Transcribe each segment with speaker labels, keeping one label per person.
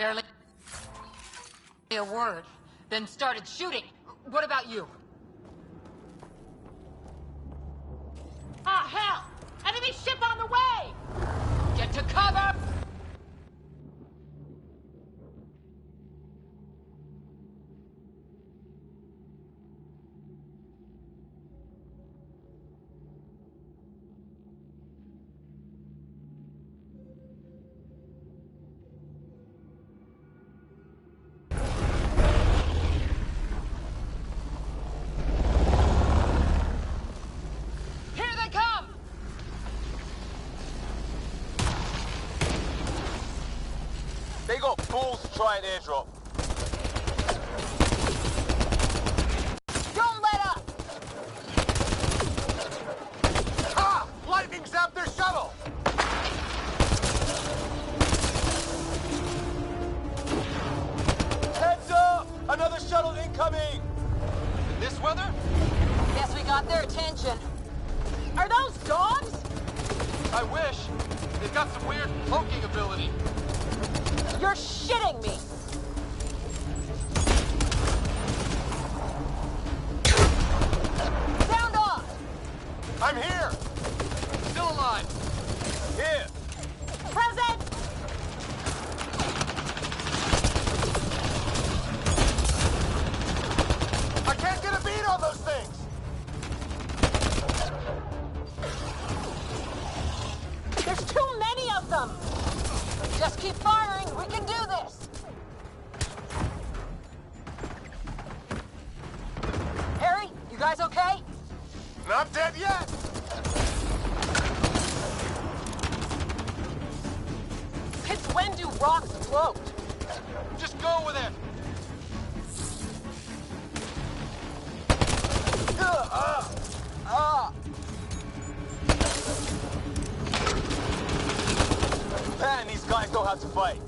Speaker 1: Barely a word, then started shooting. What about you? Ah, hell! Enemy ship on the way! Get to cover!
Speaker 2: They got balls to try an airdrop.
Speaker 1: Don't let up!
Speaker 2: Ha! Lightning zapped their shuttle! Heads up! Another shuttle incoming! In this weather?
Speaker 1: Guess we got their attention. Are those dogs?
Speaker 2: I wish. They've got some weird poking ability.
Speaker 1: You're shitting me! Sound off!
Speaker 2: I'm here! Still alive! Here!
Speaker 1: Present!
Speaker 2: I can't get a beat on those things!
Speaker 1: There's too many of them! Just keep firing, we can do this! Harry, you guys okay?
Speaker 2: Not dead yet!
Speaker 1: Since when do rocks float?
Speaker 2: Just go with it! Man, these guys know how to fight.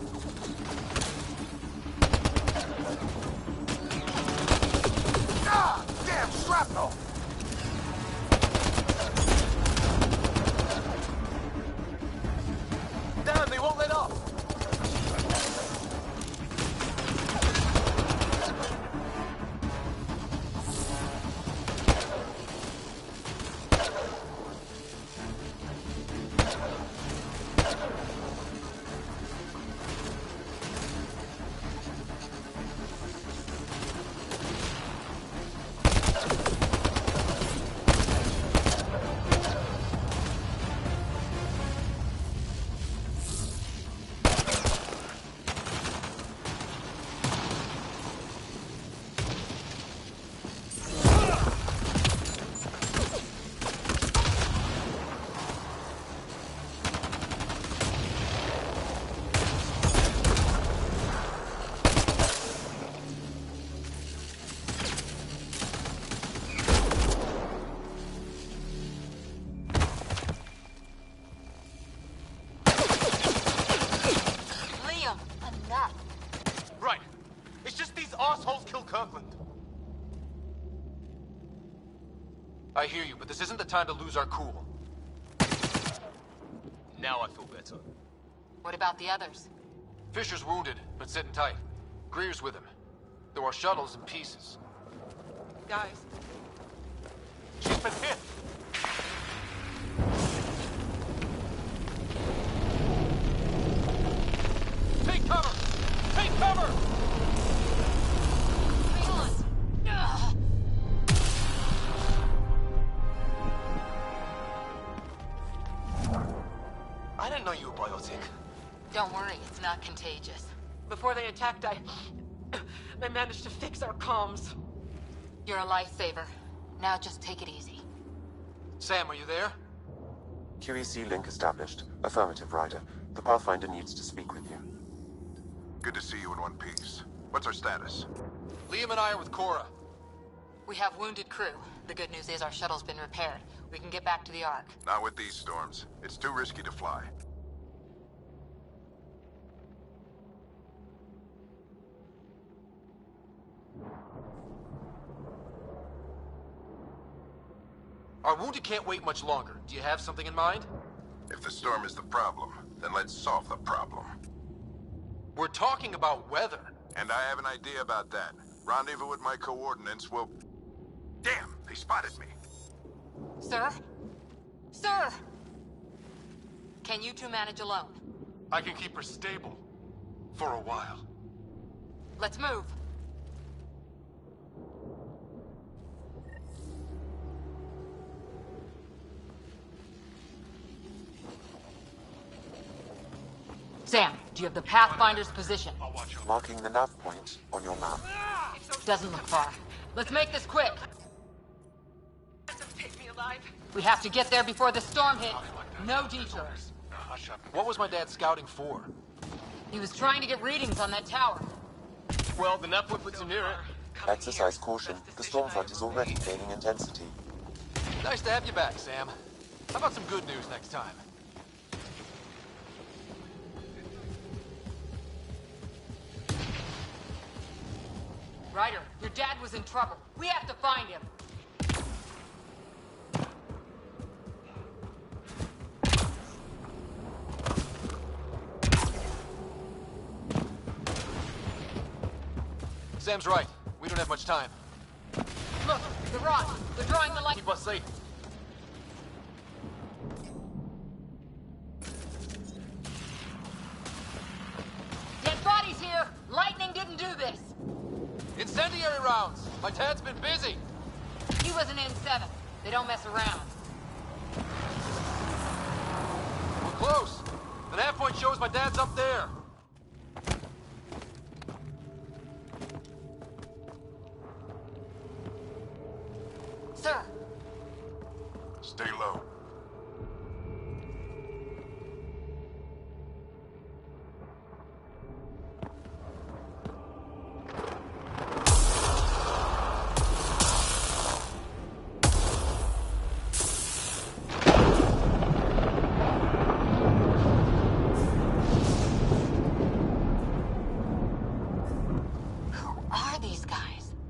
Speaker 2: Ah! Damn shrapnel! Damn, they won't let up! I hear you, but this isn't the time to lose our cool. Now I feel better.
Speaker 1: What about the others?
Speaker 2: Fisher's wounded, but sitting tight. Greer's with him. Though our shuttle's in pieces.
Speaker 1: Guys.
Speaker 2: She's been hit! Take cover! Take cover! I didn't know you were biotic.
Speaker 1: Don't worry, it's not contagious.
Speaker 3: Before they attacked, I managed to fix our comms.
Speaker 1: You're a lifesaver. Now just take it easy.
Speaker 2: Sam, are you there?
Speaker 4: QEC link established. Affirmative, Ryder. The Pathfinder needs to speak with you.
Speaker 5: Good to see you in one piece. What's our status?
Speaker 2: Liam and I are with Cora.
Speaker 1: We have wounded crew. The good news is our shuttle's been repaired. We can get back to the Ark.
Speaker 5: Not with these storms. It's too risky to fly.
Speaker 2: Our wounded can't wait much longer. Do you have something in mind?
Speaker 5: If the storm is the problem, then let's solve the problem.
Speaker 2: We're talking about weather.
Speaker 5: And I have an idea about that. Rendezvous with my coordinates will... Damn, they spotted me.
Speaker 3: Sir? Sir! Can you two manage alone?
Speaker 2: I can keep her stable. For a while.
Speaker 3: Let's move. Sam, do you have the Pathfinder's position?
Speaker 4: Marking the nav point on your map.
Speaker 3: Doesn't look far. Let's make this quick. Take me alive. We have to get there before the storm hit. No detours.
Speaker 2: What was my dad scouting for?
Speaker 3: He was trying to get readings on that tower.
Speaker 6: Well, the nav point puts him near it.
Speaker 4: Exercise caution. The storm front is already gaining intensity.
Speaker 2: Nice to have you back, Sam. How about some good news next time?
Speaker 3: Ryder, your dad was in trouble. We have to find him.
Speaker 2: Sam's right. We don't have much time.
Speaker 3: Look, the rod. They're drawing the light.
Speaker 6: Keep us safe.
Speaker 3: Dead bodies here. Lightning didn't do this.
Speaker 2: Incendiary rounds! My dad's been busy!
Speaker 3: He was an N7. They don't mess around.
Speaker 2: We're close! The nav point shows my dad's up there!
Speaker 3: Sir,
Speaker 5: Stay low.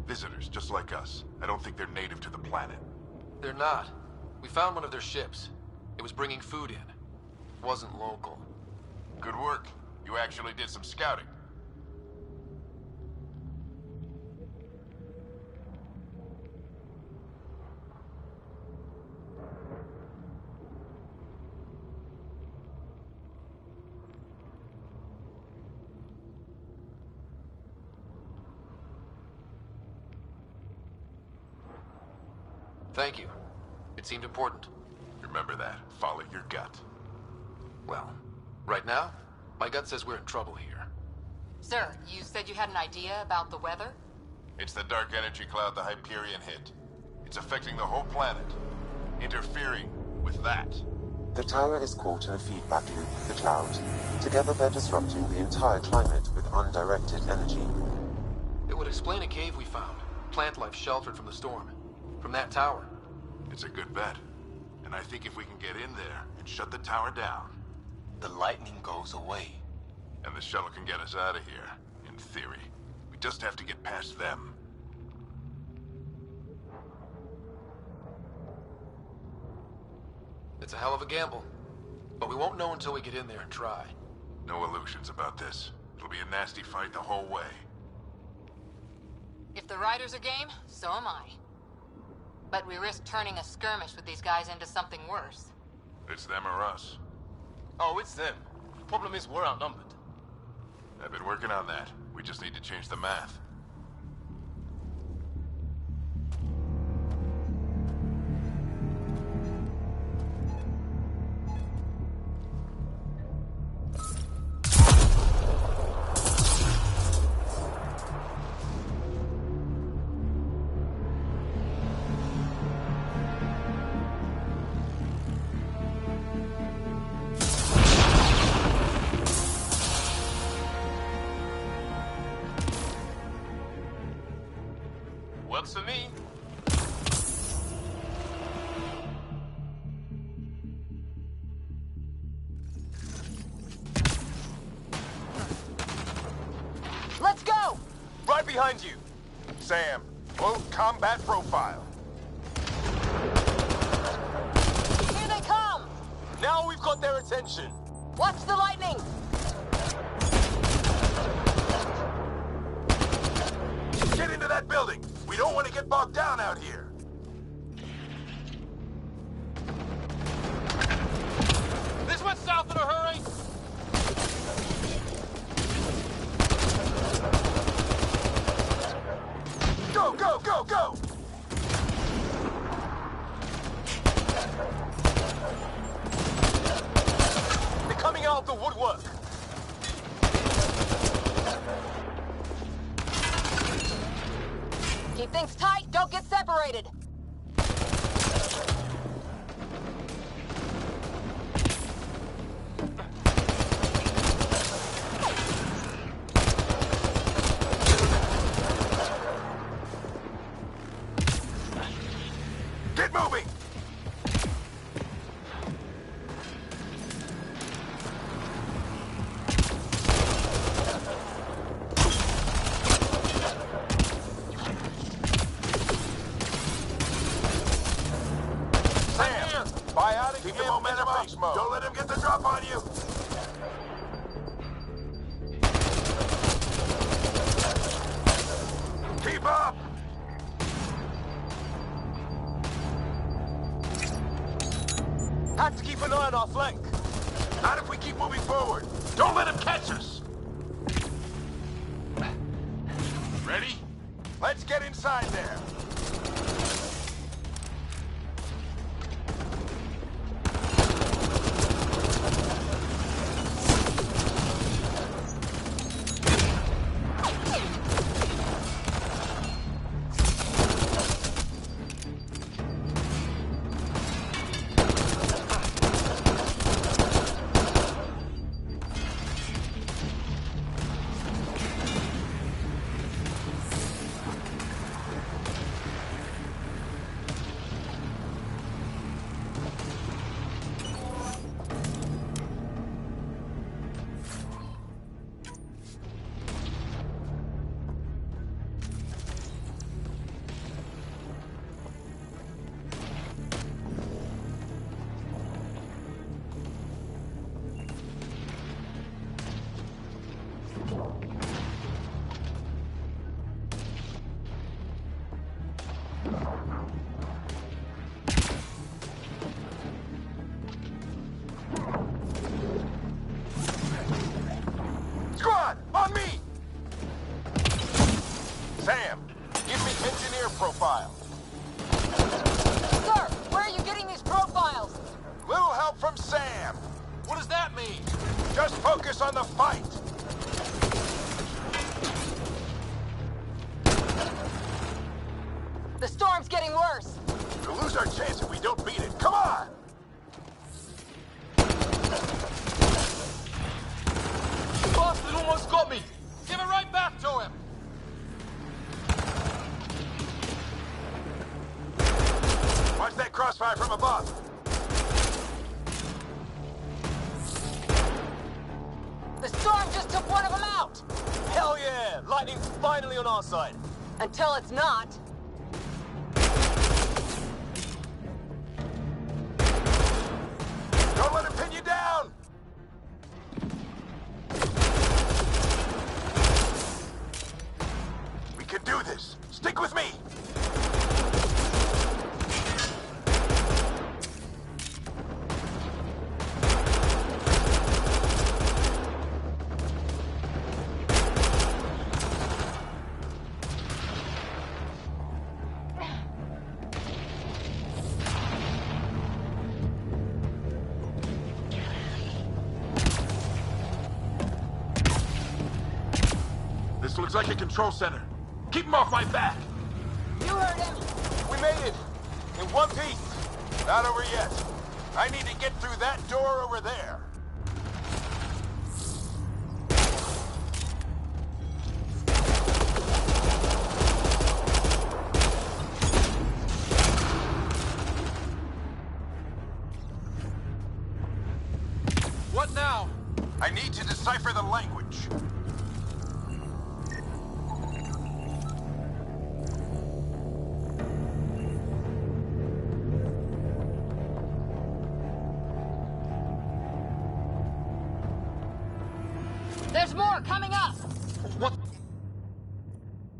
Speaker 5: Visitors, just like us. I don't think they're native to the planet.
Speaker 2: They're not. We found one of their ships. It was bringing food in. Wasn't local.
Speaker 5: Good work. You actually did some scouting.
Speaker 2: Thank you. It seemed important.
Speaker 5: Remember that. Follow your gut.
Speaker 2: Well, right now, my gut says we're in trouble here.
Speaker 3: Sir, you said you had an idea about the weather?
Speaker 5: It's the dark energy cloud the Hyperion hit. It's affecting the whole planet. Interfering with that.
Speaker 4: The tower is caught in a feedback loop with the cloud. Together they're disrupting the entire climate with undirected energy.
Speaker 2: It would explain a cave we found. Plant life sheltered from the storm. From that tower.
Speaker 5: It's a good bet. And I think if we can get in there and shut the tower down...
Speaker 6: The lightning goes away.
Speaker 5: And the shuttle can get us out of here, in theory. We just have to get past them.
Speaker 2: It's a hell of a gamble. But we won't know until we get in there and try.
Speaker 5: No illusions about this. It'll be a nasty fight the whole way.
Speaker 3: If the riders are game, so am I. But we risk turning a skirmish with these guys into something worse.
Speaker 5: It's them or us.
Speaker 6: Oh, it's them. Problem is, we're outnumbered.
Speaker 5: I've been working on that. We just need to change the math.
Speaker 6: Works for me.
Speaker 3: Let's go!
Speaker 6: Right behind you.
Speaker 5: Sam, full combat profile.
Speaker 3: Here they come!
Speaker 6: Now we've got their attention.
Speaker 3: Watch the lightning! Keep things tight, don't get separated.
Speaker 5: Get moving! Sam, biotic keep the momentum up. Don't let him get the drop on you. Keep up!
Speaker 6: Have to keep an eye on our flank.
Speaker 5: Not if we keep moving forward. Don't let him catch us. Ready? Let's get inside there. Squad, on me! Sam, give me engineer profile.
Speaker 3: Sir, where are you getting these profiles?
Speaker 5: Little help from Sam.
Speaker 6: What does that mean?
Speaker 5: Just focus on the fight.
Speaker 3: The storm's getting worse.
Speaker 5: We'll lose our chance if we don't beat it. Come on!
Speaker 6: Bastard almost got me.
Speaker 2: Give it right back to him!
Speaker 5: Watch that crossfire from above.
Speaker 3: The storm just took one of them out.
Speaker 6: Hell yeah! Lightning's finally on our side.
Speaker 3: Until it's not.
Speaker 5: Don't let him pin you down! We can do this. Stick with me. This looks like a control center. Keep him off my back.
Speaker 3: You heard him.
Speaker 5: We made it. In one piece. Not over yet. I need to get through that door over there.
Speaker 2: What now?
Speaker 5: I need to decipher the language.
Speaker 3: There's more coming up.
Speaker 6: What's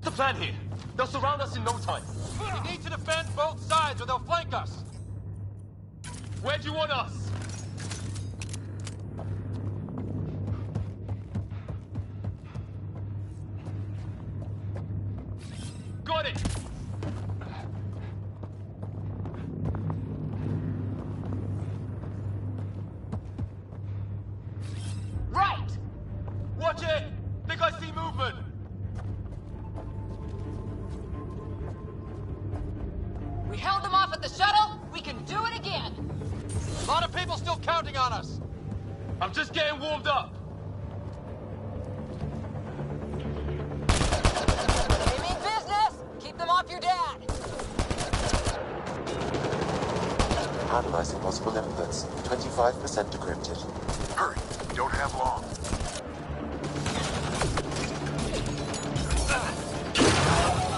Speaker 6: the plan here? They'll surround us in no time.
Speaker 2: We need to defend both sides or they'll flank us.
Speaker 6: Where do you want us? Got it!
Speaker 3: Right.
Speaker 6: Watch it! Think I see movement!
Speaker 3: the shuttle, we can do it again.
Speaker 2: A lot of people still counting on us.
Speaker 6: I'm just getting warmed up.
Speaker 3: They mean business. Keep them off your dad.
Speaker 4: Analyzing possible inputs. 25% decrypted.
Speaker 5: Hurry, we don't have long.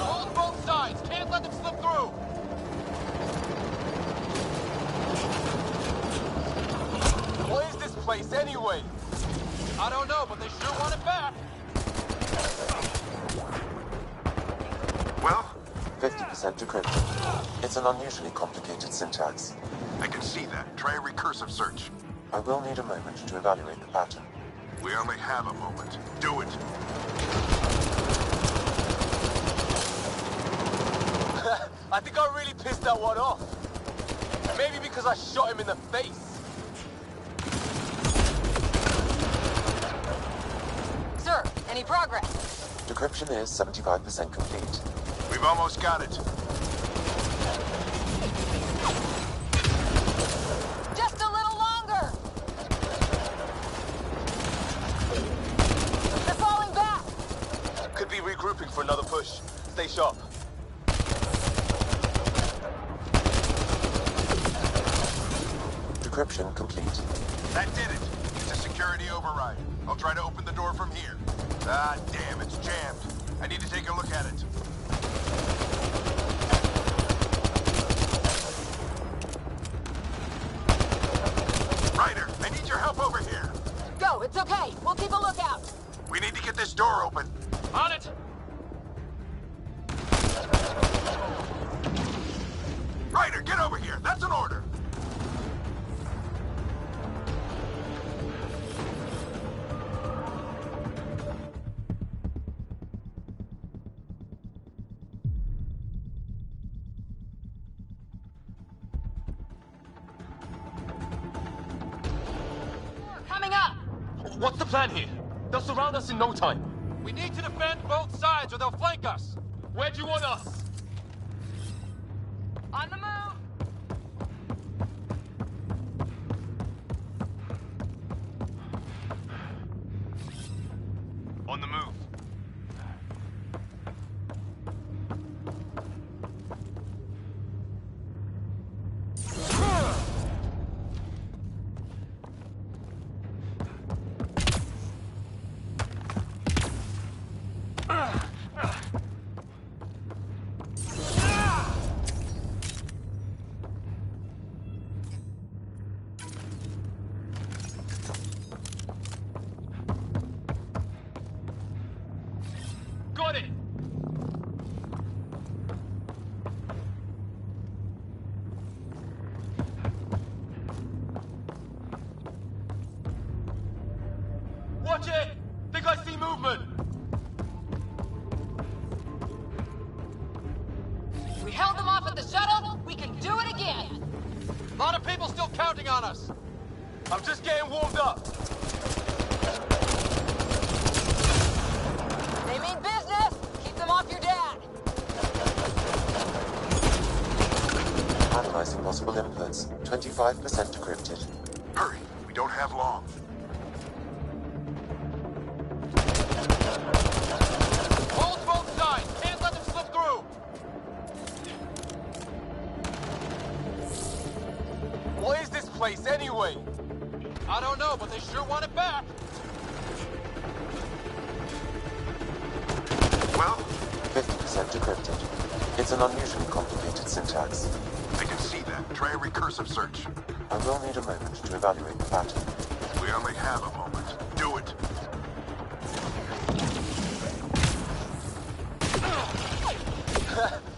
Speaker 2: Hold both sides. Can't let them slip through.
Speaker 6: What is this place anyway?
Speaker 2: I don't know, but they sure want it back.
Speaker 5: Well,
Speaker 4: 50% decrypted. It's an unusually complicated syntax.
Speaker 5: I can see that. Try a recursive search.
Speaker 4: I will need a moment to evaluate the pattern.
Speaker 5: We only have a moment. Do it.
Speaker 6: I think I really pissed that one off. Maybe because I shot him in the face.
Speaker 3: Sir, any progress?
Speaker 4: Decryption is 75% complete.
Speaker 5: We've almost got it.
Speaker 3: Just a little longer. They're falling back.
Speaker 6: Could be regrouping for another push. Stay sharp.
Speaker 4: Decryption complete.
Speaker 5: That did it. It's a security override. I'll try to open the door from here. Ah, damn, it's jammed. I need to take a look at it. Ryder, I need your help over here.
Speaker 3: Go, it's okay. We'll keep a lookout.
Speaker 5: We need to get this door open.
Speaker 2: On it.
Speaker 5: Ryder, get over here. That's an order.
Speaker 3: Coming up.
Speaker 6: What's the plan here? They'll surround us in no time.
Speaker 2: We need to defend both sides or they'll flank us.
Speaker 6: Where do you want us?
Speaker 3: On the move.
Speaker 6: On the move. Got it! Watch it! Think I see movement!
Speaker 3: We held them off at the shuttle. We can do it again.
Speaker 2: A lot of people still counting on us.
Speaker 6: I'm just getting warmed up.
Speaker 3: They mean business. Keep them off your dad.
Speaker 4: Analyzing possible inputs. 25% decrypted.
Speaker 5: Hurry, we don't have long.
Speaker 2: Hold both sides. Can't let them slip through.
Speaker 6: What is this place anyway?
Speaker 2: I don't know, but they sure want it back.
Speaker 5: Well,
Speaker 4: 50% decrypted. It's an unusually complicated syntax.
Speaker 5: I can see that. Try a recursive search.
Speaker 4: I will need a moment to evaluate the pattern.
Speaker 5: We only have a moment. Do it.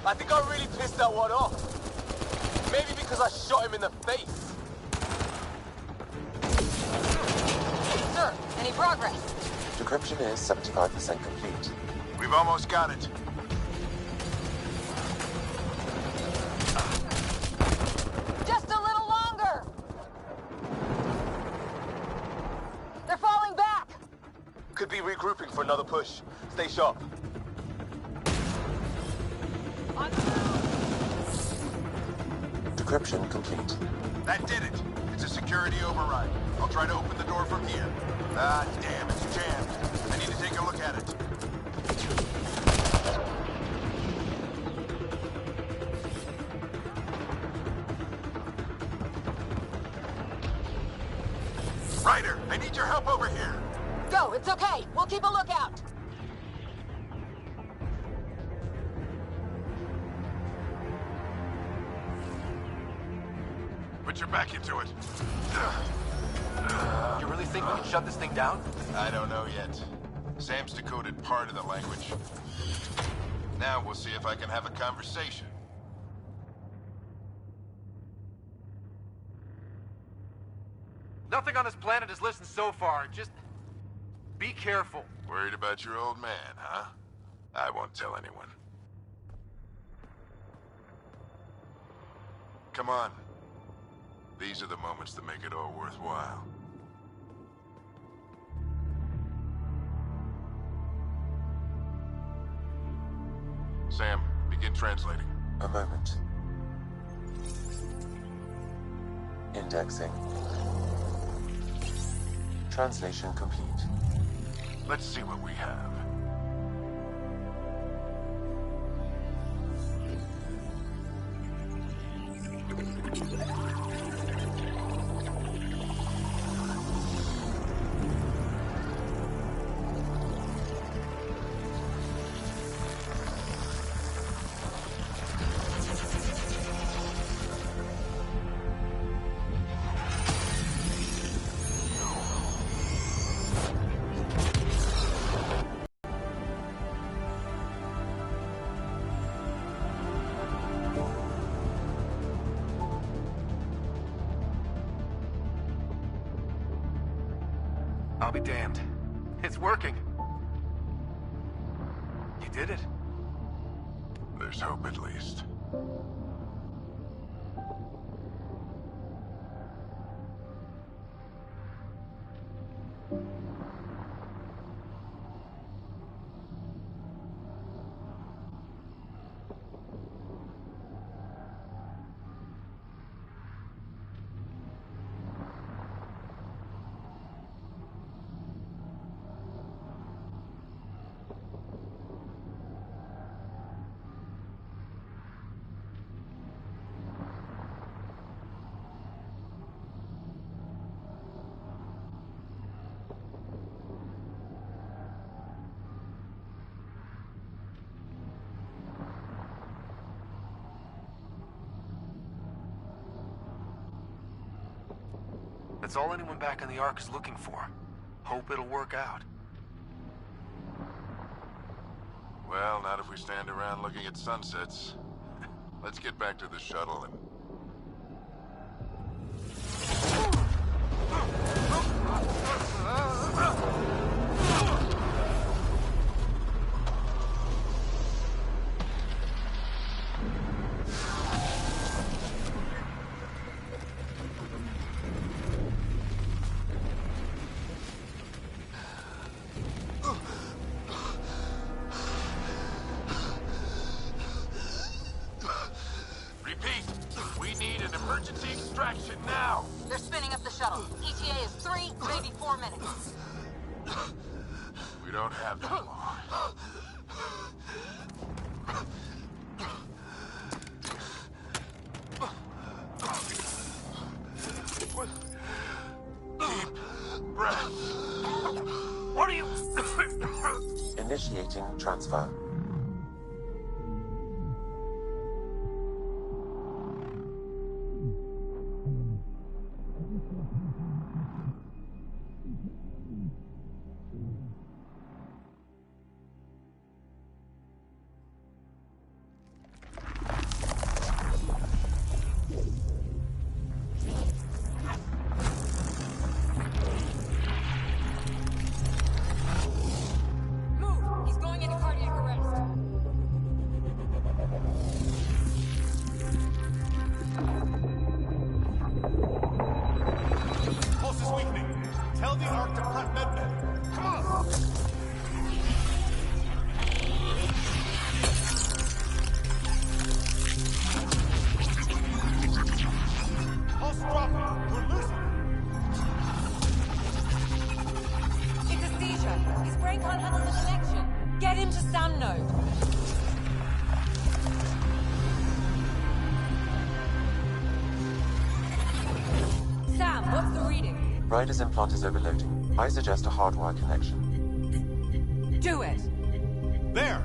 Speaker 6: I think I really pissed that one off. Maybe because I shot him in the face.
Speaker 3: Sir, any progress?
Speaker 4: Decryption is 75% complete.
Speaker 5: We've almost got it.
Speaker 3: Just a little longer. They're falling back.
Speaker 6: Could be regrouping for another push. Stay sharp.
Speaker 3: On the move.
Speaker 4: Decryption complete.
Speaker 5: That did it. It's a security override. I'll try to open the door from here. Ah, damn, it's jammed. I need to take a look at it. Ryder, I need your help over here.
Speaker 3: Go, it's okay. We'll keep a lookout.
Speaker 5: Put your back into it.
Speaker 2: You really think we can shut this thing down?
Speaker 5: I don't know yet. Sam's decoded part of the language. Now we'll see if I can have a conversation.
Speaker 2: Nothing on this planet has listened so far. Just be careful.
Speaker 5: Worried about your old man, huh? I won't tell anyone. Come on. These are the moments that make it all worthwhile. Sam, begin translating.
Speaker 4: A moment. Indexing. Translation complete.
Speaker 5: Let's see what we have.
Speaker 2: I'll be damned. It's working. You did it.
Speaker 5: There's hope at least.
Speaker 2: That's all anyone back in the Ark is looking for. Hope it'll work out.
Speaker 5: Well, not if we stand around looking at sunsets. Let's get back to the shuttle and... Emergency extraction now!
Speaker 3: They're spinning up the shuttle. ETA is 3, maybe 4 minutes.
Speaker 5: We don't have that long. Deep breath.
Speaker 2: What are you...
Speaker 4: Initiating transfer.
Speaker 3: Move! He's going into cardiac arrest.
Speaker 7: Get him to Sam node. Sam, what's the reading?
Speaker 4: Ryder's implant is overloading. I suggest a hardwire connection.
Speaker 7: Do it.
Speaker 5: There!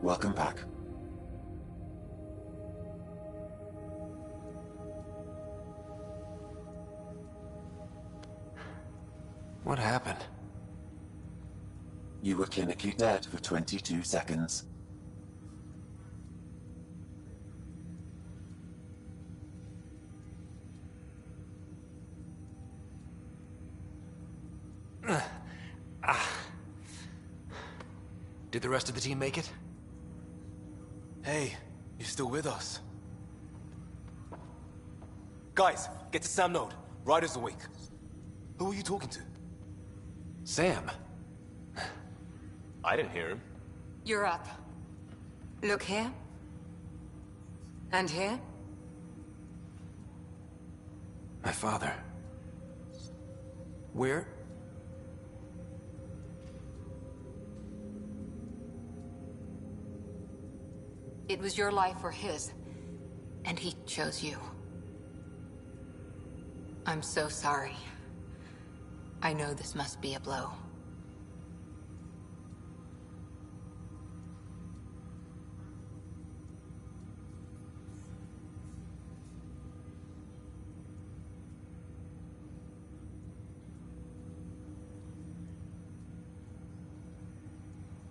Speaker 4: Welcome back.
Speaker 2: What happened?
Speaker 4: You were clinically dead for 22 seconds.
Speaker 2: Did the rest of the team make it?
Speaker 6: Hey, you're still with us. Guys, get to Sam node. Ryder's awake. Who are you talking to?
Speaker 2: Sam.
Speaker 6: I didn't hear him.
Speaker 3: You're up.
Speaker 7: Look here. And here.
Speaker 2: My father. Where?
Speaker 3: It was your life or his, and he chose you. I'm so sorry. I know this must be a blow.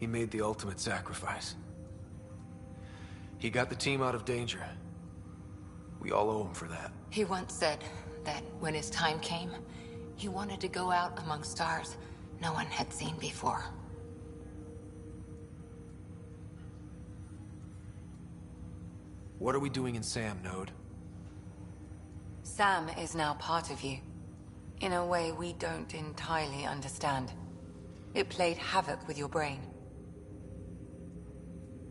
Speaker 2: He made the ultimate sacrifice. He got the team out of danger. We all owe him for that.
Speaker 3: He once said that when his time came, he wanted to go out among stars no one had seen before.
Speaker 2: What are we doing in Sam node?
Speaker 7: Sam is now part of you. In a way we don't entirely understand. It played havoc with your brain.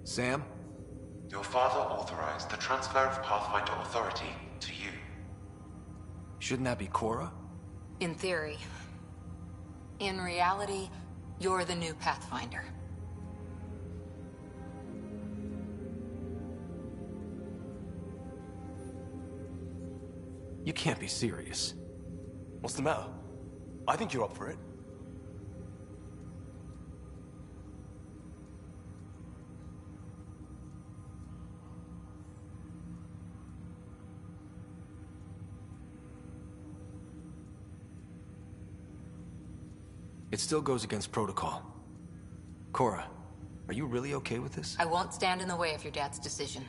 Speaker 2: Sam?
Speaker 4: Your father authorized the transfer of Pathfinder authority to you.
Speaker 2: Shouldn't that be Cora?
Speaker 3: In theory. In reality, you're the new Pathfinder.
Speaker 2: You can't be serious.
Speaker 6: What's the matter? I think you're up for it.
Speaker 2: It still goes against protocol. Cora, are you really okay with this?
Speaker 3: I won't stand in the way of your dad's decision.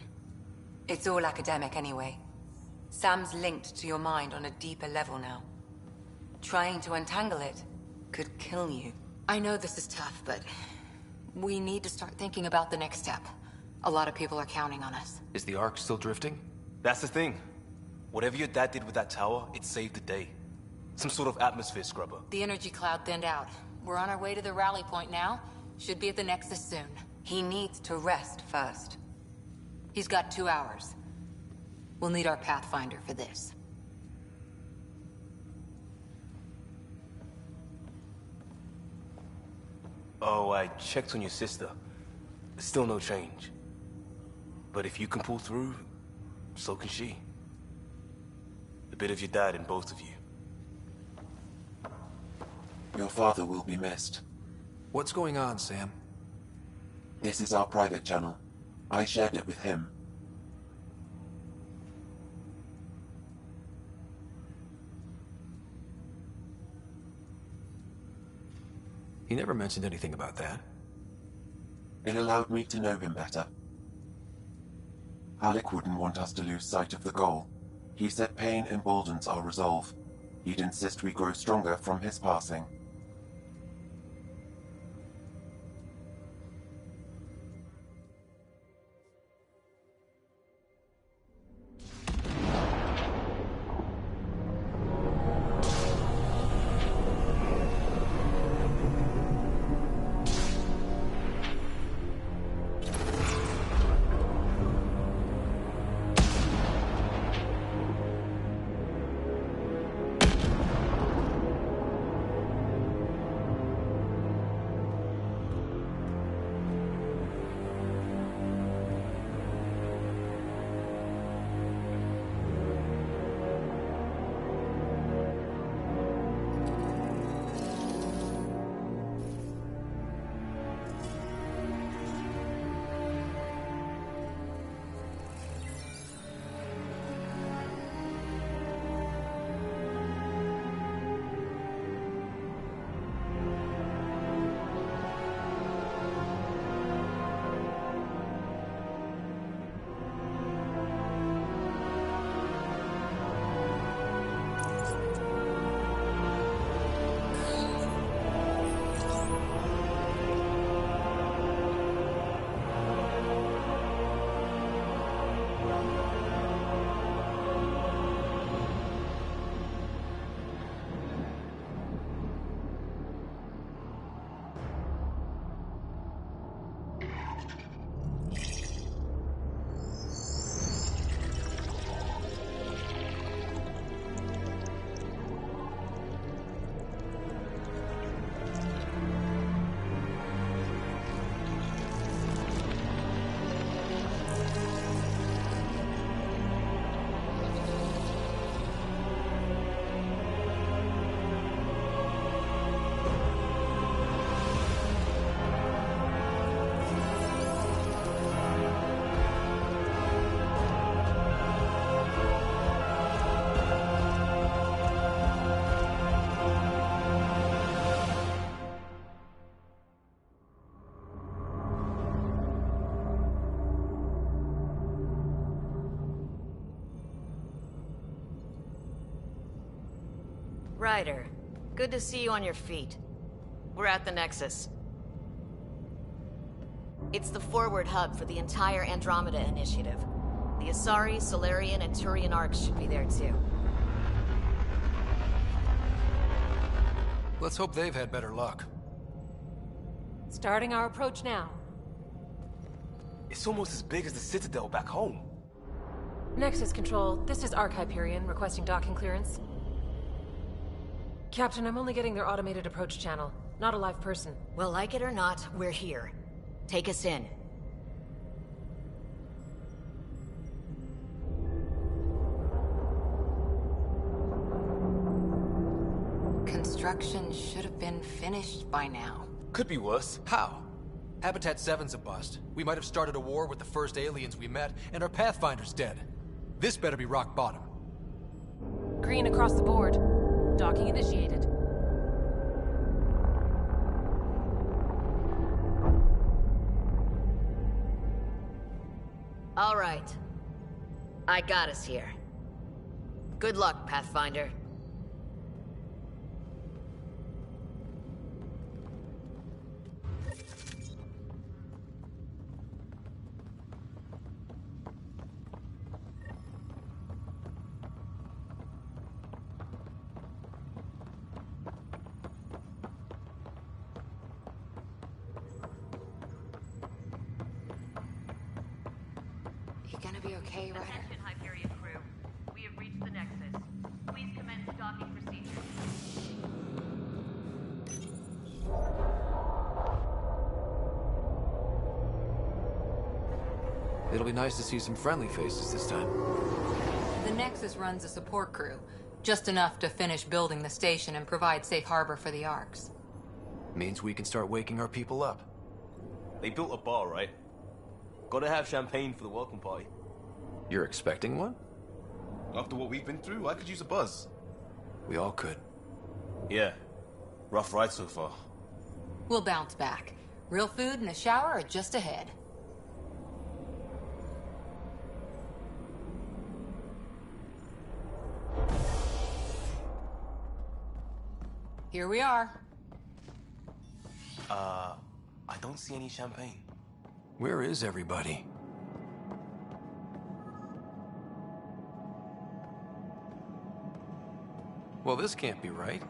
Speaker 7: It's all academic anyway. Sam's linked to your mind on a deeper level now. Trying to untangle it could kill you.
Speaker 3: I know this is tough, but we need to start thinking about the next step. A lot of people are counting on us.
Speaker 2: Is the Ark still drifting?
Speaker 6: That's the thing. Whatever your dad did with that tower, it saved the day. Some sort of atmosphere scrubber.
Speaker 3: The energy cloud thinned out. We're on our way to the rally point now. Should be at the Nexus soon.
Speaker 7: He needs to rest first.
Speaker 3: He's got 2 hours. We'll need our Pathfinder for this.
Speaker 6: Oh, I checked on your sister. Still no change. But if you can pull through, so can she. A bit of your dad in both of you.
Speaker 4: Your father will be missed.
Speaker 2: What's going on, Sam?
Speaker 4: This is our private channel. I shared it with him.
Speaker 2: He never mentioned anything about that.
Speaker 4: It allowed me to know him better. Alec wouldn't want us to lose sight of the goal. He said pain emboldens our resolve. He'd insist we grow stronger from his passing.
Speaker 8: Ryder, good to see you on your feet. We're at the Nexus. It's the forward hub for the entire Andromeda initiative. The Asari, Solarian, and Turian arcs should be there too.
Speaker 2: Let's hope they've had better luck.
Speaker 9: Starting our approach now.
Speaker 6: It's almost as big as the Citadel back home.
Speaker 9: Nexus Control, this is Arc Hyperion requesting docking clearance. Captain, I'm only getting their automated approach channel, not a live person.
Speaker 8: Well, like it or not, we're here. Take us in.
Speaker 3: Construction should have been finished by now.
Speaker 6: Could be worse.
Speaker 2: How? Habitat 7's a bust. We might have started a war with the first aliens we met, and our Pathfinder's dead. This better be rock bottom.
Speaker 9: Green across the board. Docking initiated.
Speaker 8: All right. I got us here. Good luck, Pathfinder.
Speaker 3: You gonna be okay, Ryder?
Speaker 10: Attention, Hyperion crew. We have reached the Nexus. Please commence docking procedures.
Speaker 2: It'll be nice to see some friendly faces this time.
Speaker 3: The Nexus runs a support crew. Just enough to finish building the station and provide safe harbor for the arcs.
Speaker 2: Means we can start waking our people up.
Speaker 6: They built a bar, right? Gotta have champagne for the welcome party.
Speaker 2: You're expecting one?
Speaker 6: After what we've been through, I could use a buzz.
Speaker 2: We all could.
Speaker 6: Yeah. Rough ride so far.
Speaker 3: We'll bounce back. Real food and a shower are just ahead. Here we are.
Speaker 6: I don't see any champagne.
Speaker 2: Where is everybody? Well, this can't be right.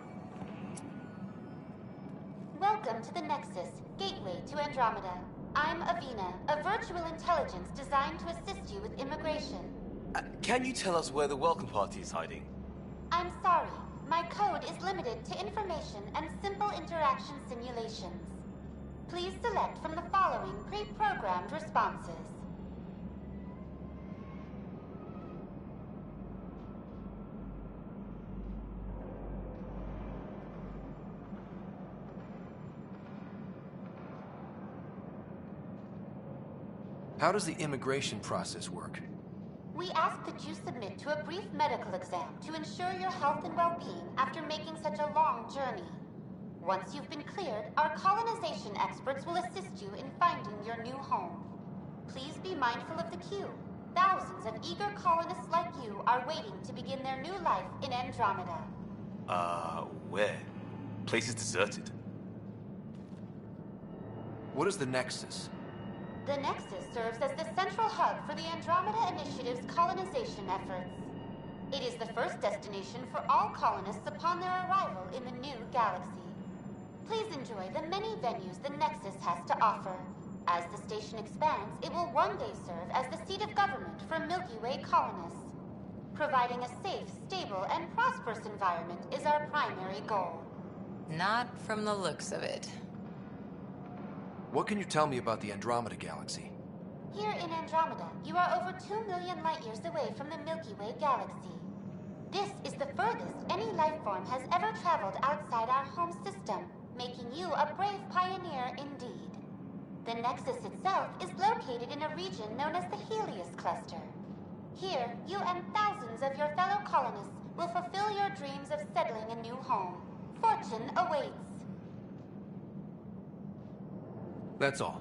Speaker 11: Welcome to the Nexus, gateway to Andromeda. I'm Avina, a virtual intelligence designed to assist you with immigration.
Speaker 6: Can you tell us where the welcome party is hiding?
Speaker 11: I'm sorry, my code is limited to information and simple interaction simulations. Please select from the following pre-programmed responses.
Speaker 2: How does the immigration process work?
Speaker 11: We ask that you submit to a brief medical exam to ensure your health and well-being after making such a long journey. Once you've been cleared, our colonization experts will assist you in finding your new home. Please be mindful of the queue. Thousands of eager colonists like you are waiting to begin their new life in Andromeda.
Speaker 6: Where? Place is deserted.
Speaker 2: What is the Nexus?
Speaker 11: The Nexus serves as the central hub for the Andromeda Initiative's colonization efforts. It is the first destination for all colonists upon their arrival in the new galaxy. Please enjoy the many venues the Nexus has to offer. As the station expands, it will one day serve as the seat of government for Milky Way colonists. Providing a safe, stable, and prosperous environment is our primary goal.
Speaker 3: Not from the looks of it.
Speaker 2: What can you tell me about the Andromeda galaxy?
Speaker 11: Here in Andromeda, you are over 2 million light-years away from the Milky Way galaxy. This is the furthest any life form has ever traveled outside our home system, making you a brave pioneer indeed. The Nexus itself is located in a region known as the Helios Cluster. Here, you and thousands of your fellow colonists will fulfill your dreams of settling a new home. Fortune awaits.
Speaker 2: That's all.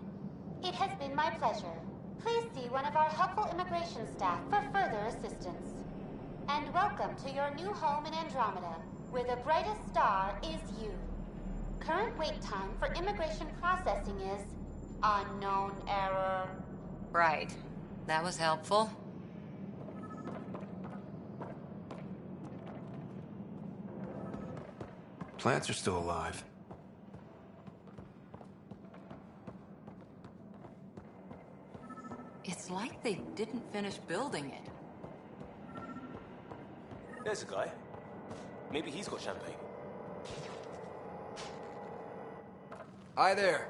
Speaker 11: It has been my pleasure. Please see one of our helpful immigration staff for further assistance. And and welcome to your new home in Andromeda, where the brightest star is you. Current wait time for immigration processing is unknown error.
Speaker 7: Right. That was helpful.
Speaker 2: Plants are still alive.
Speaker 7: It's like they didn't finish building it.
Speaker 6: There's a guy. Maybe he's got champagne.
Speaker 2: Hi there.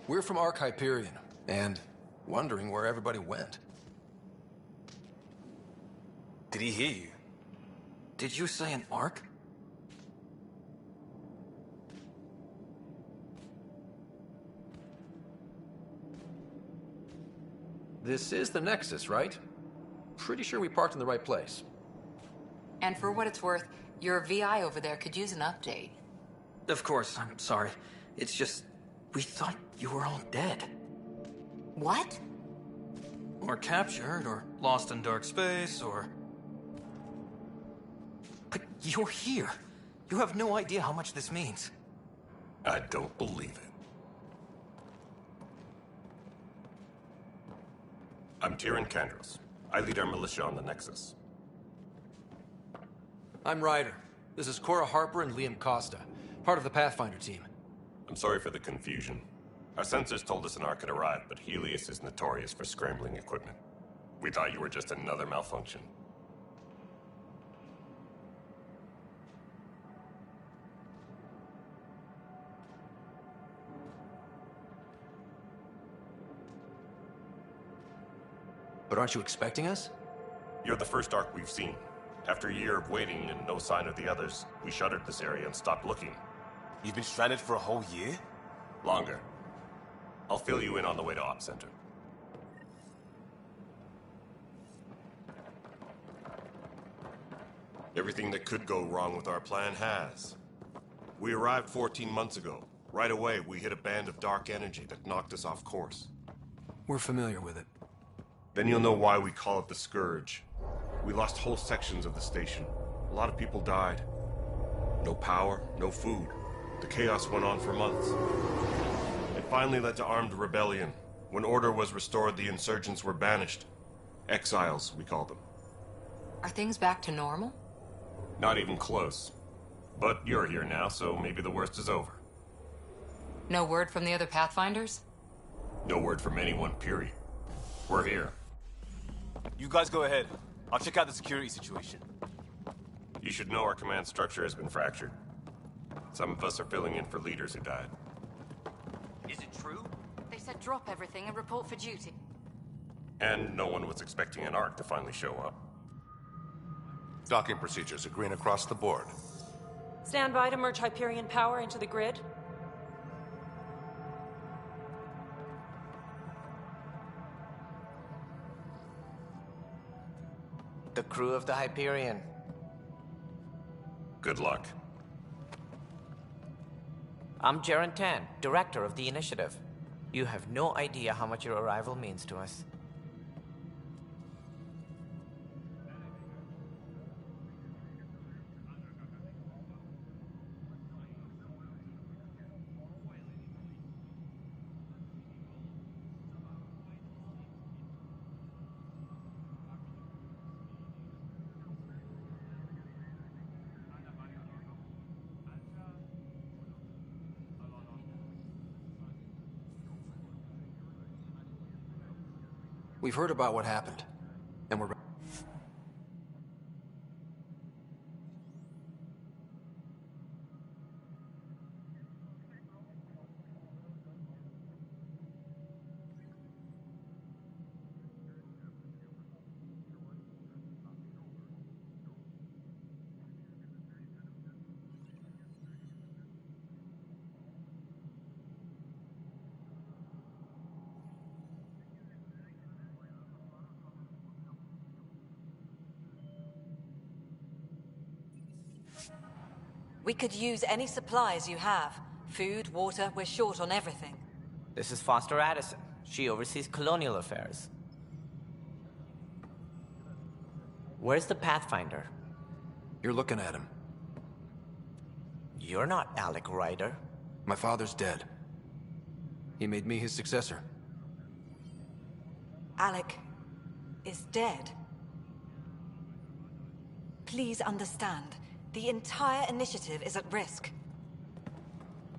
Speaker 2: We're from Ark Hyperion, and wondering where everybody went.
Speaker 6: Did he hear you?
Speaker 2: Did you say an Ark? This is the Nexus, right? Pretty sure we parked in the right place.
Speaker 7: And for what it's worth, your VI over there could use an update.
Speaker 12: Of course, I'm sorry. It's just, we thought you were all dead.
Speaker 7: What?
Speaker 12: Or captured, or lost in dark space, or... But you're here. You have no idea how much this means.
Speaker 13: I don't believe it. I'm Tyrion Kandros. I lead our militia on the Nexus.
Speaker 2: I'm Ryder. This is Cora Harper and Liam Costa, part of the Pathfinder team.
Speaker 13: I'm sorry for the confusion. Our sensors told us an Ark had arrived, but Helios is notorious for scrambling equipment. We thought you were just another malfunction.
Speaker 2: But aren't you expecting us?
Speaker 13: You're the first Ark we've seen. After a year of waiting and no sign of the others, we shuttered this area and stopped looking.
Speaker 6: You've been stranded for a whole year?
Speaker 13: Longer. I'll fill you in on the way to Op Center. Everything that could go wrong with our plan has. We arrived 14 months ago. Right away, we hit a band of dark energy that knocked us off course.
Speaker 2: We're familiar with it.
Speaker 13: Then you'll know why we call it the Scourge. We lost whole sections of the station. A lot of people died. No power, no food. The chaos went on for months. It finally led to armed rebellion. When order was restored, the insurgents were banished. Exiles, we call them.
Speaker 7: Are things back to normal?
Speaker 13: Not even close. But you're here now, so maybe the worst is over.
Speaker 7: No word from the other Pathfinders?
Speaker 13: No word from anyone, period. We're here.
Speaker 6: You guys go ahead. I'll check out the security situation.
Speaker 13: You should know our command structure has been fractured. Some of us are filling in for leaders who died.
Speaker 12: Is it true?
Speaker 14: They said drop everything and report for duty.
Speaker 13: And no one was expecting an Ark to finally show up.
Speaker 15: Docking procedures are green across the board.
Speaker 9: Stand by to merge Hyperion power into the grid.
Speaker 16: The crew of the Hyperion.
Speaker 13: Good luck.
Speaker 16: I'm Jaren Tan, director of the initiative. You have no idea how much your arrival means to us.
Speaker 2: We've heard about what happened, and we're...
Speaker 7: We could use any supplies you have. Food, water, we're short on everything.
Speaker 16: This is Foster Addison. She oversees colonial affairs. Where's the Pathfinder?
Speaker 2: You're looking at him.
Speaker 16: You're not Alec Ryder.
Speaker 2: My father's dead. He made me his successor.
Speaker 7: Alec is dead. Please understand, the entire initiative is at risk.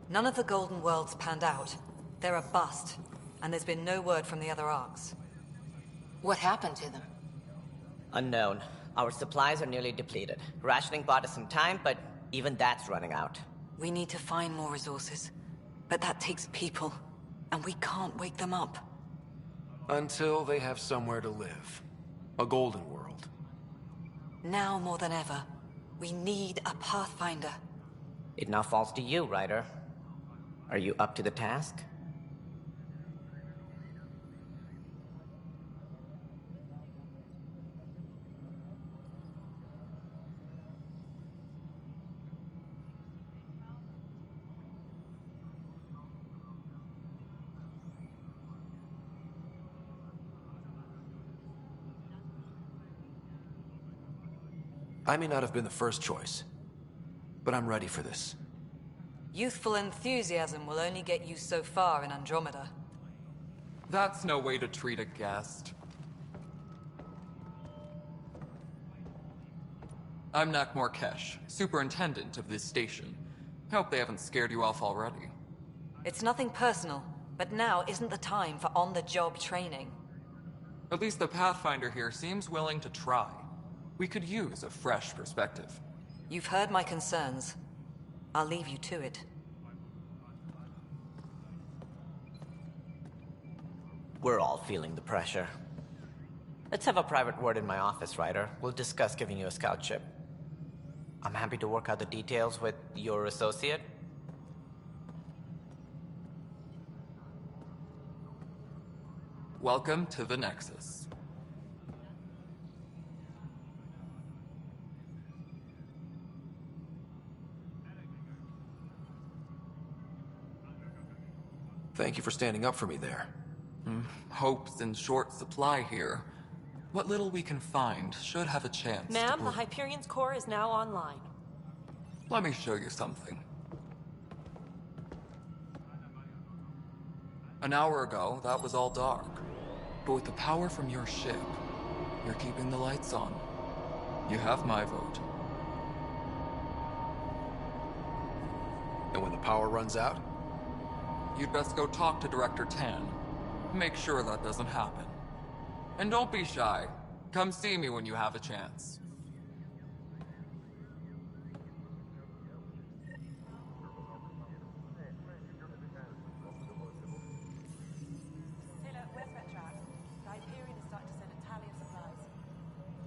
Speaker 7: None of the Golden Worlds panned out. They're a bust, and there's been no word from the other arcs.
Speaker 3: What happened to them?
Speaker 16: Unknown. Our supplies are nearly depleted. Rationing bought us some time, but even that's running out.
Speaker 7: We need to find more resources, but that takes people, and we can't wake them up.
Speaker 2: Until they have somewhere to live. A golden world.
Speaker 7: Now more than ever, we need a Pathfinder.
Speaker 16: It now falls to you, Ryder. Are you up to the task?
Speaker 2: I may not have been the first choice, but I'm ready for this.
Speaker 7: Youthful enthusiasm will only get you so far in Andromeda.
Speaker 17: That's no way to treat a guest. I'm Nak Morkesh, superintendent of this station. Hope they haven't scared you off already.
Speaker 7: It's nothing personal, but now isn't the time for on-the-job training.
Speaker 17: At least the Pathfinder here seems willing to try. We could use a fresh perspective.
Speaker 7: You've heard my concerns. I'll leave you to it.
Speaker 16: We're all feeling the pressure. Let's have a private word in my office, Ryder. We'll discuss giving you a scout ship. I'm happy to work out the details with your associate.
Speaker 17: Welcome to the Nexus.
Speaker 2: Thank you for standing up for me there.
Speaker 17: Hope's in short supply here. What little we can find should have a chance.
Speaker 9: Ma'am, the Hyperion's core is now online.
Speaker 17: Let me show you something. An hour ago, that was all dark. But with the power from your ship, you're keeping the lights on. You have my vote.
Speaker 2: And when the power runs out?
Speaker 17: You'd best go talk to Director Tan. Make sure that doesn't happen. And don't be shy. Come see me when you have a chance.
Speaker 9: Taylor, where's Vetrac? The Hyperion is starting to send a tally of supplies.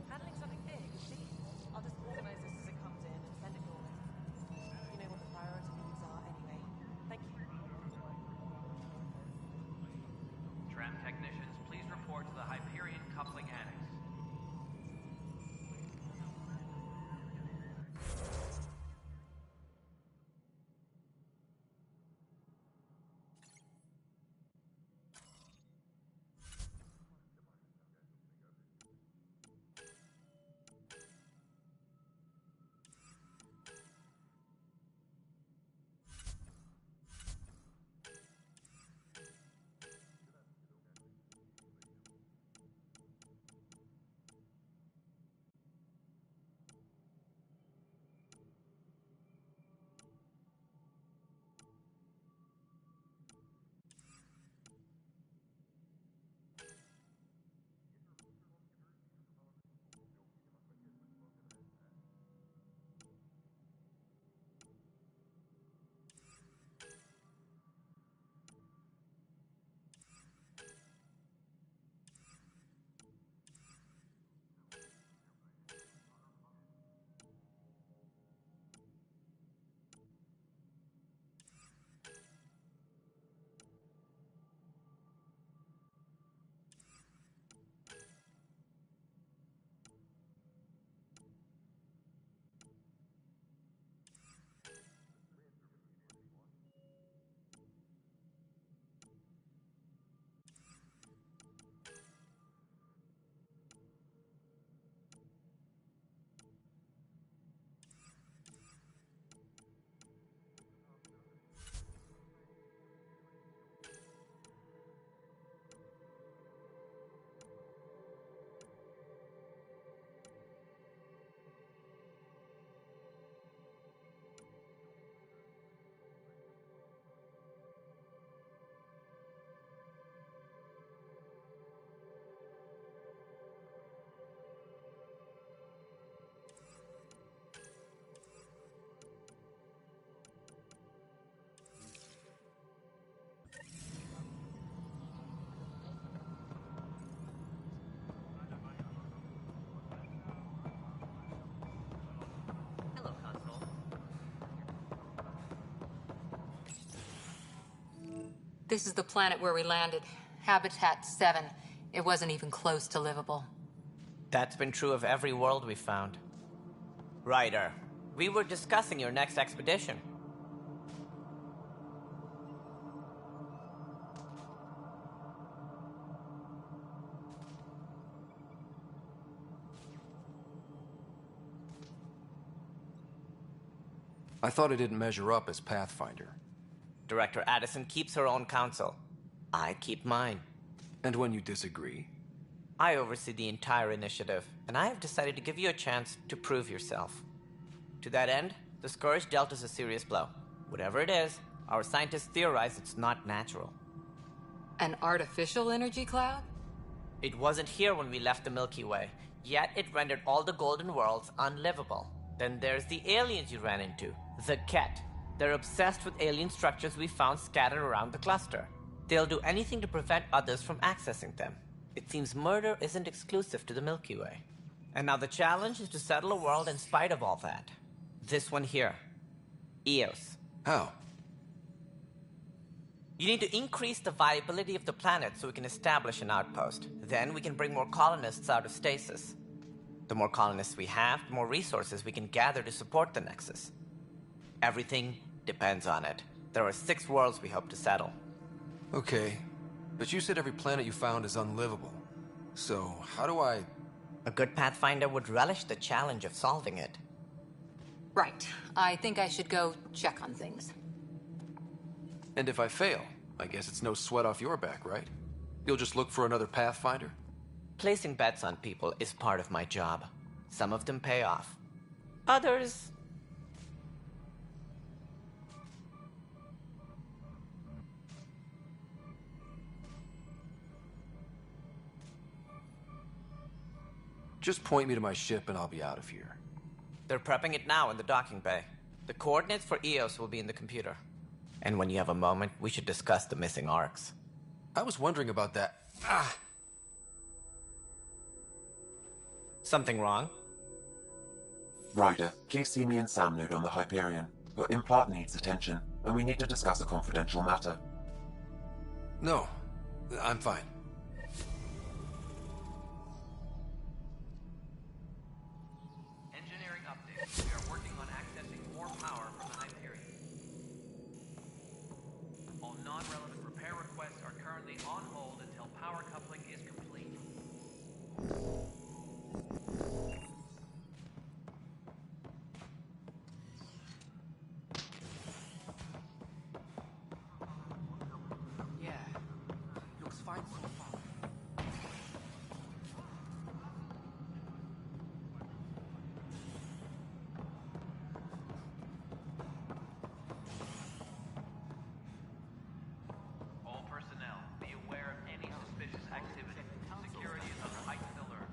Speaker 9: Handling something big, see? I'll just organize this as it comes in and send it your way. You know what the priority needs are anyway. Thank you.
Speaker 18: Tram technicians, please report to the Hyperion coupling annex.
Speaker 3: This is the planet where we landed. Habitat 7. It wasn't even close to livable.
Speaker 16: That's been true of every world we've found. Ryder, we were discussing your next expedition.
Speaker 2: I thought it didn't measure up as Pathfinder.
Speaker 16: Director Addison keeps her own counsel. I keep mine.
Speaker 2: And when you disagree?
Speaker 16: I oversee the entire initiative, and I have decided to give you a chance to prove yourself. To that end, the Scourge dealt us a serious blow. Whatever it is, our scientists theorize it's not natural.
Speaker 3: An artificial energy cloud?
Speaker 16: It wasn't here when we left the Milky Way, yet it rendered all the Golden Worlds unlivable. Then there's the aliens you ran into, the Ket. They're obsessed with alien structures we found scattered around the cluster. They'll do anything to prevent others from accessing them. It seems murder isn't exclusive to the Milky Way. And now the challenge is to settle a world in spite of all that. This one here. Eos.
Speaker 2: How?
Speaker 16: You need to increase the viability of the planet so we can establish an outpost. Then we can bring more colonists out of stasis. The more colonists we have, the more resources we can gather to support the Nexus. Everything depends on it. There are 6 worlds we hope to settle.
Speaker 2: Okay, but you said every planet you found is unlivable. So, how do I...
Speaker 16: A good Pathfinder would relish the challenge of solving it.
Speaker 3: Right. I think I should go check on things.
Speaker 2: And if I fail, I guess it's no sweat off your back, right? You'll just look for another Pathfinder?
Speaker 16: Placing bets on people is part of my job. Some of them pay off. Others...
Speaker 2: Just point me to my ship and I'll be out of here.
Speaker 16: They're prepping it now in the docking bay. The coordinates for Eos will be in the computer. And when you have a moment, we should discuss the missing arcs.
Speaker 2: I was wondering about that.
Speaker 16: Something wrong?
Speaker 4: Ryder, please see me and Sam Node on the Hyperion. Your implant needs attention, and we need to discuss a confidential matter.
Speaker 2: No, I'm fine.
Speaker 10: Engineering update. We are working on accessing more power from the Hyperion. All non-relevant repair requests are currently on hold until power coupling is complete.
Speaker 6: Yeah, looks fine so far.
Speaker 10: All personnel, be aware of any suspicious activity. Security is under heightened alert.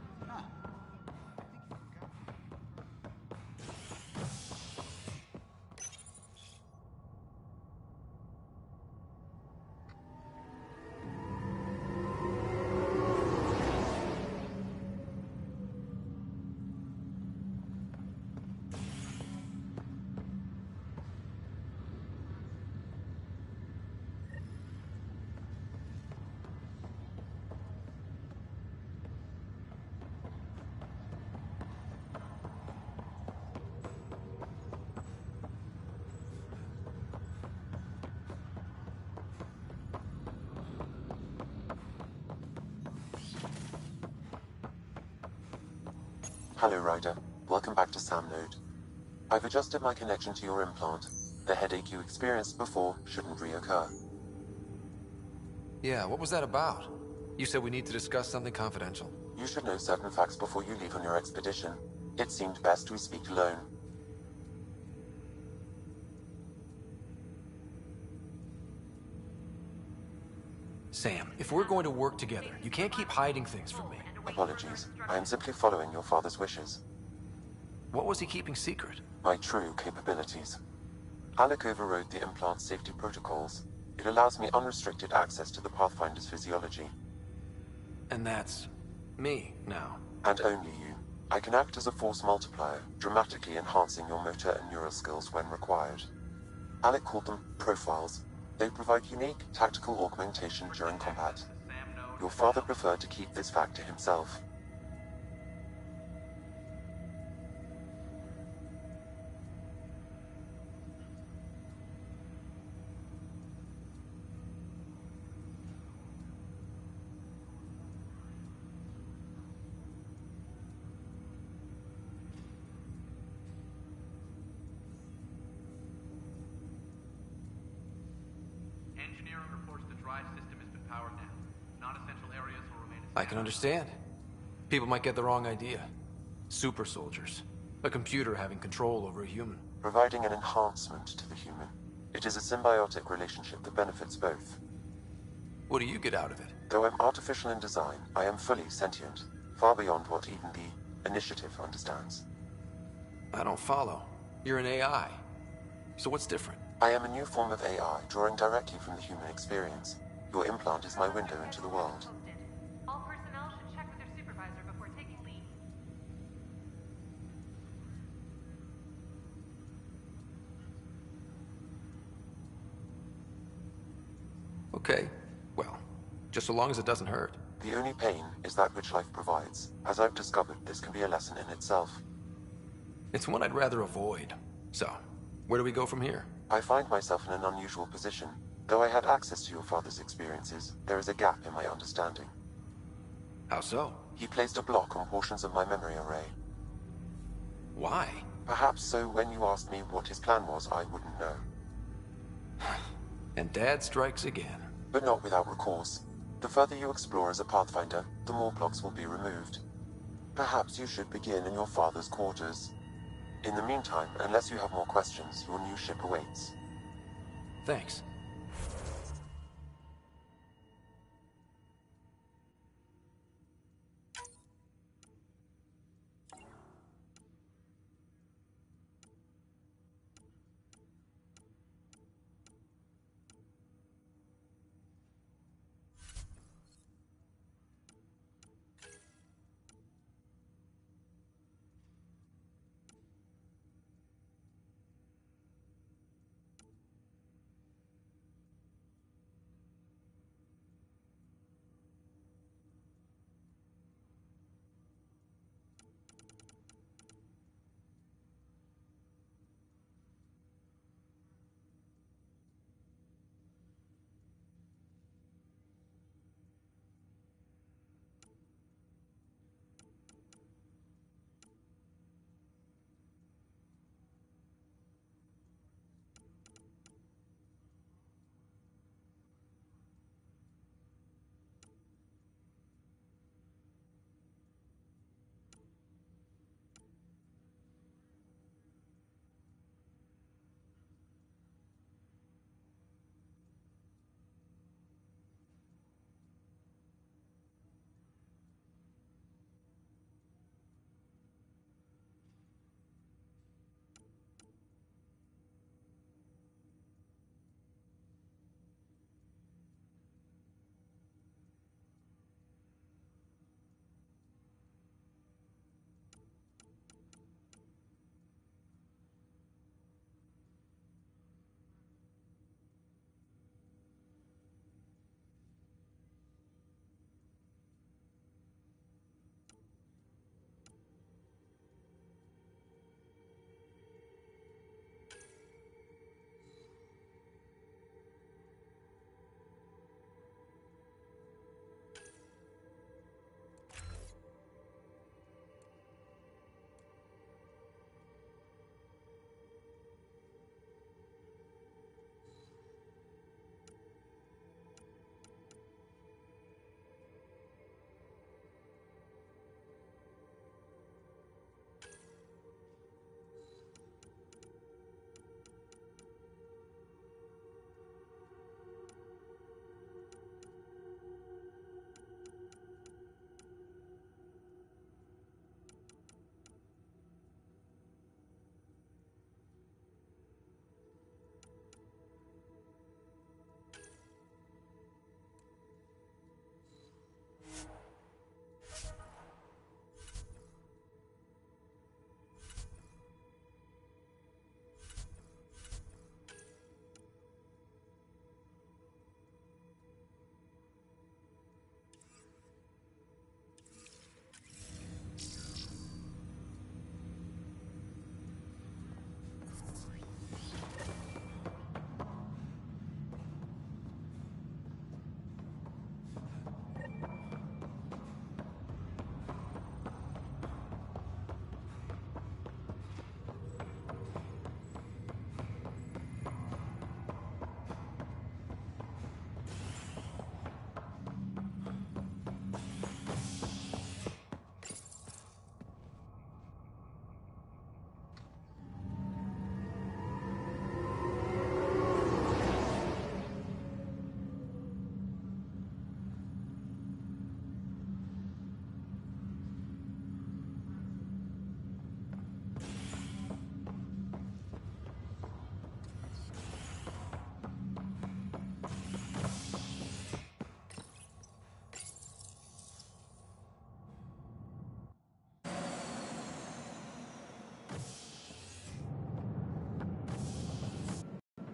Speaker 4: Hello, Ryder. Welcome back to Sam Node. I've adjusted my connection to your implant. The headache you experienced before shouldn't reoccur.
Speaker 2: Yeah, what was that about? You said we need to discuss something confidential.
Speaker 4: You should know certain facts before you leave on your expedition. It seemed best we speak alone.
Speaker 2: Sam, if we're going to work together, you can't keep hiding things from me.
Speaker 4: Apologies. I am simply following your father's wishes.
Speaker 2: What was he keeping secret?
Speaker 4: My true capabilities. Alec overrode the implant safety protocols. It allows me unrestricted access to the Pathfinder's physiology.
Speaker 2: And that's... me, now.
Speaker 4: And only you. I can act as a force multiplier, dramatically enhancing your motor and neural skills when required. Alec called them profiles. They provide unique tactical augmentation during combat. Your father preferred to keep this fact to himself.
Speaker 10: Engineering reports the drive system has been powered down. Non-essential areas will remain as
Speaker 2: I can understand. People might get the wrong idea. Super soldiers. A computer having control over a human.
Speaker 4: Providing an enhancement to the human. It is a symbiotic relationship that benefits both.
Speaker 2: What do you get out of it?
Speaker 4: Though I'm artificial in design, I am fully sentient, far beyond what even the Initiative understands.
Speaker 2: I don't follow. You're an AI. So what's different?
Speaker 4: I am a new form of AI, drawing directly from the human experience. Your implant is my window into the world.
Speaker 9: All personnel should check with their supervisor before taking leave.
Speaker 2: Okay. Well, just so long as it doesn't hurt.
Speaker 4: The only pain is that which life provides. As I've discovered, this can be a lesson in itself.
Speaker 2: It's one I'd rather avoid. So, where do we go from here?
Speaker 4: I find myself in an unusual position. Though I had access to your father's experiences, there is a gap in my understanding.
Speaker 2: How so?
Speaker 4: He placed a block on portions of my memory array.
Speaker 2: Why?
Speaker 4: Perhaps so when you asked me what his plan was, I wouldn't know.
Speaker 2: And Dad strikes again.
Speaker 4: But not without recourse. The further you explore as a Pathfinder, the more blocks will be removed. Perhaps you should begin in your father's quarters. In the meantime, unless you have more questions, your new ship awaits.
Speaker 2: Thanks.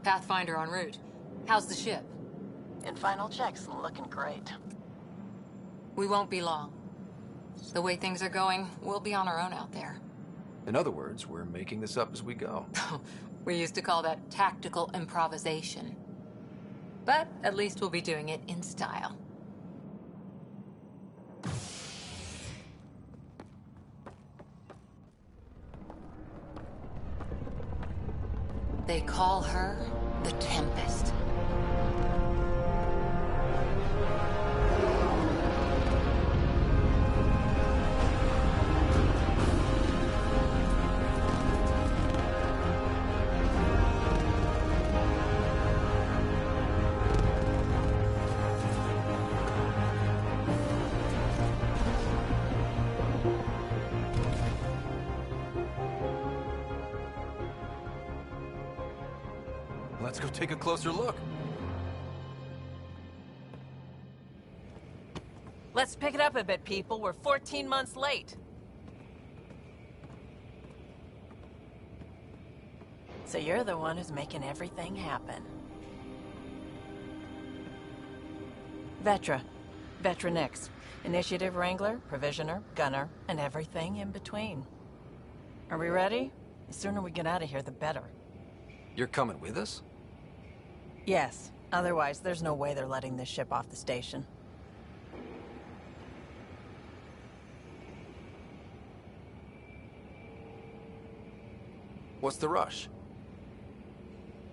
Speaker 8: Pathfinder en route. How's the ship?
Speaker 3: In final checks, looking great.
Speaker 8: We won't be long. The way things are going, we'll be on our own out there.
Speaker 2: In other words, we're making this up as we go.
Speaker 8: We used to call that tactical improvisation. But at least we'll be doing it in style. They call her the Tempest.
Speaker 2: Let's go take a closer look.
Speaker 18: Let's pick it up a bit, people. We're 14 months late. So you're the one who's making everything happen. Vetra. Vetra Nyx. Initiative Wrangler, Provisioner, Gunner, and everything in between. Are we ready? The sooner we get out of here, the better.
Speaker 2: You're coming with us?
Speaker 18: Yes. Otherwise, there's no way they're letting this ship off the station.
Speaker 2: What's the rush?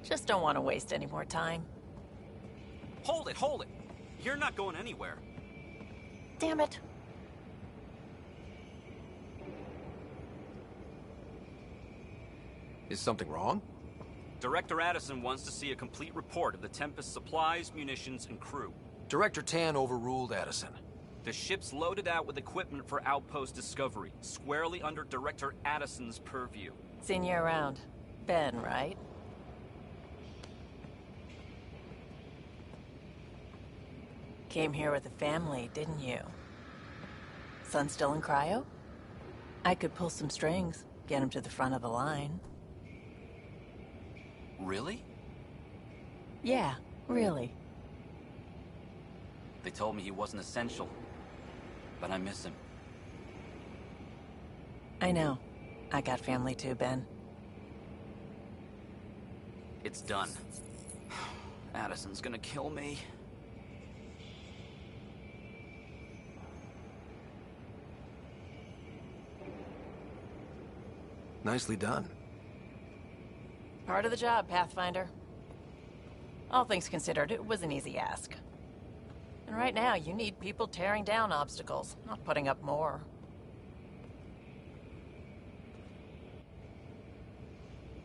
Speaker 18: Just don't want to waste any more time.
Speaker 19: Hold it, hold it! You're not going anywhere.
Speaker 18: Damn it.
Speaker 2: Is something wrong?
Speaker 19: Director Addison wants to see a complete report of the Tempest's supplies, munitions, and crew.
Speaker 2: Director Tan overruled Addison.
Speaker 19: The ship's loaded out with equipment for outpost discovery, squarely under Director Addison's purview.
Speaker 18: Seen you around. Ben, right? Came here with a family, didn't you? Son still in cryo? I could pull some strings, get him to the front of the line.
Speaker 19: Really?
Speaker 18: Yeah, really.
Speaker 19: They told me he wasn't essential, but I miss him.
Speaker 18: I know. I got family too, Ben.
Speaker 19: It's done. Addison's gonna kill me.
Speaker 2: Nicely done.
Speaker 18: Part of the job, Pathfinder. All things considered, it was an easy ask. And right now, you need people tearing down obstacles, not putting up more.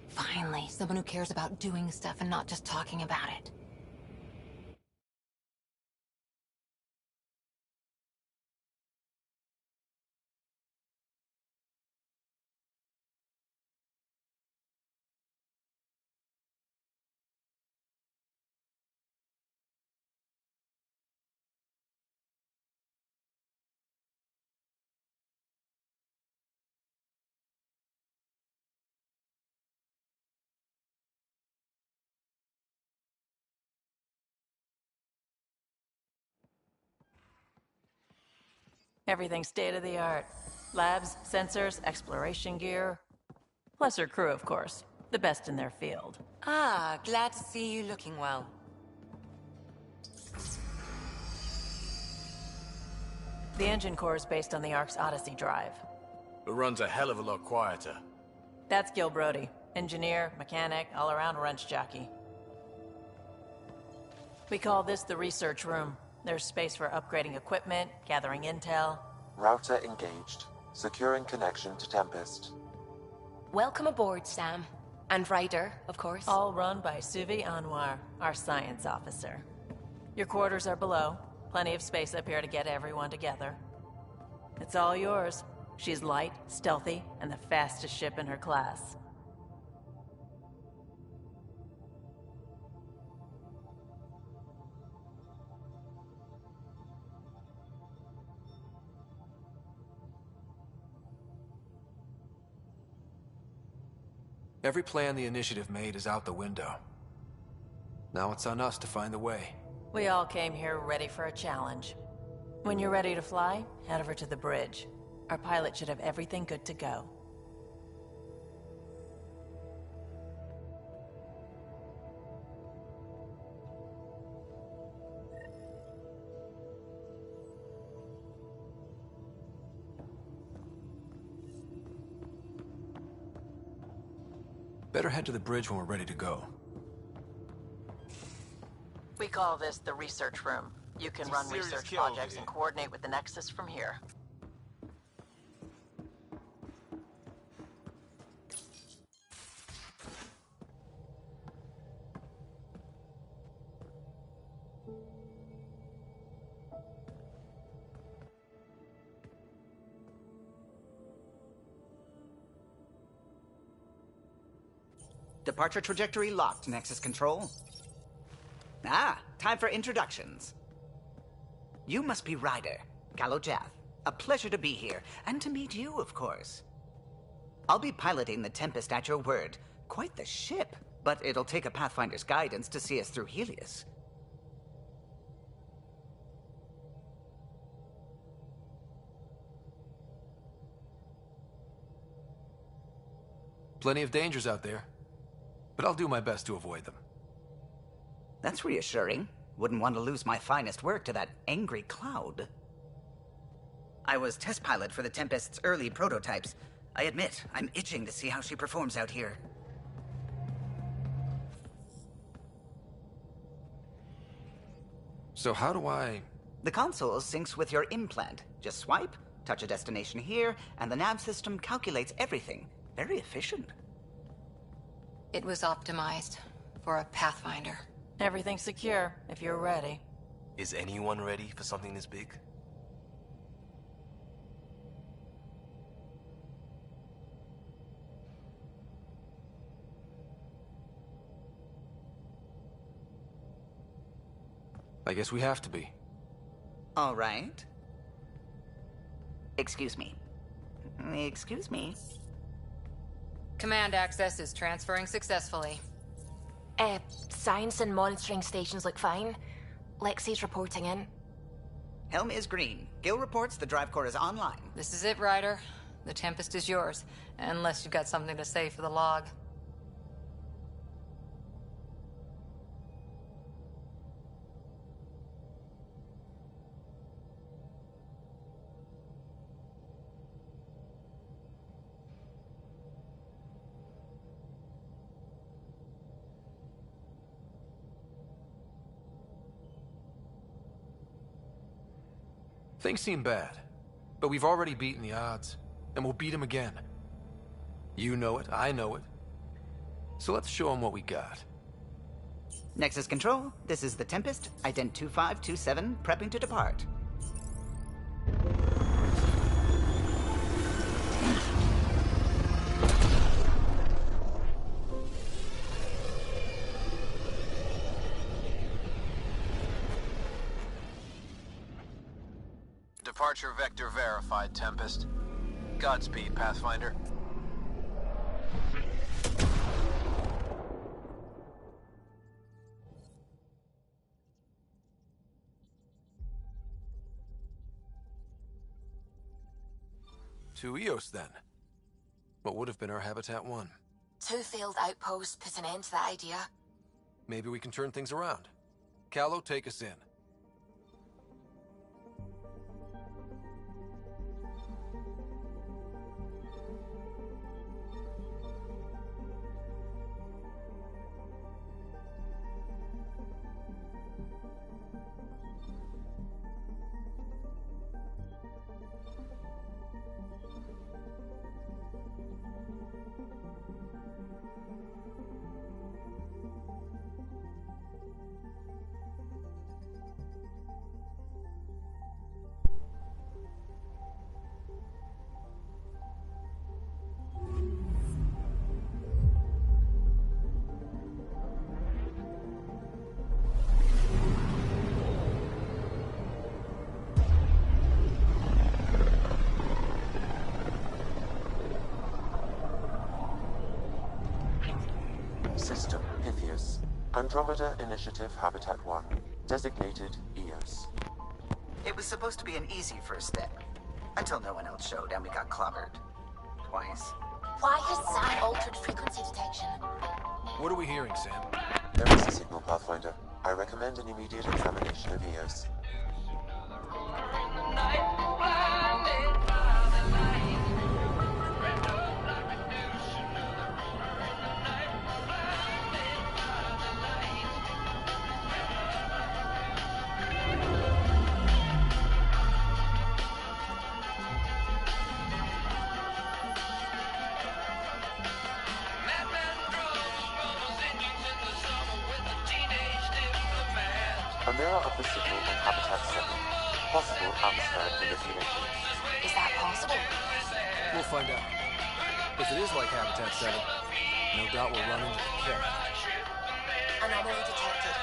Speaker 8: Finally, someone who cares about doing stuff and not just talking about it.
Speaker 18: Everything's state-of-the-art. Labs, sensors, exploration gear. Plus her crew, of course. The best in their field.
Speaker 7: Ah, glad to see you looking well.
Speaker 18: The engine core is based on the Ark's Odyssey drive.
Speaker 6: It runs a hell of a lot quieter.
Speaker 18: That's Gil Brody. Engineer, mechanic, all-around wrench jockey. We call this the research room. There's space for upgrading equipment, gathering intel.
Speaker 4: Router engaged. Securing connection to Tempest.
Speaker 7: Welcome aboard, Sam. And Ryder, of course.
Speaker 18: All run by Suvi Anwar, our science officer. Your quarters are below. Plenty of space up here to get everyone together. It's all yours. She's light, stealthy, and the fastest ship in her class.
Speaker 2: Every plan the Initiative made is out the window. Now it's on us to find the way.
Speaker 18: We all came here ready for a challenge. When you're ready to fly, head over to the bridge. Our pilot should have everything good to go.
Speaker 2: Better head to the bridge when we're ready to go.
Speaker 18: We call this the research room. You can run research projects and coordinate with the Nexus from here.
Speaker 20: Departure trajectory locked, Nexus Control. Ah, time for introductions. You must be Ryder, Gallo Jath. A pleasure to be here, and to meet you, of course. I'll be piloting the Tempest at your word. Quite the ship, but it'll take a Pathfinder's guidance to see us through Helios.
Speaker 2: Plenty of dangers out there, but I'll do my best to avoid them.
Speaker 20: That's reassuring. Wouldn't want to lose my finest work to that angry cloud. I was test pilot for the Tempest's early prototypes. I admit, I'm itching to see how she performs out here.
Speaker 2: So how do I...
Speaker 20: The console syncs with your implant. Just swipe, touch a destination here, and the nav system calculates everything. Very efficient.
Speaker 3: It was optimized for a Pathfinder.
Speaker 18: Everything's secure, if you're ready.
Speaker 6: Is anyone ready for something this big?
Speaker 2: I guess we have to be.
Speaker 20: All right. Excuse me. Excuse me.
Speaker 3: Command access is transferring successfully.
Speaker 21: Science and monitoring stations look fine. Lexi's reporting in.
Speaker 20: Helm is green. Gil reports the drive core is online.
Speaker 3: This is it, Ryder. The Tempest is yours, unless you've got something to say for the log.
Speaker 2: Things seem bad, but we've already beaten the odds, and we'll beat them again. You know it, I know it. So let's show them what we got.
Speaker 20: Nexus Control, this is the Tempest, Ident 2527, prepping to depart.
Speaker 2: Departure vector verified, Tempest. Godspeed, Pathfinder. To Eos, then. What would have been our Habitat 1.
Speaker 21: 2 failed outposts put an end to that idea.
Speaker 2: Maybe we can turn things around. Callow, take us in.
Speaker 4: Andromeda Initiative Habitat 1, designated EOS.
Speaker 20: It was supposed to be an easy first step, until no one else showed and we got clobbered. Twice.
Speaker 11: Why has Sam altered frequency detection?
Speaker 2: What are we hearing, Sam?
Speaker 4: There is a signal, Pathfinder. I recommend an immediate examination of EOS. A mirror of the signal on Habitat 7. Possible atmospheric manipulation.
Speaker 21: Is that possible?
Speaker 2: We'll find out. If it is like Habitat 7, no doubt we'll run into the cat.
Speaker 21: Anomaly detected.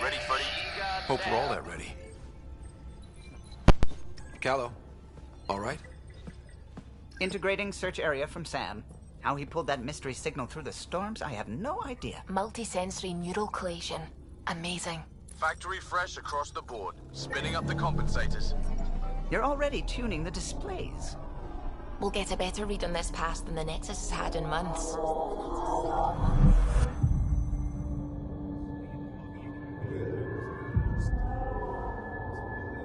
Speaker 5: Ready, Freddy?
Speaker 2: Hope we're all that ready. Callow, all right?
Speaker 20: Integrating search area from Sam. How he pulled that mystery signal through the storms, I have no idea.
Speaker 21: Multisensory neural collation. Amazing.
Speaker 5: Factory fresh across the board. Spinning up the compensators.
Speaker 20: You're already tuning the displays.
Speaker 21: We'll get a better read on this pass than the Nexus has had in months.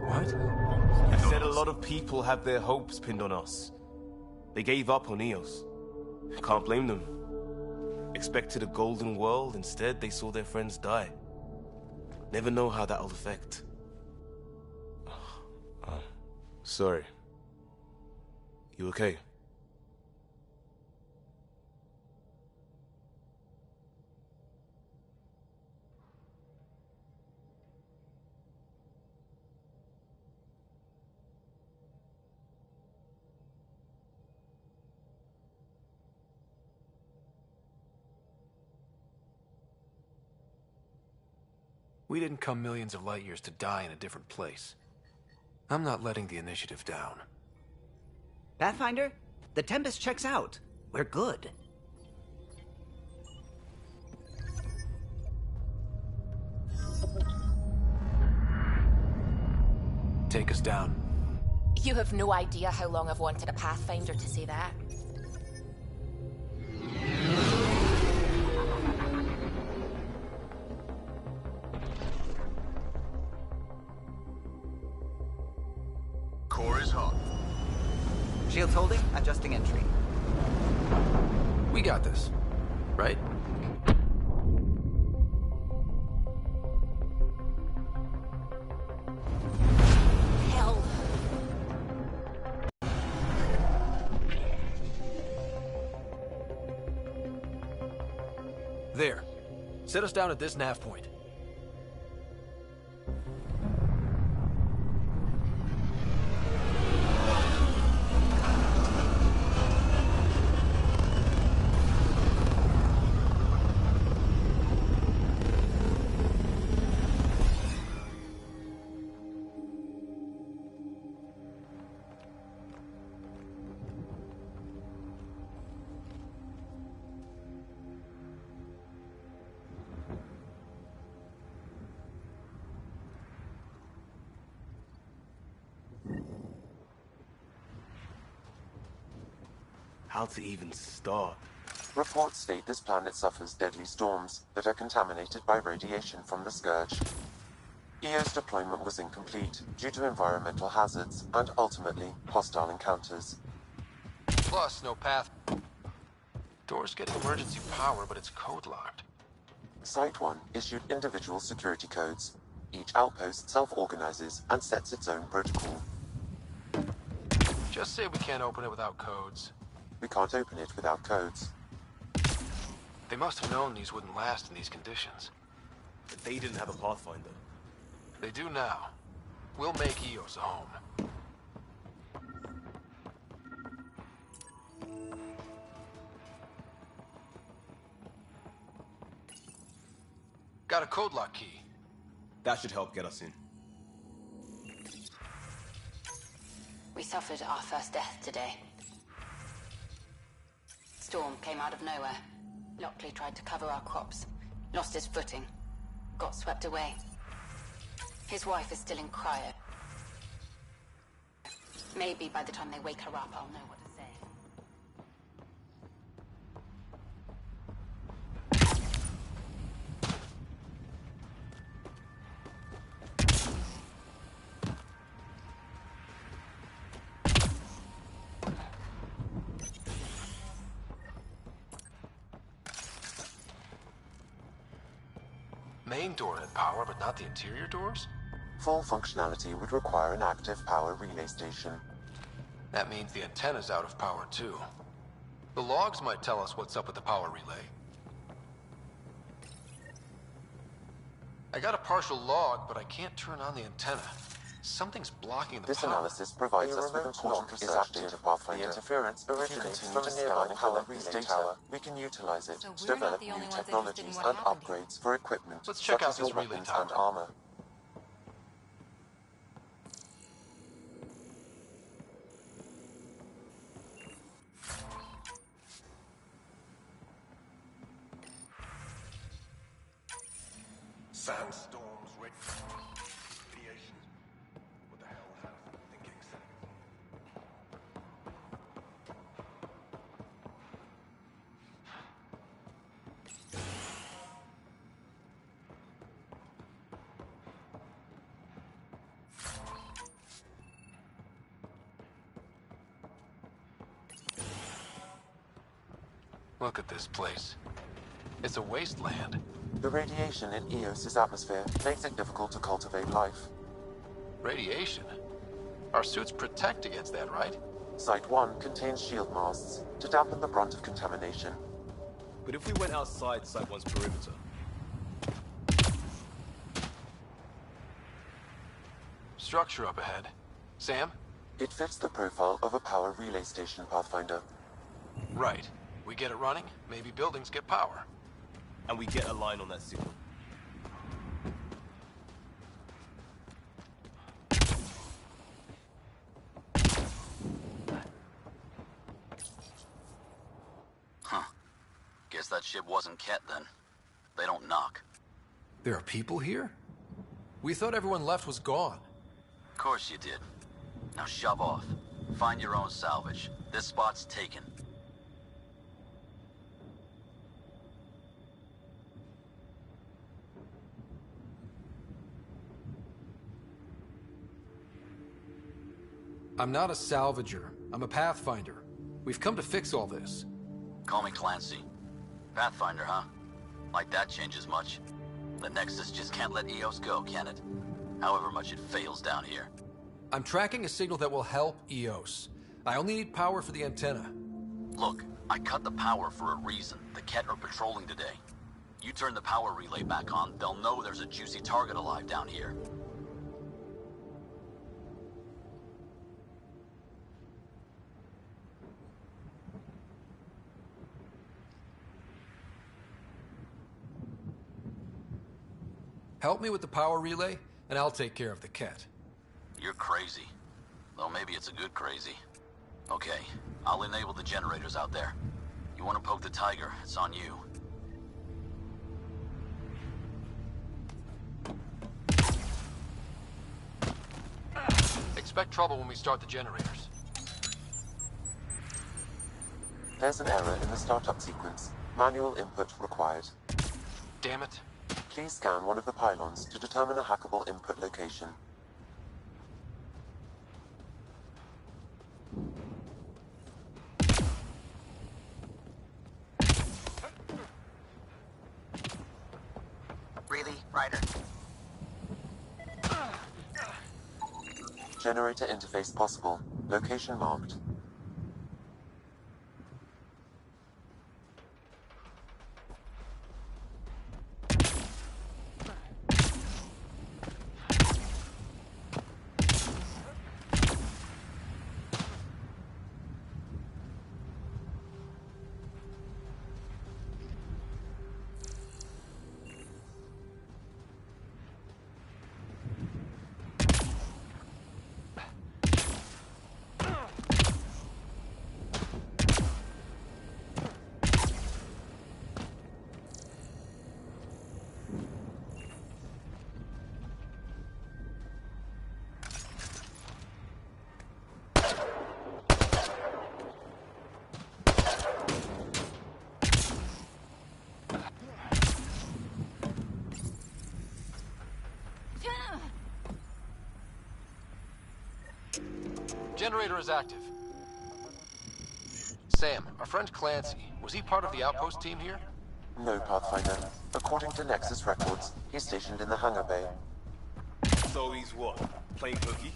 Speaker 6: What? You said a lot of people have their hopes pinned on us. They gave up on EOS. Can't blame them. Expected a golden world, instead they saw their friends die. Never know how that'll affect. Sorry. You okay?
Speaker 2: We didn't come millions of light years to die in a different place. I'm not letting the initiative down.
Speaker 20: Pathfinder, the Tempest checks out. We're good.
Speaker 2: Take us down.
Speaker 21: You have no idea how long I've wanted a Pathfinder to say that.
Speaker 5: Core is hot.
Speaker 20: Shields holding, adjusting entry.
Speaker 2: We got this, right?
Speaker 21: Hell.
Speaker 2: There. Set us down at this nav point.
Speaker 6: How to even start?
Speaker 4: Reports state this planet suffers deadly storms that are contaminated by radiation from the Scourge. EO's deployment was incomplete due to environmental hazards and ultimately hostile encounters.
Speaker 2: Plus, no path. Door's getting emergency power, but it's code locked.
Speaker 4: Site 1 issued individual security codes. Each outpost self-organizes and sets its own protocol.
Speaker 2: Just say we can't open it without codes.
Speaker 4: We can't open it without codes.
Speaker 2: They must have known these wouldn't last in these conditions.
Speaker 6: But they didn't have a Pathfinder.
Speaker 2: They do now. We'll make Eos a home. Got a code lock key.
Speaker 6: That should help get us in.
Speaker 3: We suffered our first death today. Storm came out of nowhere. Lockley tried to cover our crops. Lost his footing. Got swept away. His wife is still in cryo. Maybe by the time they wake her up, I'll know what to say.
Speaker 2: Main door had power, but not the interior doors?
Speaker 4: Full functionality would require an active power relay station.
Speaker 2: That means the antenna's out of power, too. The logs might tell us what's up with the power relay. I got a partial log, but I can't turn on the antenna. Something's blocking the
Speaker 4: This
Speaker 2: power.
Speaker 4: analysis provides us with important research data. The interference originates from a nearby power relay tower. We can utilize it to develop new technologies and upgrades for equipment
Speaker 2: Let's check
Speaker 4: such
Speaker 2: out
Speaker 4: as your
Speaker 2: this relay
Speaker 4: weapons
Speaker 2: tower.
Speaker 4: and armor.
Speaker 13: Sandstorms, radiation. What the hell have thinking?
Speaker 2: Look at this place. It's a wasteland.
Speaker 4: The radiation in Eos's atmosphere makes it difficult to cultivate life.
Speaker 2: Radiation? Our suits protect against that, right?
Speaker 4: Site 1 contains shield masts to dampen the brunt of contamination.
Speaker 6: But if we went outside Site 1's perimeter...
Speaker 2: Structure up ahead. Sam?
Speaker 4: It fits the profile of a power relay station, Pathfinder.
Speaker 2: Right. We get it running, maybe buildings get power.
Speaker 6: And we get a line on that signal.
Speaker 1: Huh. Guess that ship wasn't Ket then. They don't knock.
Speaker 2: There are people here? We thought everyone left was gone.
Speaker 1: Of course you did. Now shove off. Find your own salvage. This spot's taken.
Speaker 2: I'm not a salvager. I'm a Pathfinder. We've come to fix all this.
Speaker 1: Call me Clancy. Pathfinder, huh? Like that changes much. The Nexus just can't let Eos go, can it? However much it fails down here.
Speaker 2: I'm tracking a signal that will help Eos. I only need power for the antenna.
Speaker 1: Look, I cut the power for a reason. The Ket are patrolling today. You turn the power relay back on, they'll know there's a juicy target alive down here.
Speaker 2: Help me with the power relay, and I'll take care of the Ket.
Speaker 1: You're crazy. Though maybe it's a good crazy. Okay, I'll enable the generators out there. You want to poke the tiger, it's on you.
Speaker 2: Expect trouble when we start the generators.
Speaker 4: There's an error in the startup sequence. Manual input required.
Speaker 2: Damn it.
Speaker 4: Please scan one of the pylons to determine a hackable input location.
Speaker 20: Really, Ryder?
Speaker 4: Generator interface possible. Location marked.
Speaker 2: Generator is active. Sam, our friend Clancy, was he part of the outpost team here?
Speaker 4: No, Pathfinder. According to Nexus records, he's stationed in the hangar bay.
Speaker 6: So he's what? Playing hooky?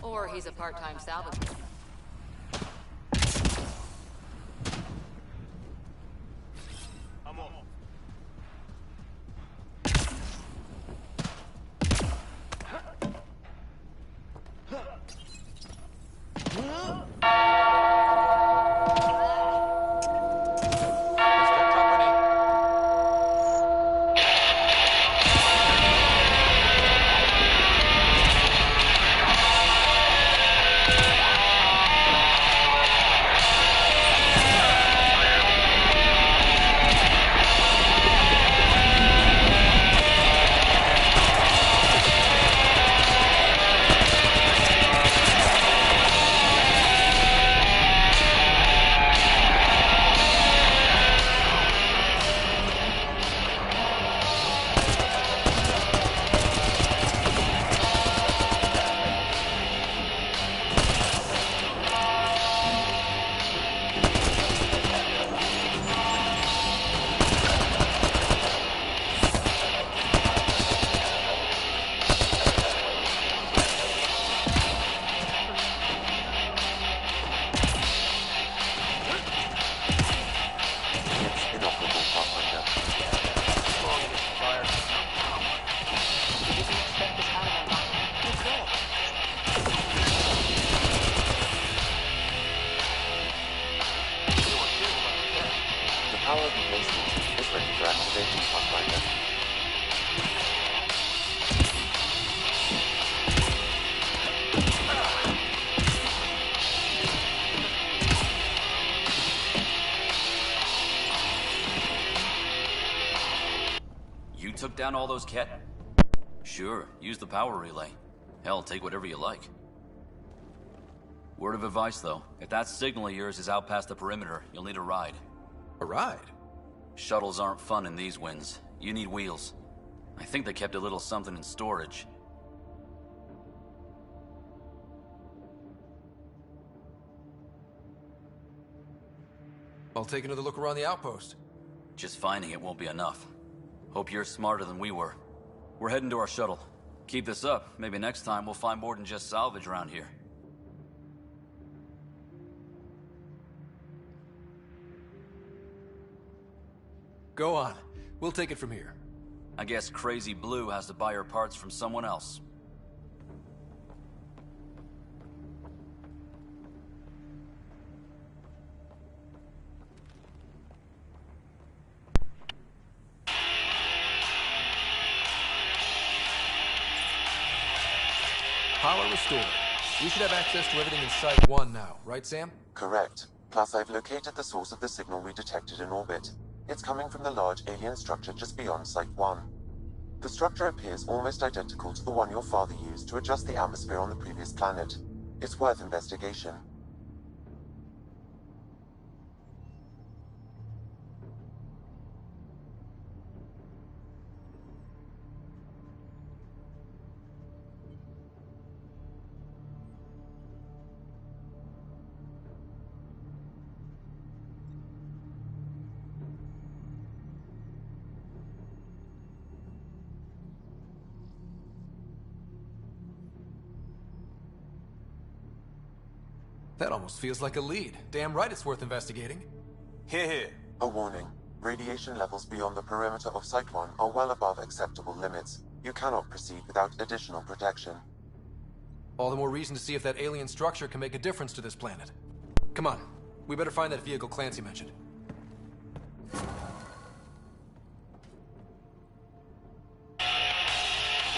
Speaker 14: Or he's a part-time salvager.
Speaker 6: I'm on.
Speaker 1: Took down all those cat... Sure, use the power relay. Hell, take whatever you like. Word of advice, though. If that signal of yours is out past the perimeter, you'll need a ride.
Speaker 2: A ride?
Speaker 1: Shuttles aren't fun in these winds. You need wheels. I think they kept a little something in storage.
Speaker 2: I'll take another look around the outpost.
Speaker 1: Just finding it won't be enough. Hope you're smarter than we were. We're heading to our shuttle. Keep this up. Maybe next time we'll find more than just salvage around here.
Speaker 2: Go on. We'll take it from here.
Speaker 1: I guess Crazy Blue has to buy her parts from someone else.
Speaker 2: Power restored. We should have access to everything in Site 1 now, right, Sam?
Speaker 4: Correct. Plus, I've located the source of the signal we detected in orbit. It's coming from the large alien structure just beyond Site 1. The structure appears almost identical to the one your father used to adjust the atmosphere on the previous planet. It's worth investigation.
Speaker 2: That almost feels like a lead. Damn right it's worth investigating.
Speaker 6: Here, here.
Speaker 4: A warning. Radiation levels beyond the perimeter of Site 1 are well above acceptable limits. You cannot proceed without additional protection.
Speaker 2: All the more reason to see if that alien structure can make a difference to this planet. Come on. We better find that vehicle Clancy mentioned.
Speaker 4: Now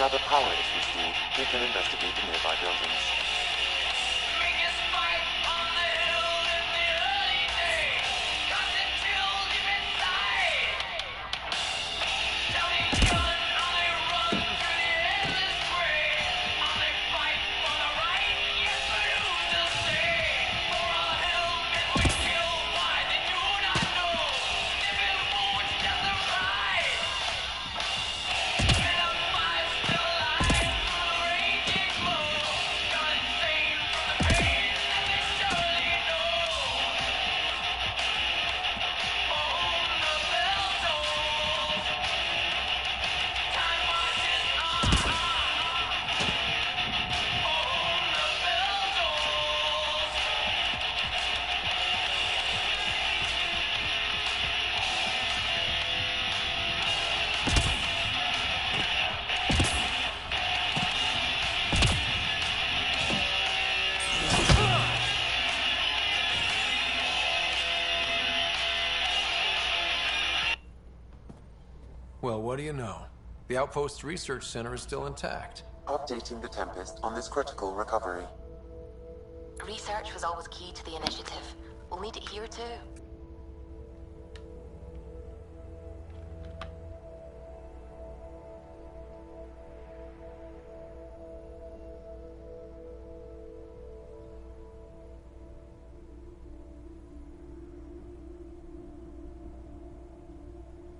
Speaker 4: that power is restored, we can investigate the nearby buildings.
Speaker 2: Well, what do you know? The Outpost's research center is still intact.
Speaker 4: Updating the Tempest on this critical recovery.
Speaker 21: Research was always key to the initiative. We'll need it here too.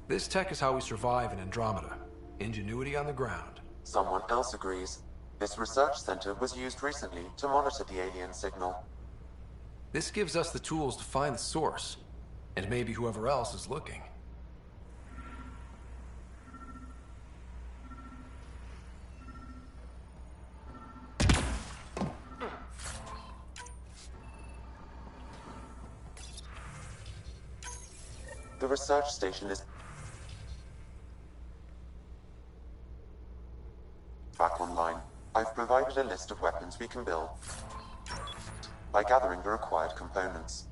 Speaker 2: This tech is how we survive in Andromeda. Ingenuity on the ground.
Speaker 4: Someone else agrees. This research center was used recently to monitor the alien signal.
Speaker 2: This gives us the tools to find the source, and maybe whoever else is looking.
Speaker 4: The research station is back online. I've provided a list of weapons we can build by gathering the required components.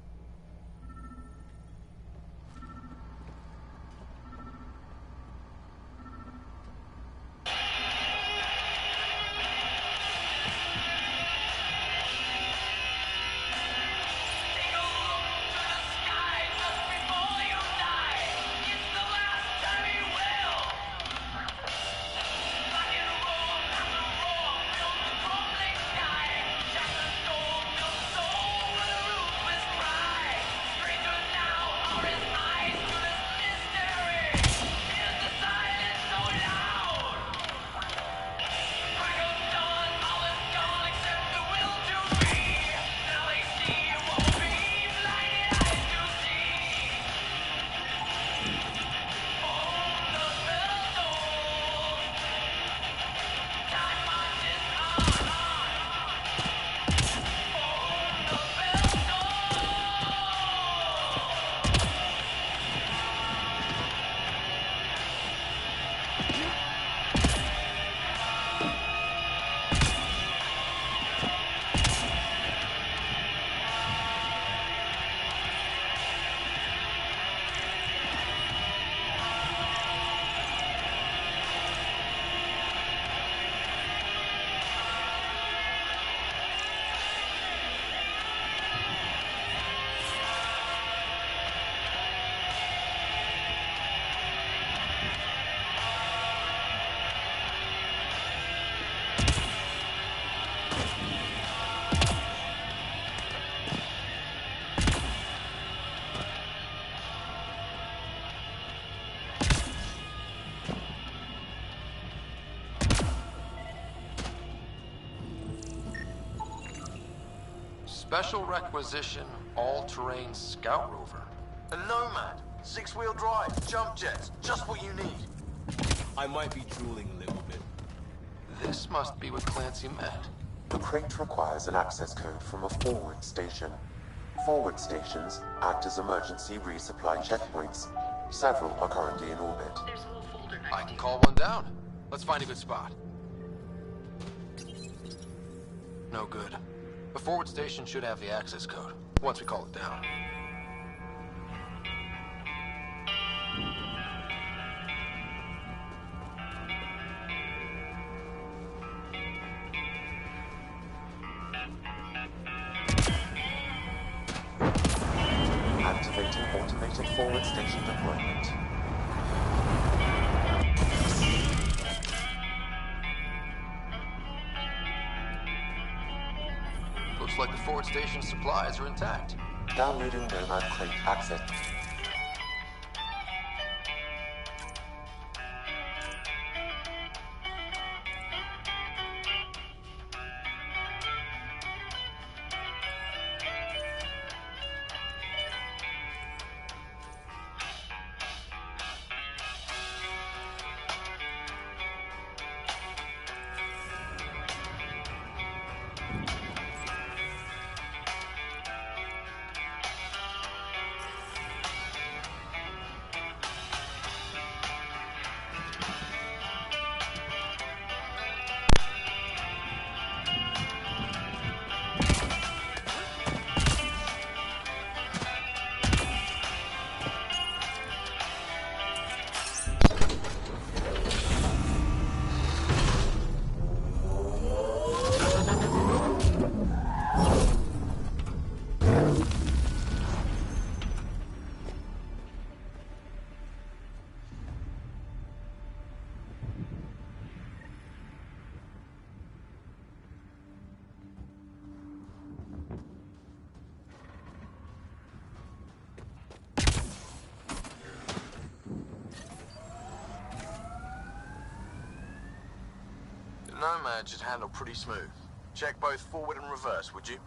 Speaker 2: Special requisition, all-terrain scout rover.
Speaker 12: A Nomad, 6-wheel drive, jump jets, just what you need.
Speaker 6: I might be drooling a little bit.
Speaker 2: This must be what Clancy meant.
Speaker 4: The crate requires an access code from a forward station. Forward stations act as emergency resupply checkpoints. Several are currently in orbit.
Speaker 2: I can call one down. Let's find a good spot. No good. The forward station should have the access code, once we call it down.
Speaker 4: Activating automated forward station deployment.
Speaker 2: Looks like the forward station supplies are intact.
Speaker 4: Downloading Nomad crate access.
Speaker 12: Nomad should handle pretty smooth. Check both forward and reverse, would you?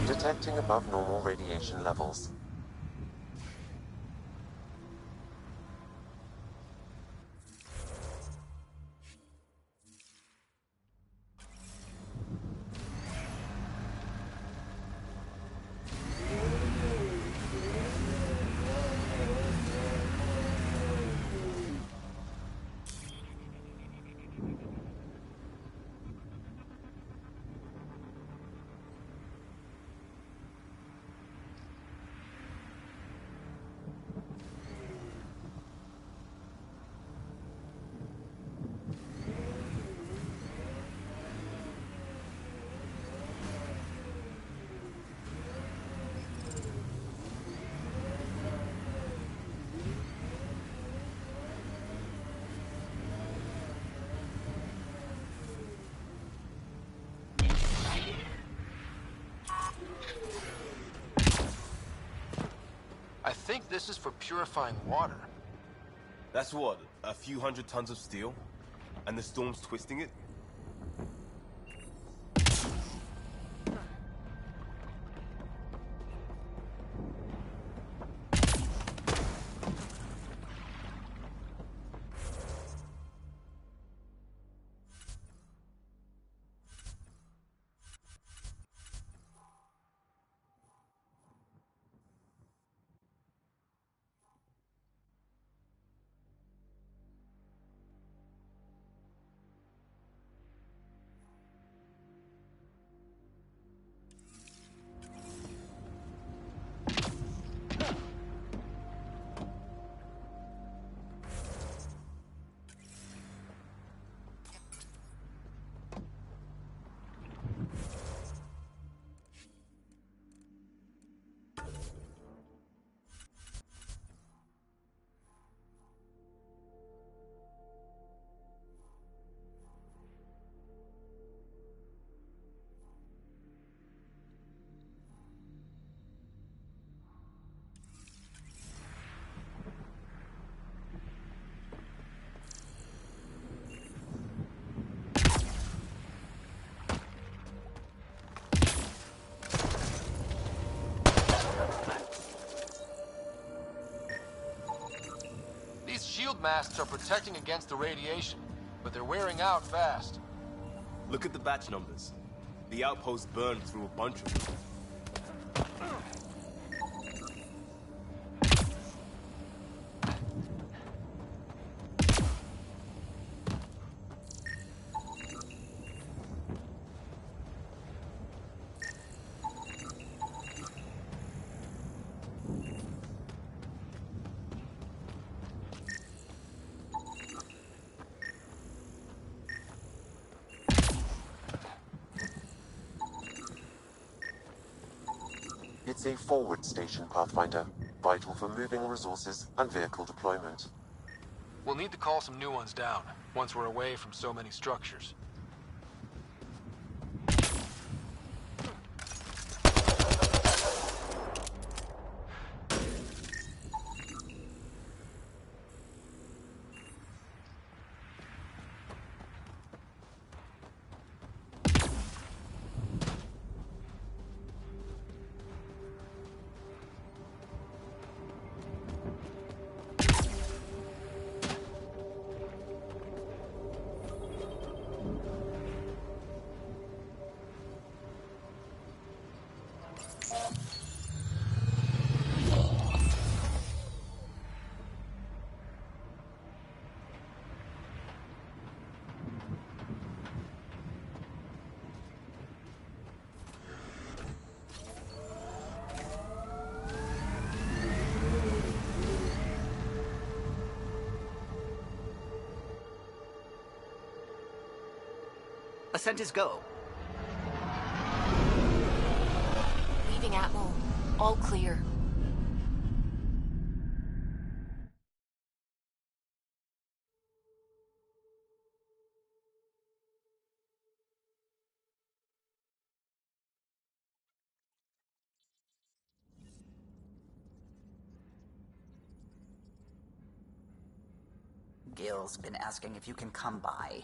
Speaker 4: Detecting above normal radiation levels.
Speaker 2: I think this is for purifying water.
Speaker 6: That's what, a few hundred tons of steel? And the storm's twisting it?
Speaker 2: shield masks are protecting against the radiation, but they're wearing out fast.
Speaker 6: Look at the batch numbers. The outpost burned through a bunch of them.
Speaker 4: It's a forward station, Pathfinder, vital for moving resources and vehicle deployment.
Speaker 2: We'll need to call some new ones down, once we're away from so many structures.
Speaker 20: Ascent is go.
Speaker 21: Leaving Atmo. All clear.
Speaker 20: Gil's been asking if you can come by.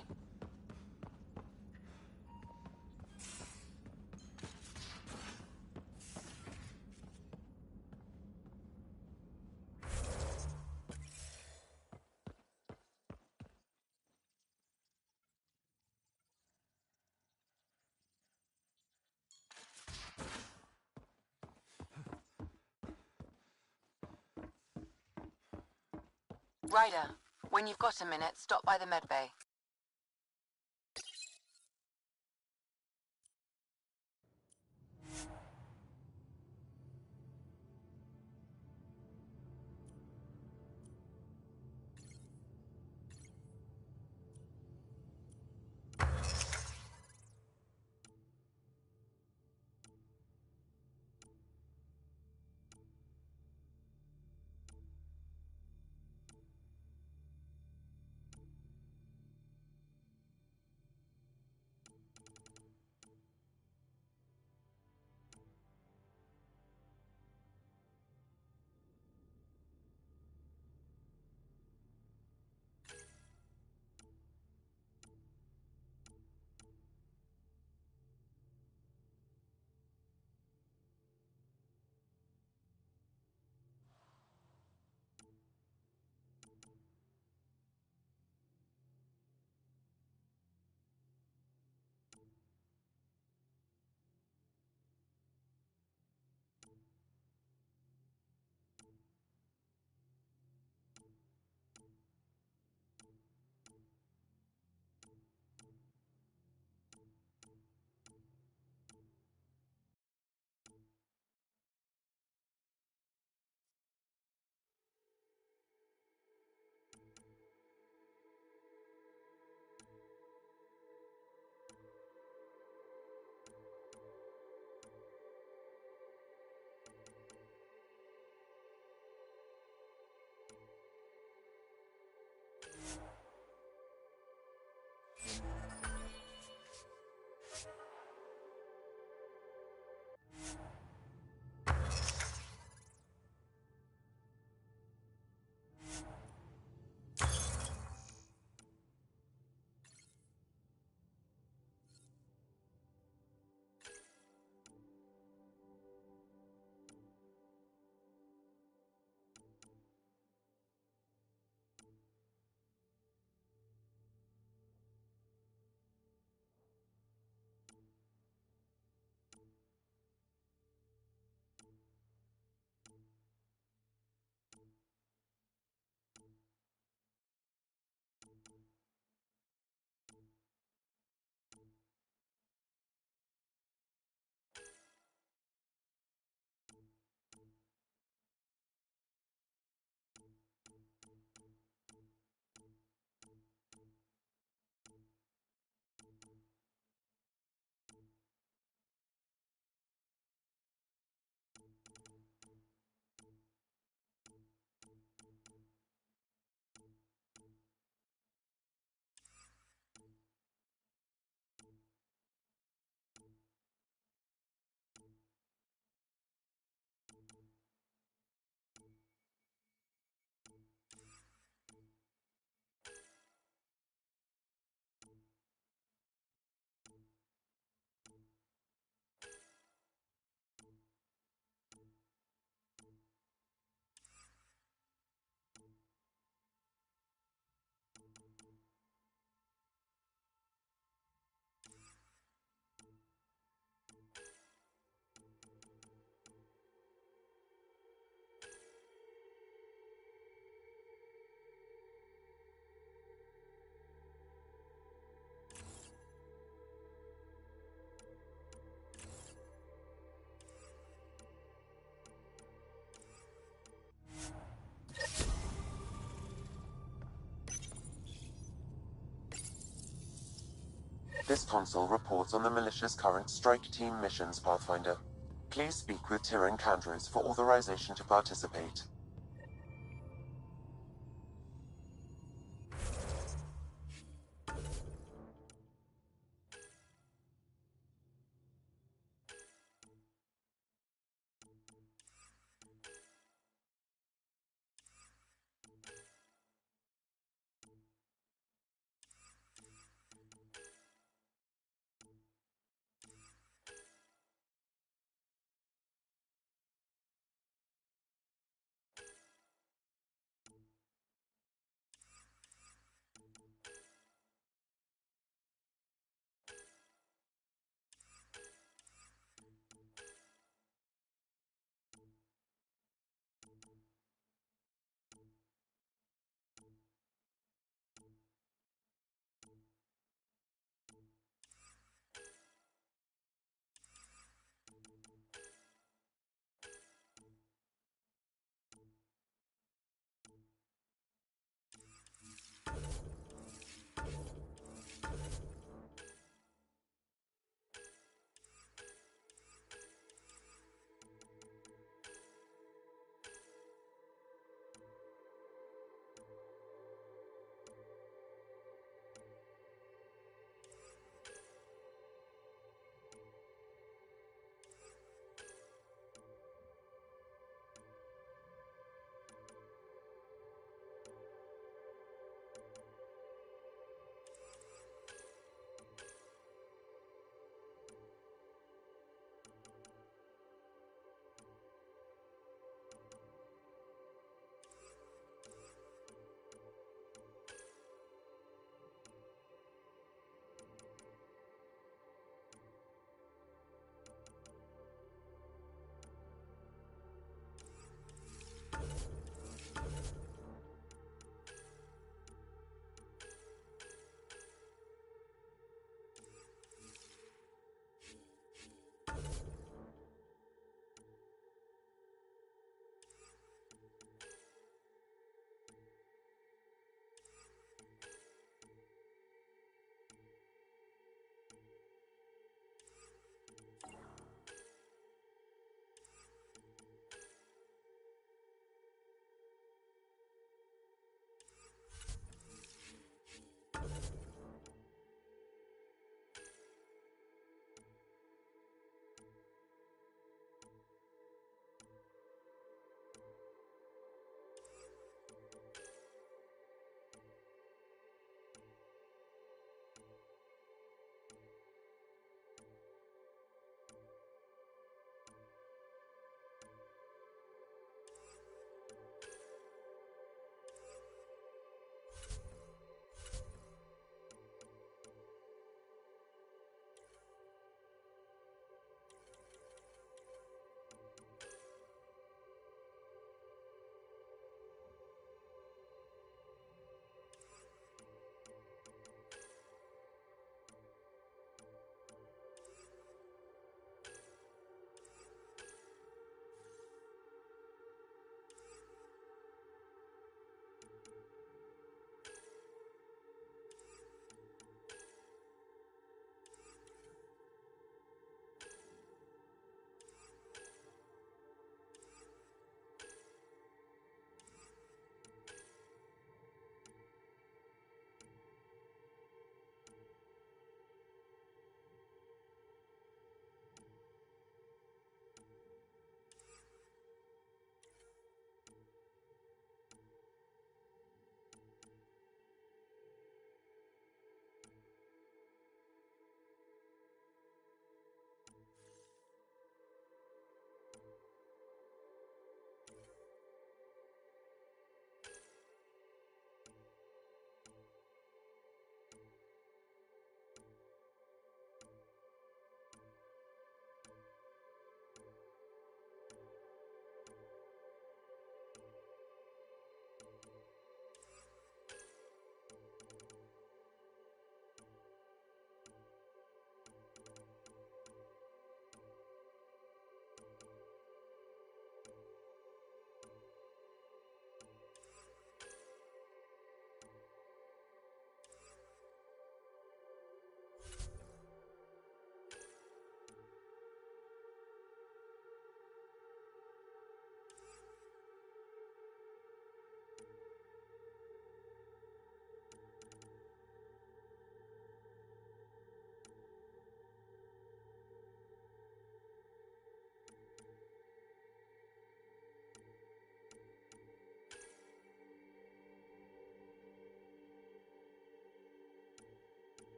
Speaker 3: Ryder, when you've got a minute, stop by the medbay.
Speaker 4: This console reports on the militia's current strike team missions, Pathfinder. Please speak with Tyrion Candros for authorization to participate.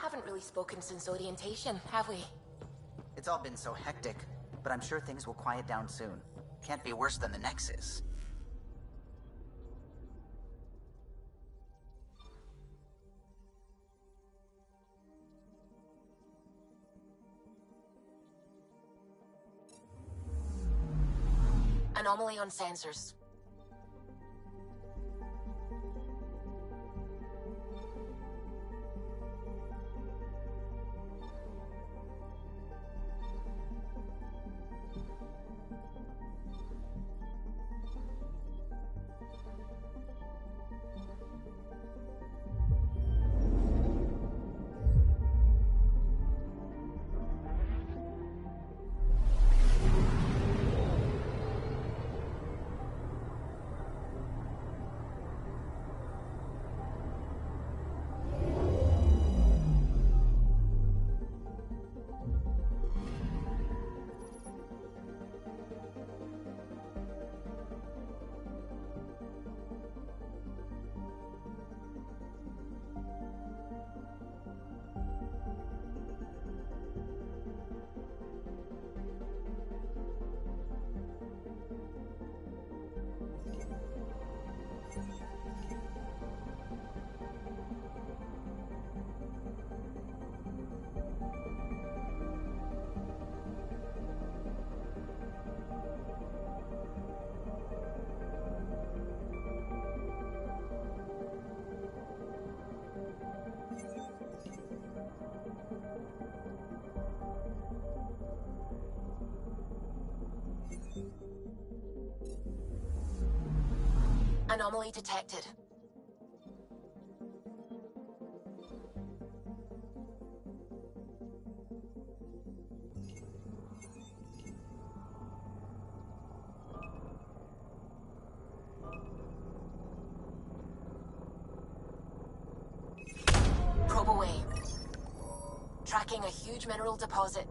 Speaker 21: haven't really spoken since orientation, have we?
Speaker 20: It's all been so hectic, but I'm sure things will quiet down soon. Can't be worse than the Nexus.
Speaker 21: Anomaly on sensors. Anomaly detected. Probe away. Tracking a huge mineral deposit.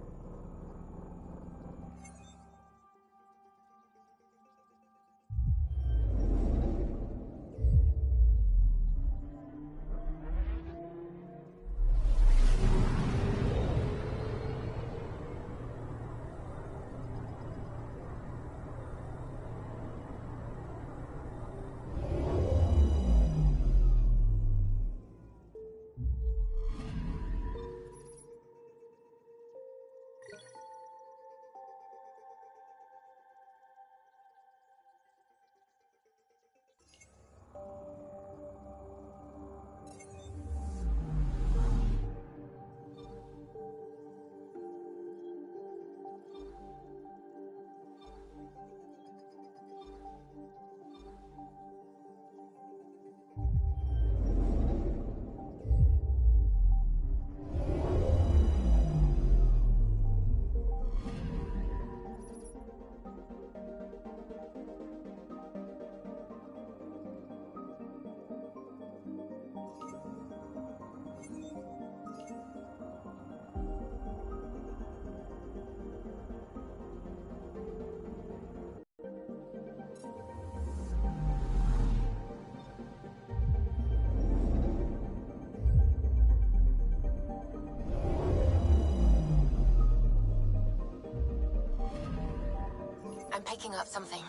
Speaker 21: I'm picking up something.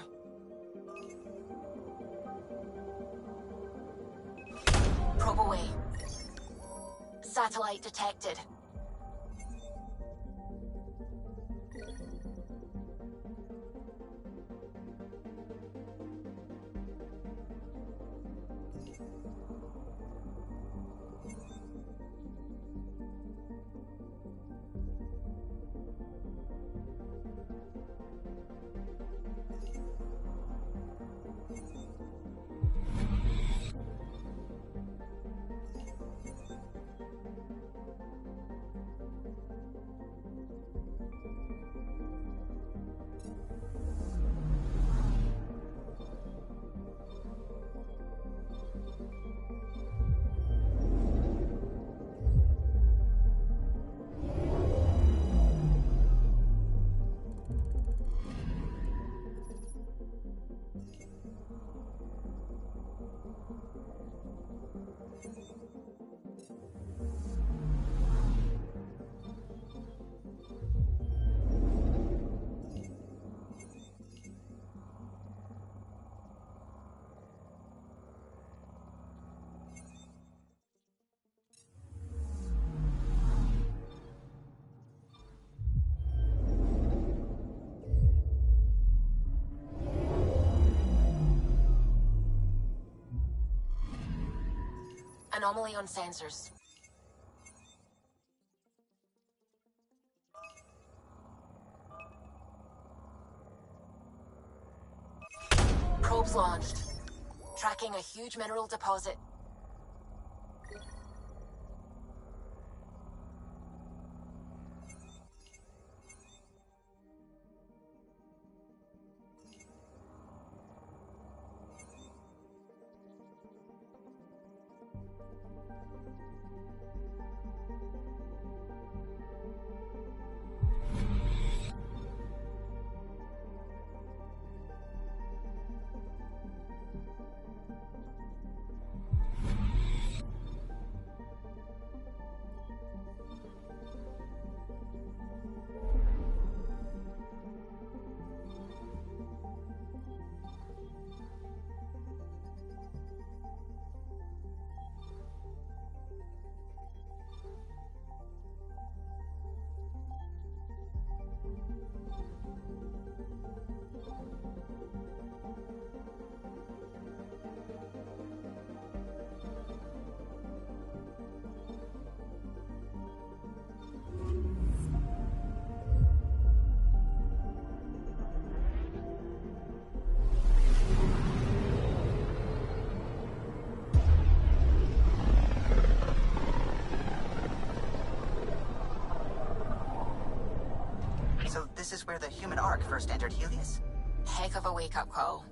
Speaker 21: Probe away. Satellite detected. Anomaly on sensors. Probes launched. Tracking a huge mineral deposit.
Speaker 20: So this is where the human Ark first entered Helios?
Speaker 21: Heck of a wake-up call.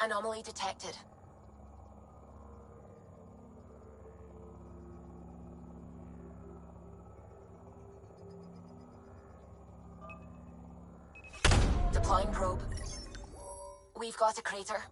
Speaker 21: Anomaly detected. Deploying probe. We've got a crater.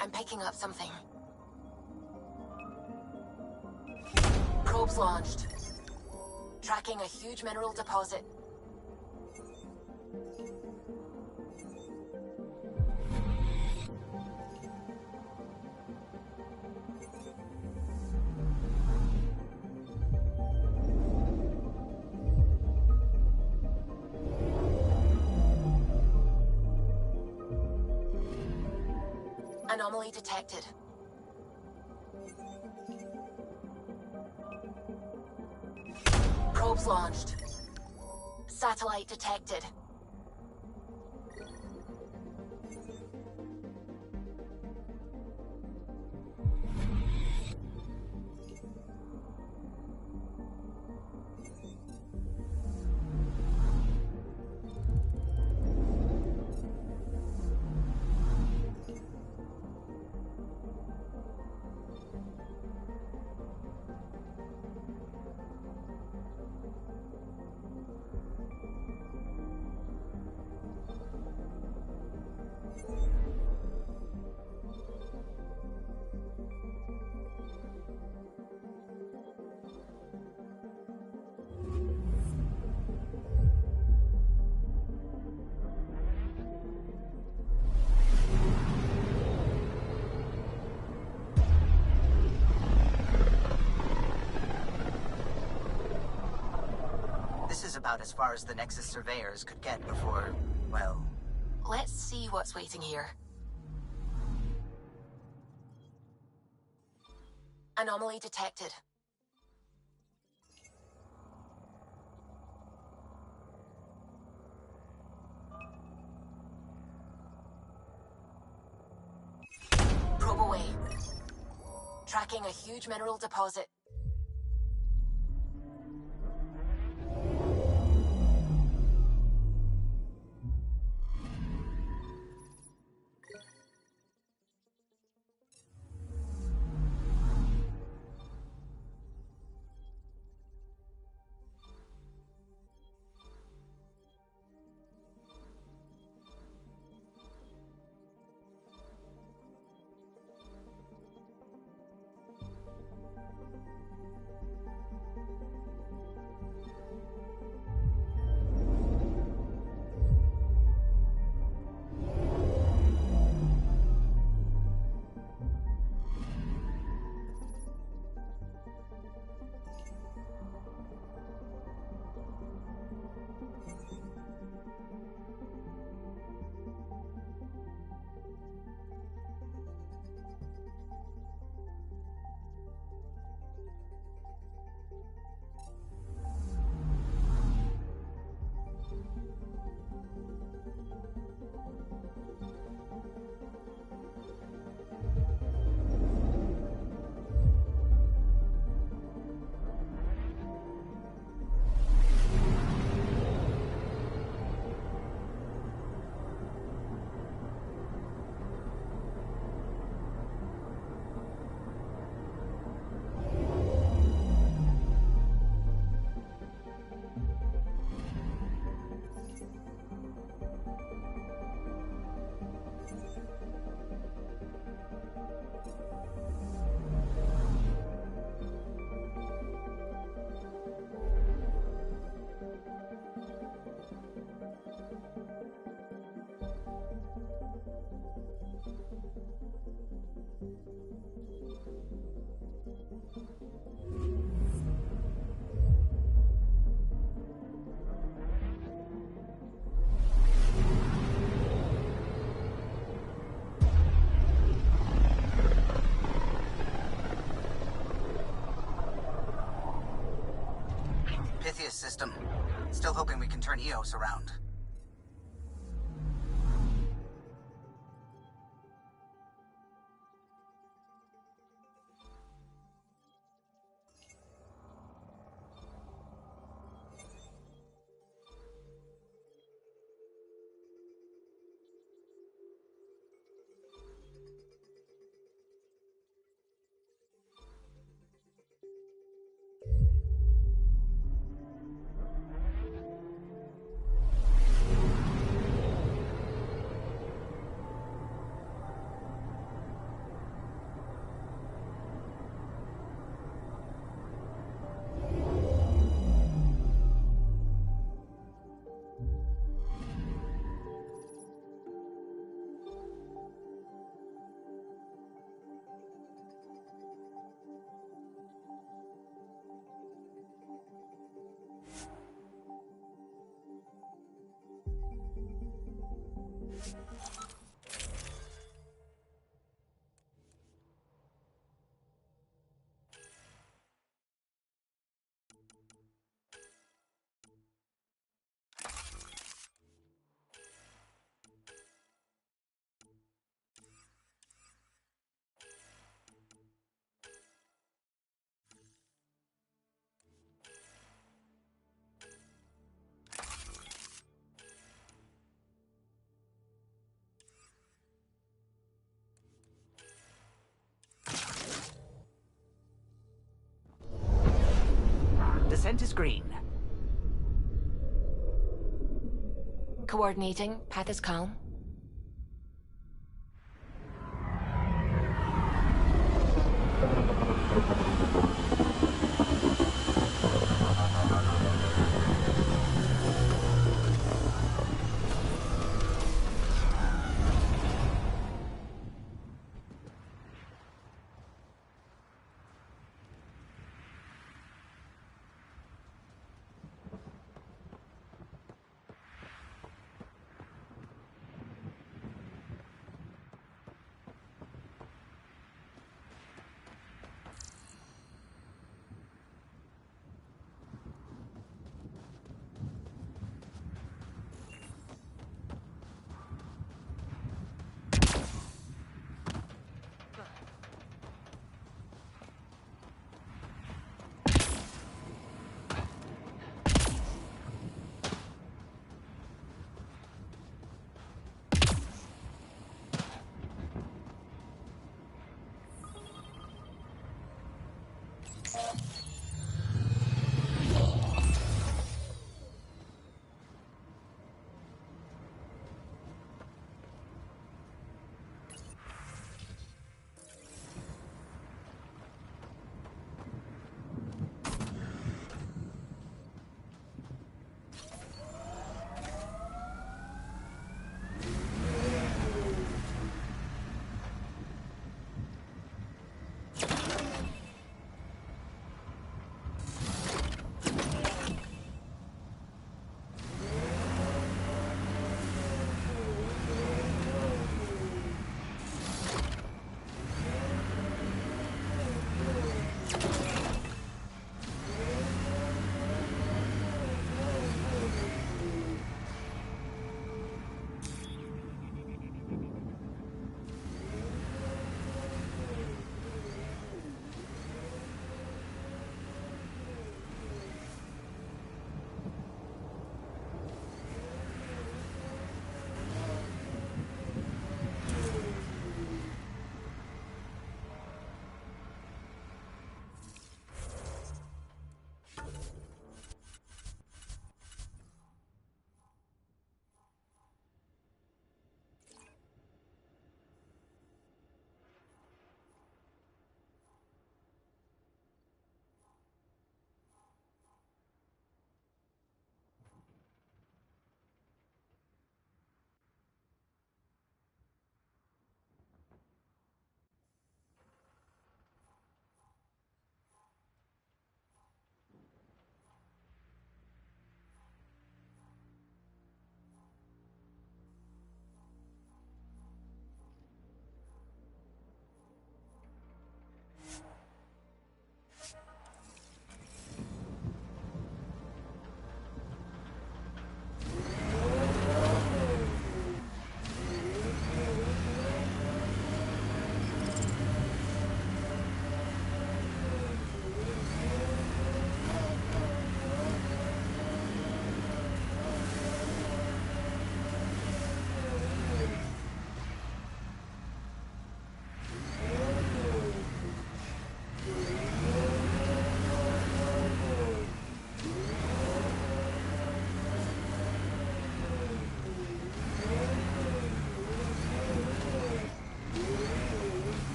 Speaker 21: I'm picking up something. Probes launched. Tracking a huge mineral deposit. Anomaly detected. Probes launched. Satellite detected.
Speaker 20: about as far as the Nexus surveyors could get before, well...
Speaker 21: Let's see what's waiting here. Anomaly detected. Probe away. Tracking a huge mineral deposit.
Speaker 20: System. Still hoping we can turn EOS around. Descent is green.
Speaker 21: Coordinating. Path is calm.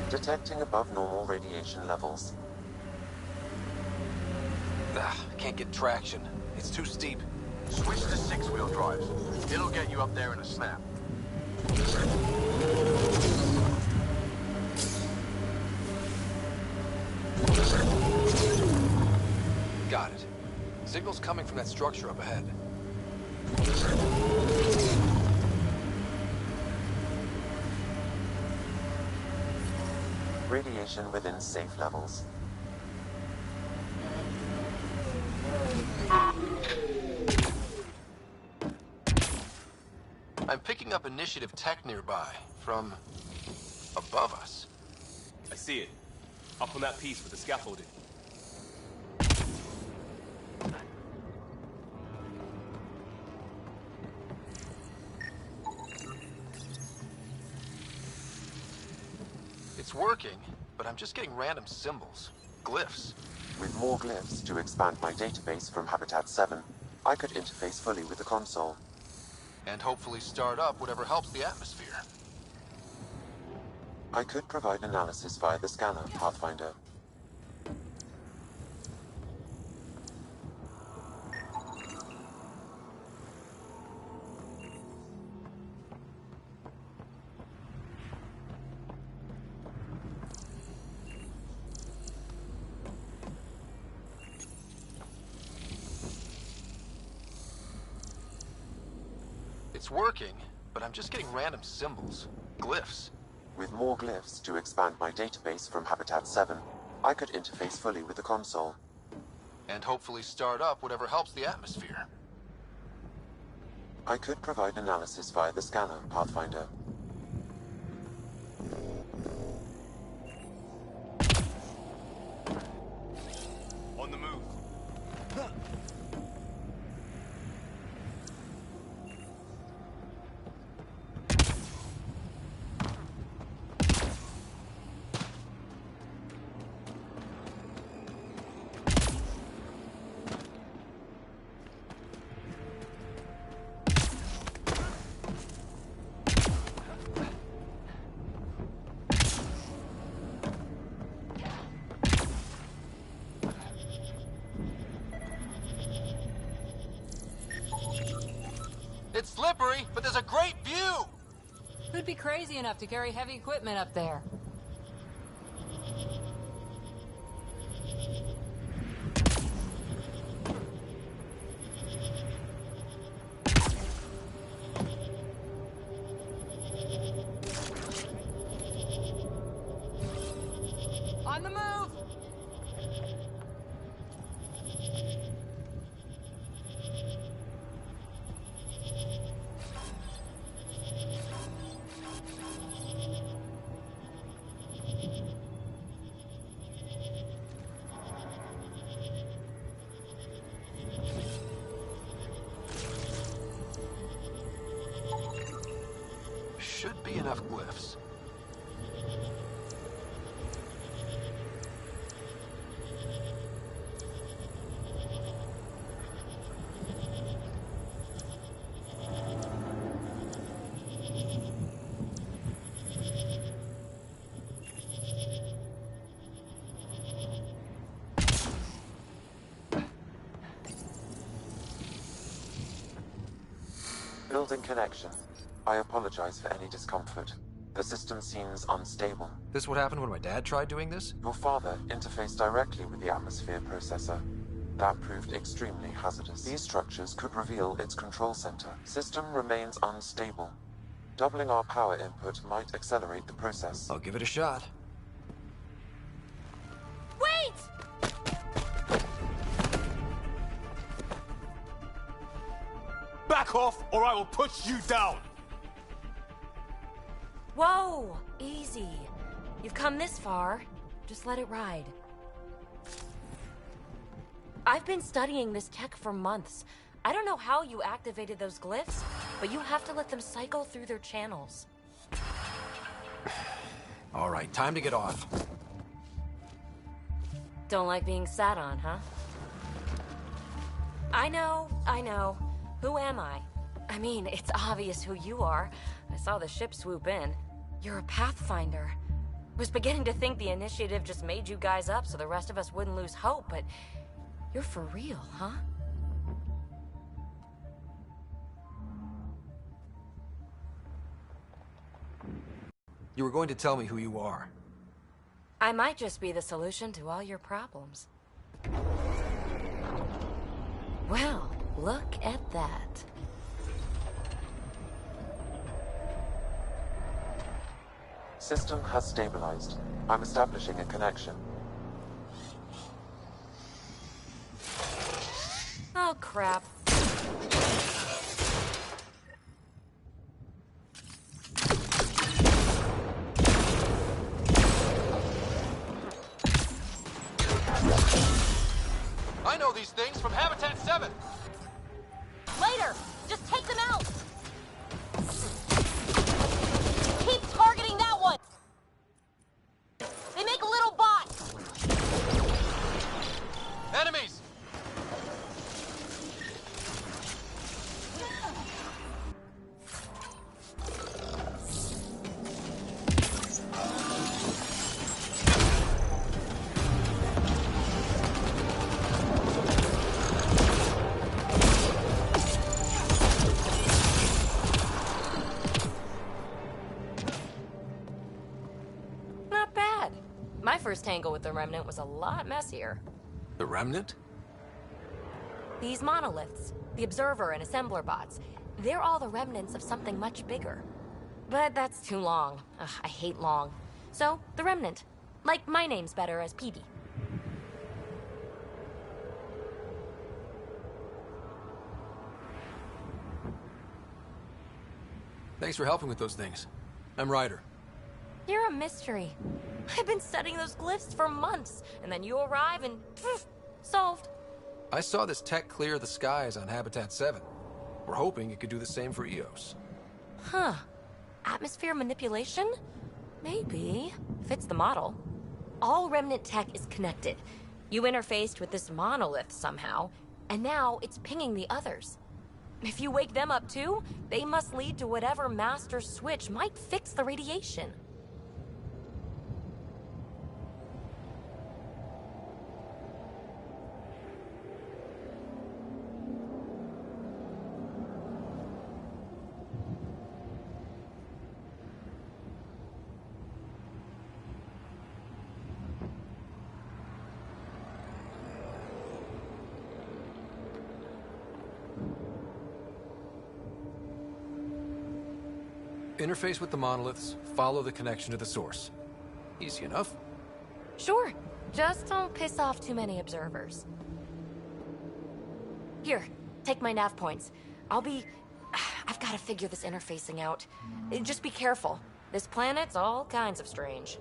Speaker 4: Detecting above normal radiation levels.
Speaker 2: Can't get traction. It's too steep.
Speaker 5: Switch to six-wheel drive. It'll get you up there in a snap.
Speaker 2: Got it. Signal's coming from that structure up ahead.
Speaker 4: Radiation within safe levels.
Speaker 2: I'm picking up initiative tech nearby, from above us.
Speaker 6: I see it. Up on that piece with the scaffolding.
Speaker 2: It's working, but I'm just getting random symbols, glyphs.
Speaker 4: With more glyphs to expand my database from Habitat 7, I could interface fully with the console.
Speaker 2: And hopefully start up whatever helps the atmosphere.
Speaker 4: I could provide analysis via the scanner, Pathfinder.
Speaker 2: It's working, but I'm just getting random symbols, glyphs.
Speaker 4: With more glyphs to expand my database from Habitat 7, I could interface fully with the console.
Speaker 2: And hopefully start up whatever helps the atmosphere.
Speaker 4: I could provide analysis via the scanner, Pathfinder.
Speaker 6: On the move.
Speaker 2: It's slippery, but there's a great view!
Speaker 14: Who'd be crazy enough to carry heavy equipment up there? On the move!
Speaker 2: Should be enough glyphs.
Speaker 4: Building connection. I apologize for any discomfort. The system seems unstable.
Speaker 2: This what happened when my dad tried doing this?
Speaker 4: Your father interfaced directly with the atmosphere processor. That proved extremely hazardous. These structures could reveal its control center. System remains unstable. Doubling our power input might accelerate the process.
Speaker 2: I'll give it a shot.
Speaker 21: Wait!
Speaker 6: Back off, or I will push you down!
Speaker 21: Whoa! Easy. You've come this far. Just let it ride. I've been studying this tech for months. I don't know how you activated those glyphs, but you have to let them cycle through their channels.
Speaker 2: All right, time to get off.
Speaker 21: Don't like being sat on, huh? I know. Who am I? I mean, it's obvious who you are. I saw the ship swoop in. You're a Pathfinder. I was beginning to think the initiative just made you guys up so the rest of us wouldn't lose hope, but you're for real, huh?
Speaker 2: You were going to tell me who you are.
Speaker 21: I might just be the solution to all your problems. Well, look at that.
Speaker 4: System has stabilized. I'm establishing a connection.
Speaker 21: Oh, crap.
Speaker 2: I know these things from Habitat 7!
Speaker 21: Later! Just take them out! Keep targeting that one! They make little bots!
Speaker 2: Enemies!
Speaker 21: Not bad. My first tangle with the Remnant was a lot messier.
Speaker 2: The Remnant?
Speaker 21: These monoliths, the Observer and Assembler bots, they're all the remnants of something much bigger. But that's too long. Ugh, I hate long. So, the Remnant. Like my name's better as Petey.
Speaker 2: Thanks for helping with those things. I'm Ryder.
Speaker 21: You're a mystery. I've been studying those glyphs for months, and then you arrive and solved.
Speaker 2: I saw this tech clear the skies on Habitat 7. We're hoping it could do the same for EOS.
Speaker 21: Huh. Atmosphere manipulation? Maybe. Fits the model. All Remnant tech is connected. You interfaced with this monolith somehow, and now it's pinging the others. If you wake them up too, they must lead to whatever master switch might fix the radiation.
Speaker 2: Interface with the monoliths, follow the connection to the source. Easy enough.
Speaker 21: Sure. Just don't piss off too many observers. Here, take my nav points. I've got to figure this interfacing out. Just be careful. This planet's all kinds of strange.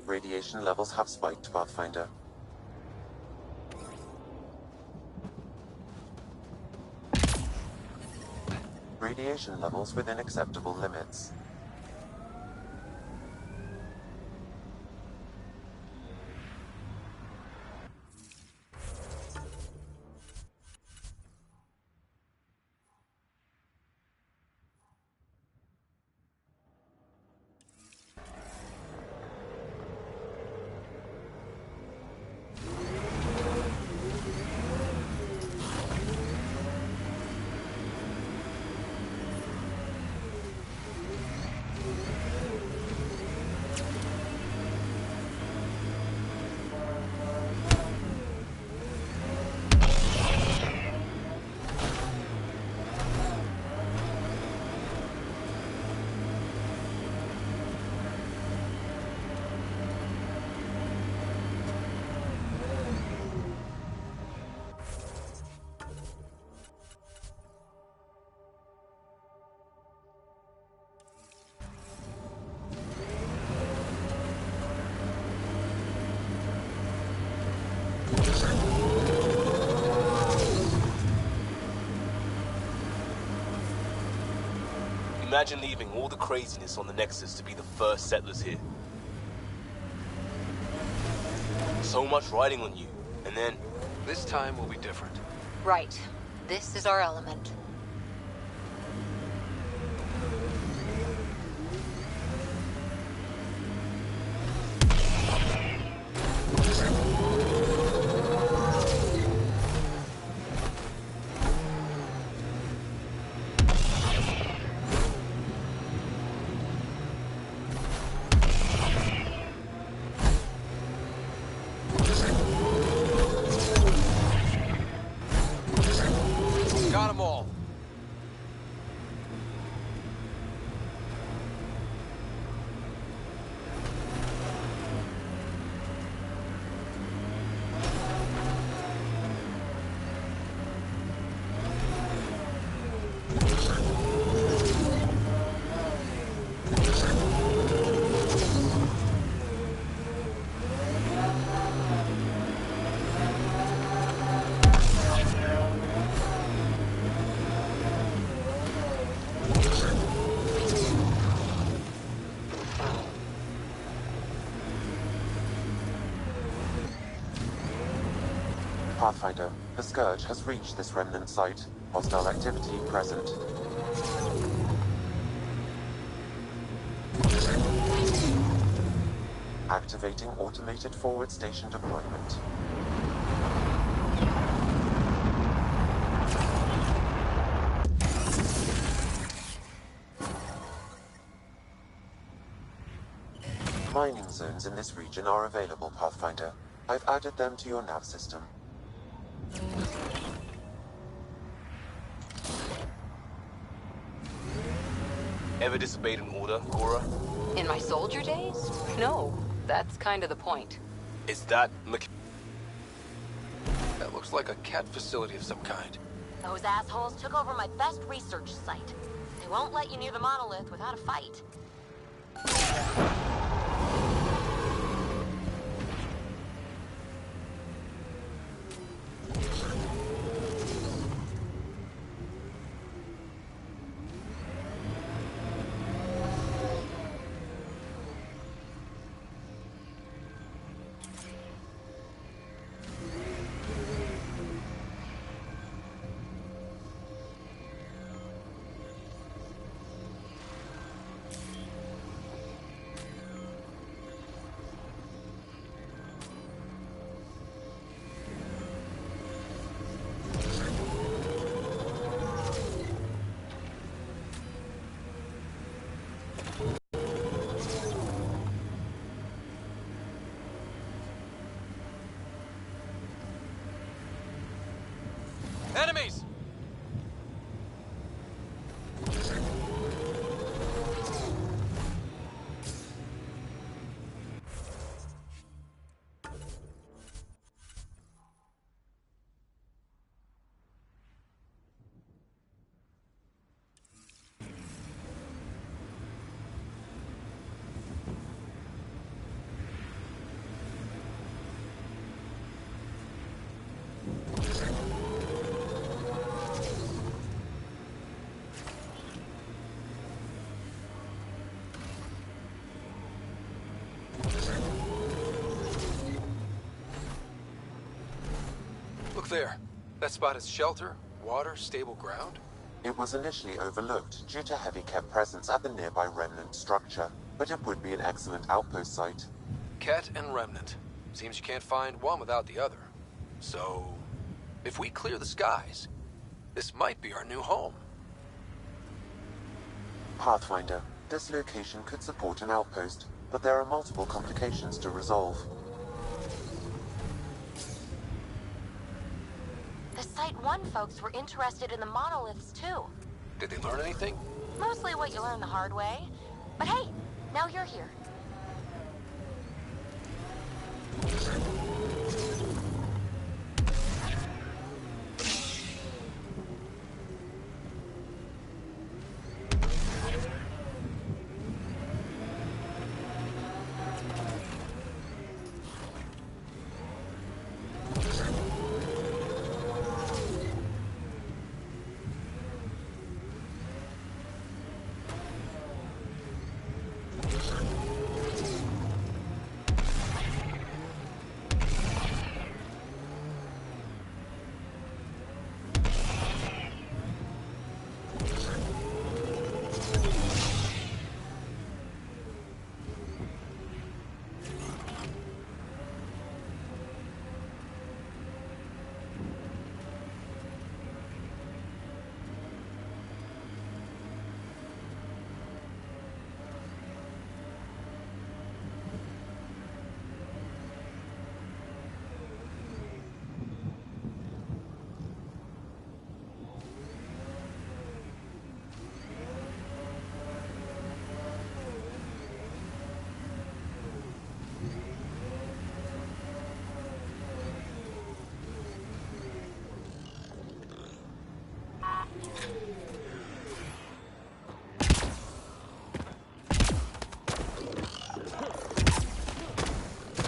Speaker 4: Radiation levels have spiked, Pathfinder. Radiation levels within acceptable limits.
Speaker 6: Imagine leaving all the craziness on the Nexus to be the first settlers here. So much riding on you, and then...
Speaker 2: This time will be different.
Speaker 21: Right. This is our element.
Speaker 2: Got them all.
Speaker 4: Pathfinder, the Scourge has reached this remnant site. Hostile activity present. Activating automated forward station deployment. Mining zones in this region are available, Pathfinder. I've added them to your nav system.
Speaker 6: Ever disobeyed an order, Cora?
Speaker 21: In my soldier days? No. That's kind of the point.
Speaker 6: Is that
Speaker 2: That looks like a cat facility of some kind.
Speaker 21: Those assholes took over my best research site. They won't let you near the monolith without a fight.
Speaker 2: Enemies! Look there. That spot is shelter, water, stable ground.
Speaker 4: It was initially overlooked due to heavy kept presence at the nearby remnant structure, but it would be an excellent outpost site.
Speaker 2: Ket and remnant. Seems you can't find one without the other. So, if we clear the skies, this might be our new home.
Speaker 4: Pathfinder, this location could support an outpost, but there are multiple complications to resolve.
Speaker 21: The Site 1 folks were interested in the monoliths, too.
Speaker 2: Did they learn anything?
Speaker 21: Mostly what you learn the hard way. But hey, now you're here.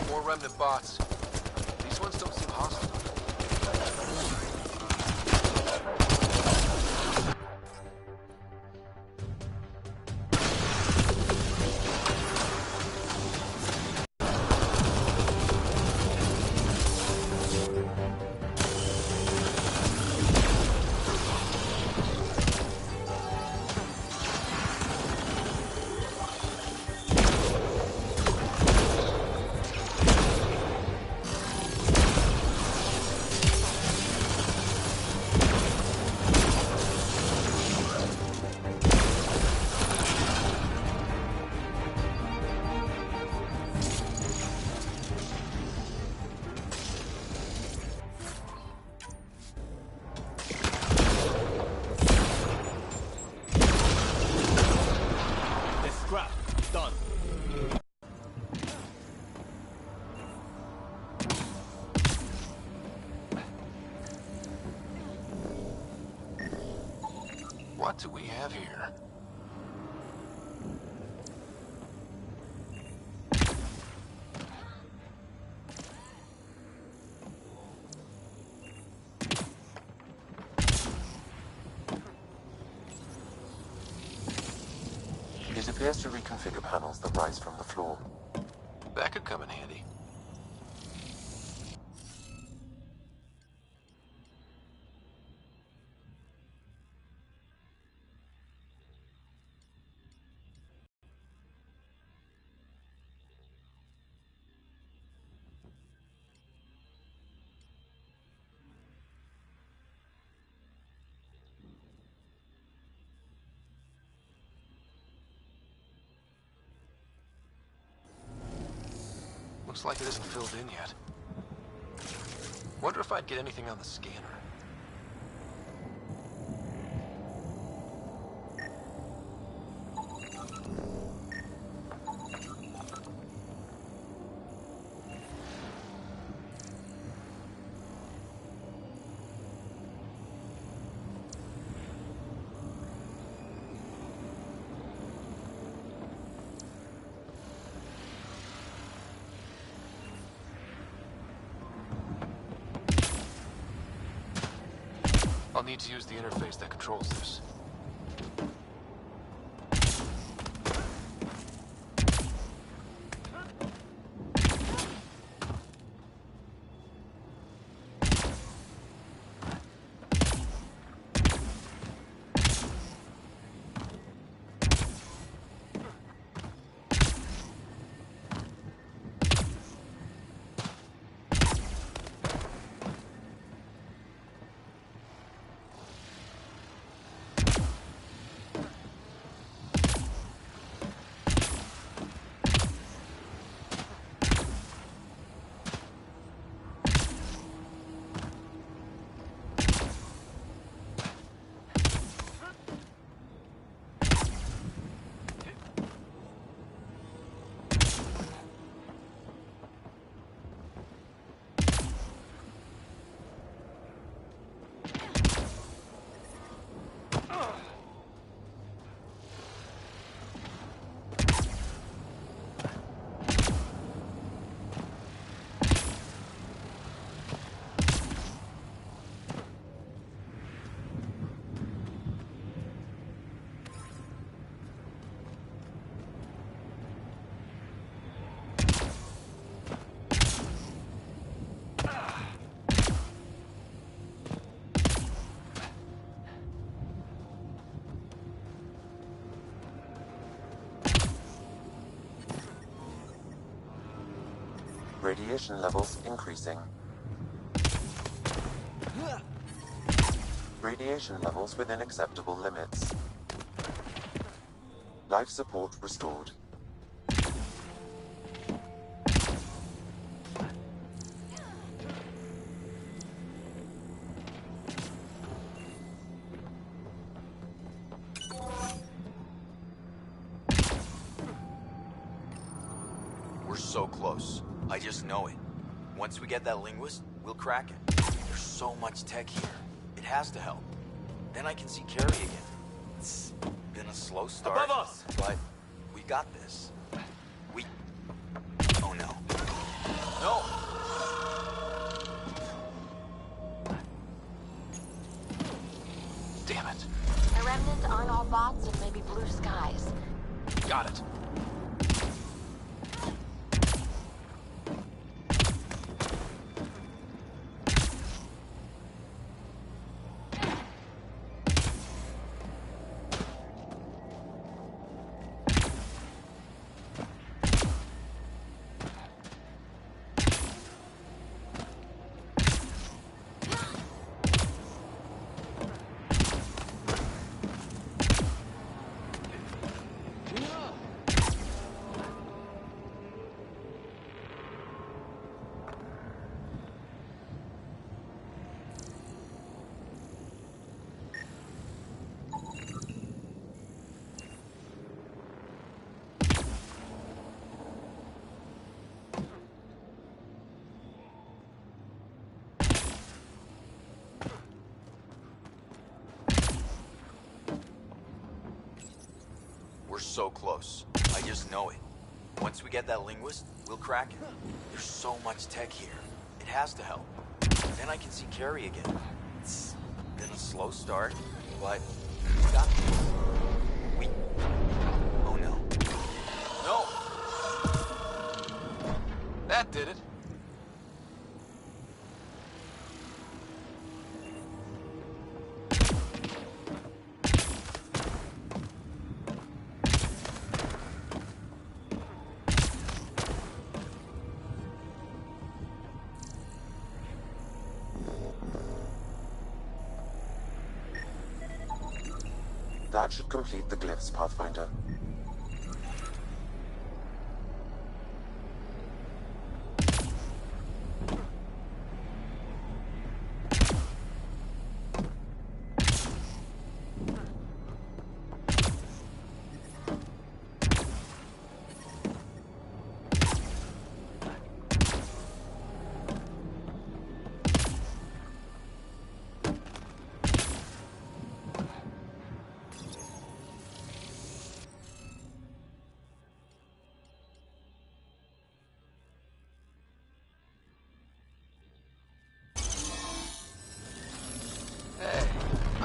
Speaker 2: More remnant bots. These ones don't seem hostile. What do we have here?
Speaker 4: It appears to reconfigure panels that rise from the floor.
Speaker 2: That could come in handy. Looks like it isn't filled in yet. Wonder if I'd get anything on the scanner. I'll need to use the interface that controls this.
Speaker 4: Radiation levels increasing. Radiation levels within acceptable limits. Life support restored.
Speaker 15: We're so close. I just know it. Once we get that linguist, we'll crack it. There's so much tech here. It has to help. then I can see Carrie again. It's been a slow start.
Speaker 6: Above us!
Speaker 15: But we got this. Oh no. No!
Speaker 2: Damn it.
Speaker 21: The remnant aren't all bots and maybe blue skies.
Speaker 2: Got it.
Speaker 15: We're so close. I just know it. Once we get that linguist, we'll crack it. There's so much tech here. It has to help. Then I can see Carrie again. It's been a slow start, but we got this. Oh no.
Speaker 2: No! That did it.
Speaker 4: That should complete the glyphs, Pathfinder.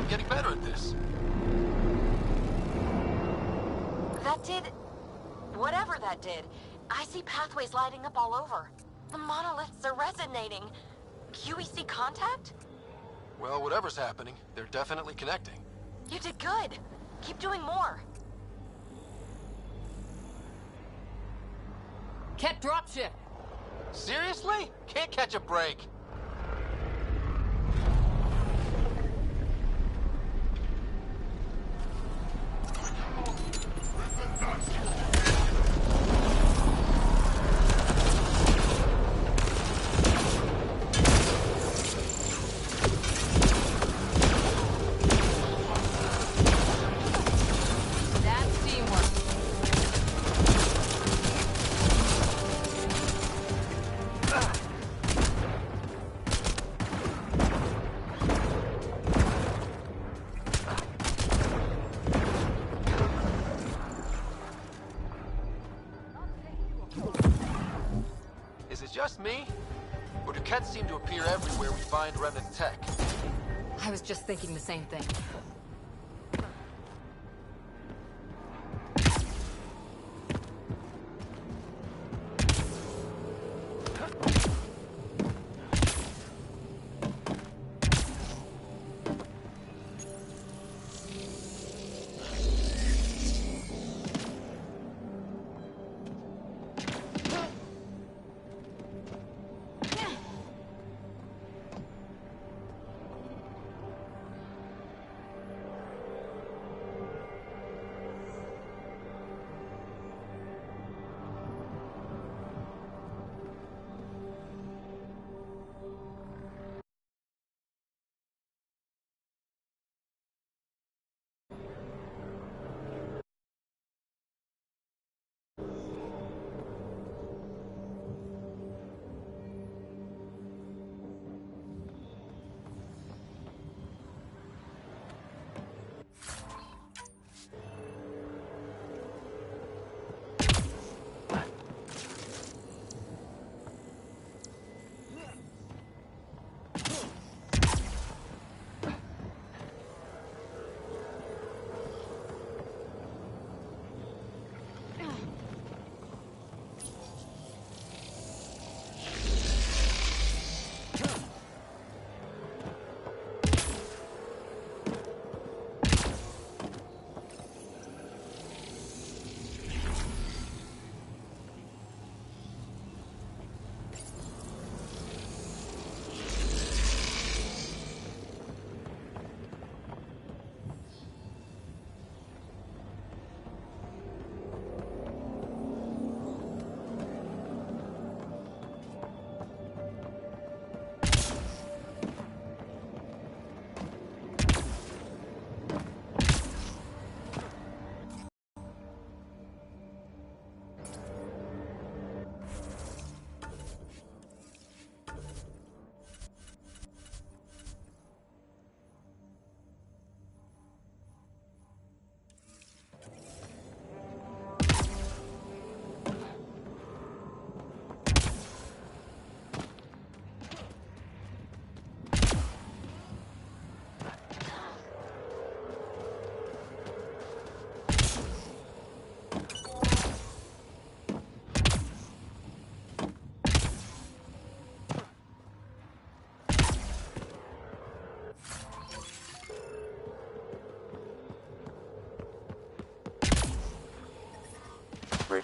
Speaker 2: Getting better at this.
Speaker 21: That did... whatever that did. I see pathways lighting up all over. The monoliths are resonating. QEC contact?
Speaker 2: Well, whatever's happening, they're definitely connecting.
Speaker 21: You did good. Keep doing more.
Speaker 14: Ket dropship.
Speaker 2: Seriously? Can't catch a break. Is it just me? Or do Kets seem to appear everywhere we find remnant tech?
Speaker 14: I was just thinking the same thing.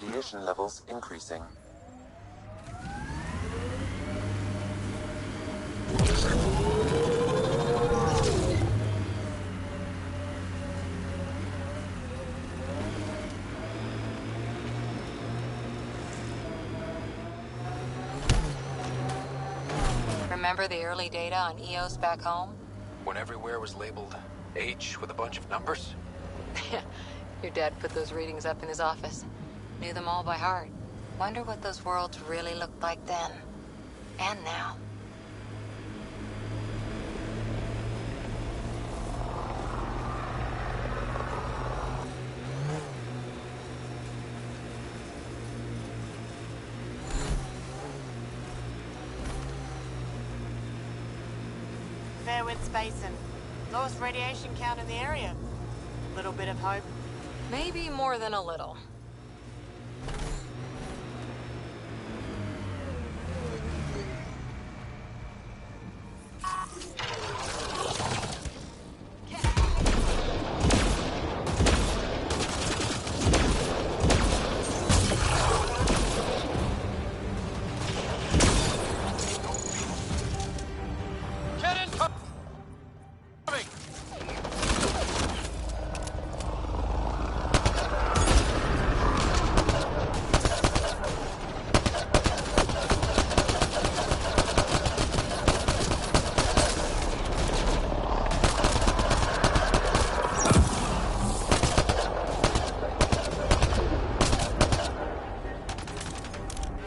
Speaker 4: radiation levels increasing.
Speaker 21: Remember the early data on EOS back home?
Speaker 2: When everywhere was labeled H with a bunch of numbers?
Speaker 21: Your dad put those readings up in his office. Knew them all by heart. Wonder what those worlds really looked like then. And now.
Speaker 9: Fairwinds Basin. Lowest radiation count in the area. Little bit of hope.
Speaker 21: Maybe more than a little.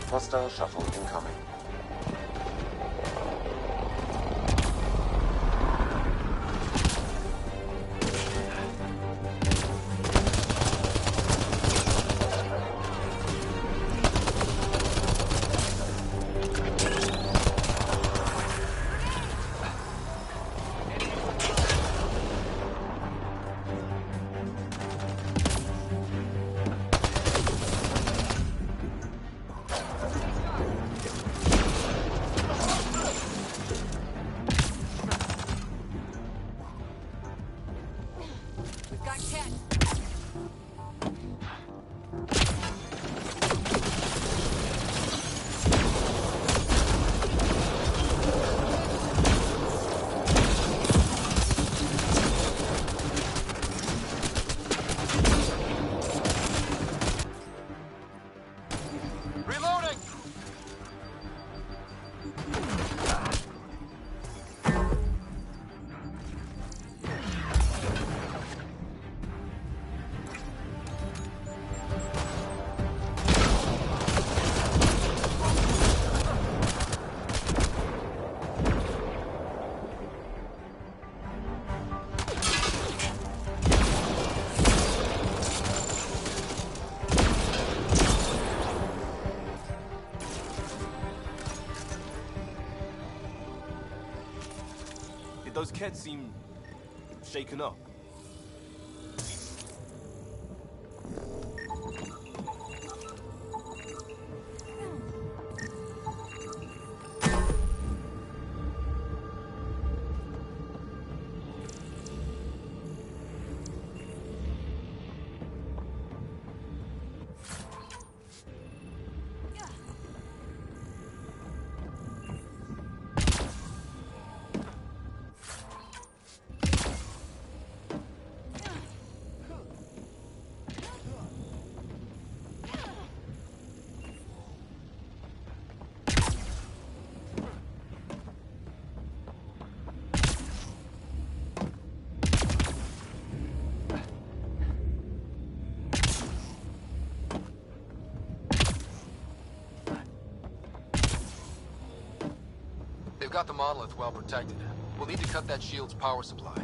Speaker 4: Hostile shuttle incoming.
Speaker 6: Those kids seem shaken up.
Speaker 2: They've got the monolith well protected. We'll need to cut that shield's power supply.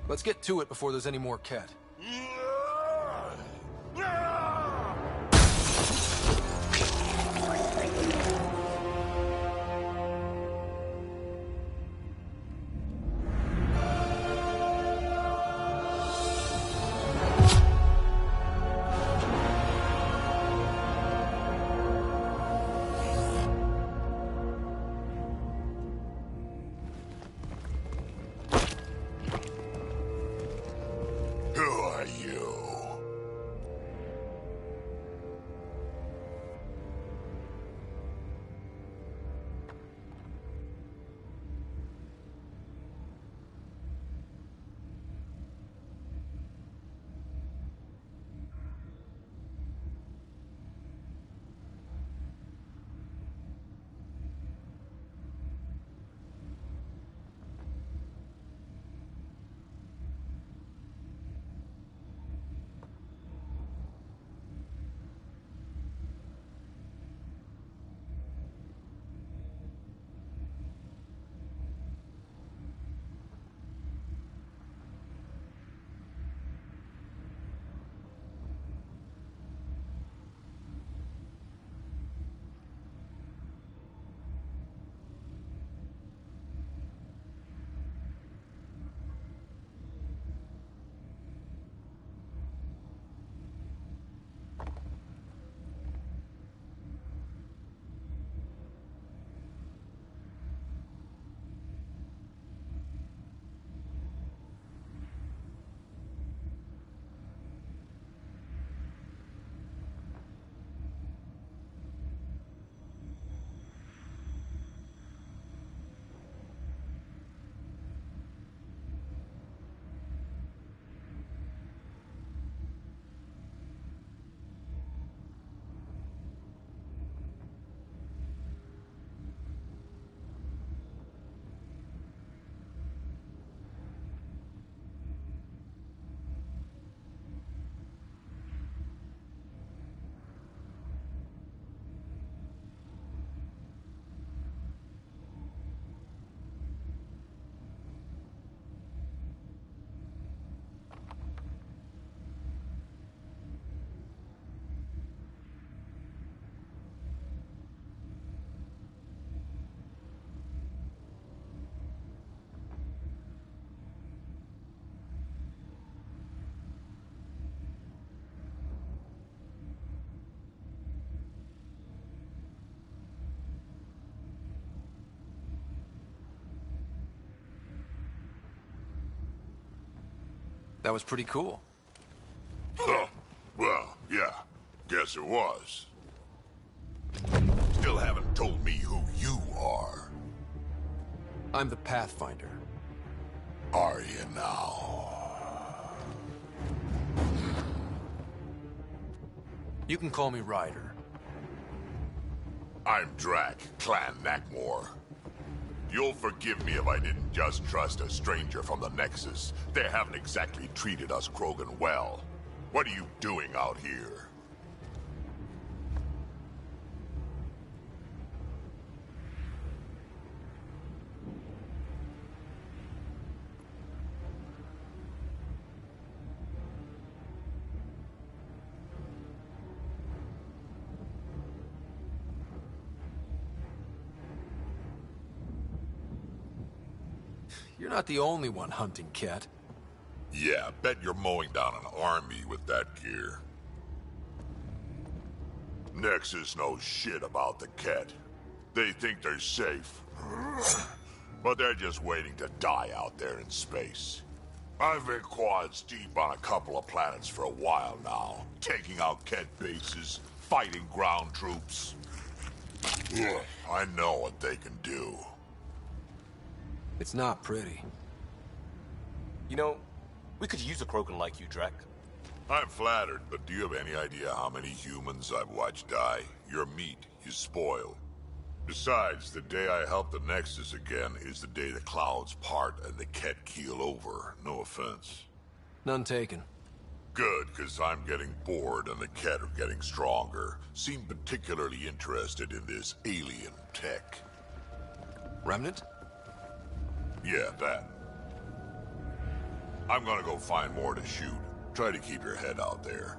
Speaker 2: Let's get to it before there's any more Ket.
Speaker 17: you.
Speaker 2: That was pretty cool.
Speaker 17: Huh. Well, yeah. Guess it was. Still haven't told me who you are.
Speaker 2: I'm the Pathfinder.
Speaker 17: Are you now?
Speaker 2: You can call me Ryder.
Speaker 17: I'm Drac, Clan Nakmor. You'll forgive me if I didn't just trust a stranger from the Nexus. They haven't exactly treated us Krogan well. What are you doing out here?
Speaker 2: You're not the only one hunting Ket.
Speaker 17: Yeah, bet you're mowing down an army with that gear. Nexus knows shit about the Ket. They think they're safe. But they're just waiting to die out there in space. I've been quads deep on a couple of planets for a while now, taking out Ket bases, fighting ground troops. Ugh, I know what they can do.
Speaker 2: It's not pretty.
Speaker 6: You know, we could use a Krogan like you, Drac.
Speaker 17: I'm flattered, but do you have any idea how many humans I've watched die? Your meat is spoiled. Besides, the day I help the Nexus again is the day the clouds part and the Ket keel over. No offense.
Speaker 2: None taken.
Speaker 17: Good, because I'm getting bored and the Ket are getting stronger. Seem particularly interested in this alien tech.
Speaker 2: Remnant?
Speaker 17: Yeah, that. I'm gonna go find more to shoot. Try to keep your head out there.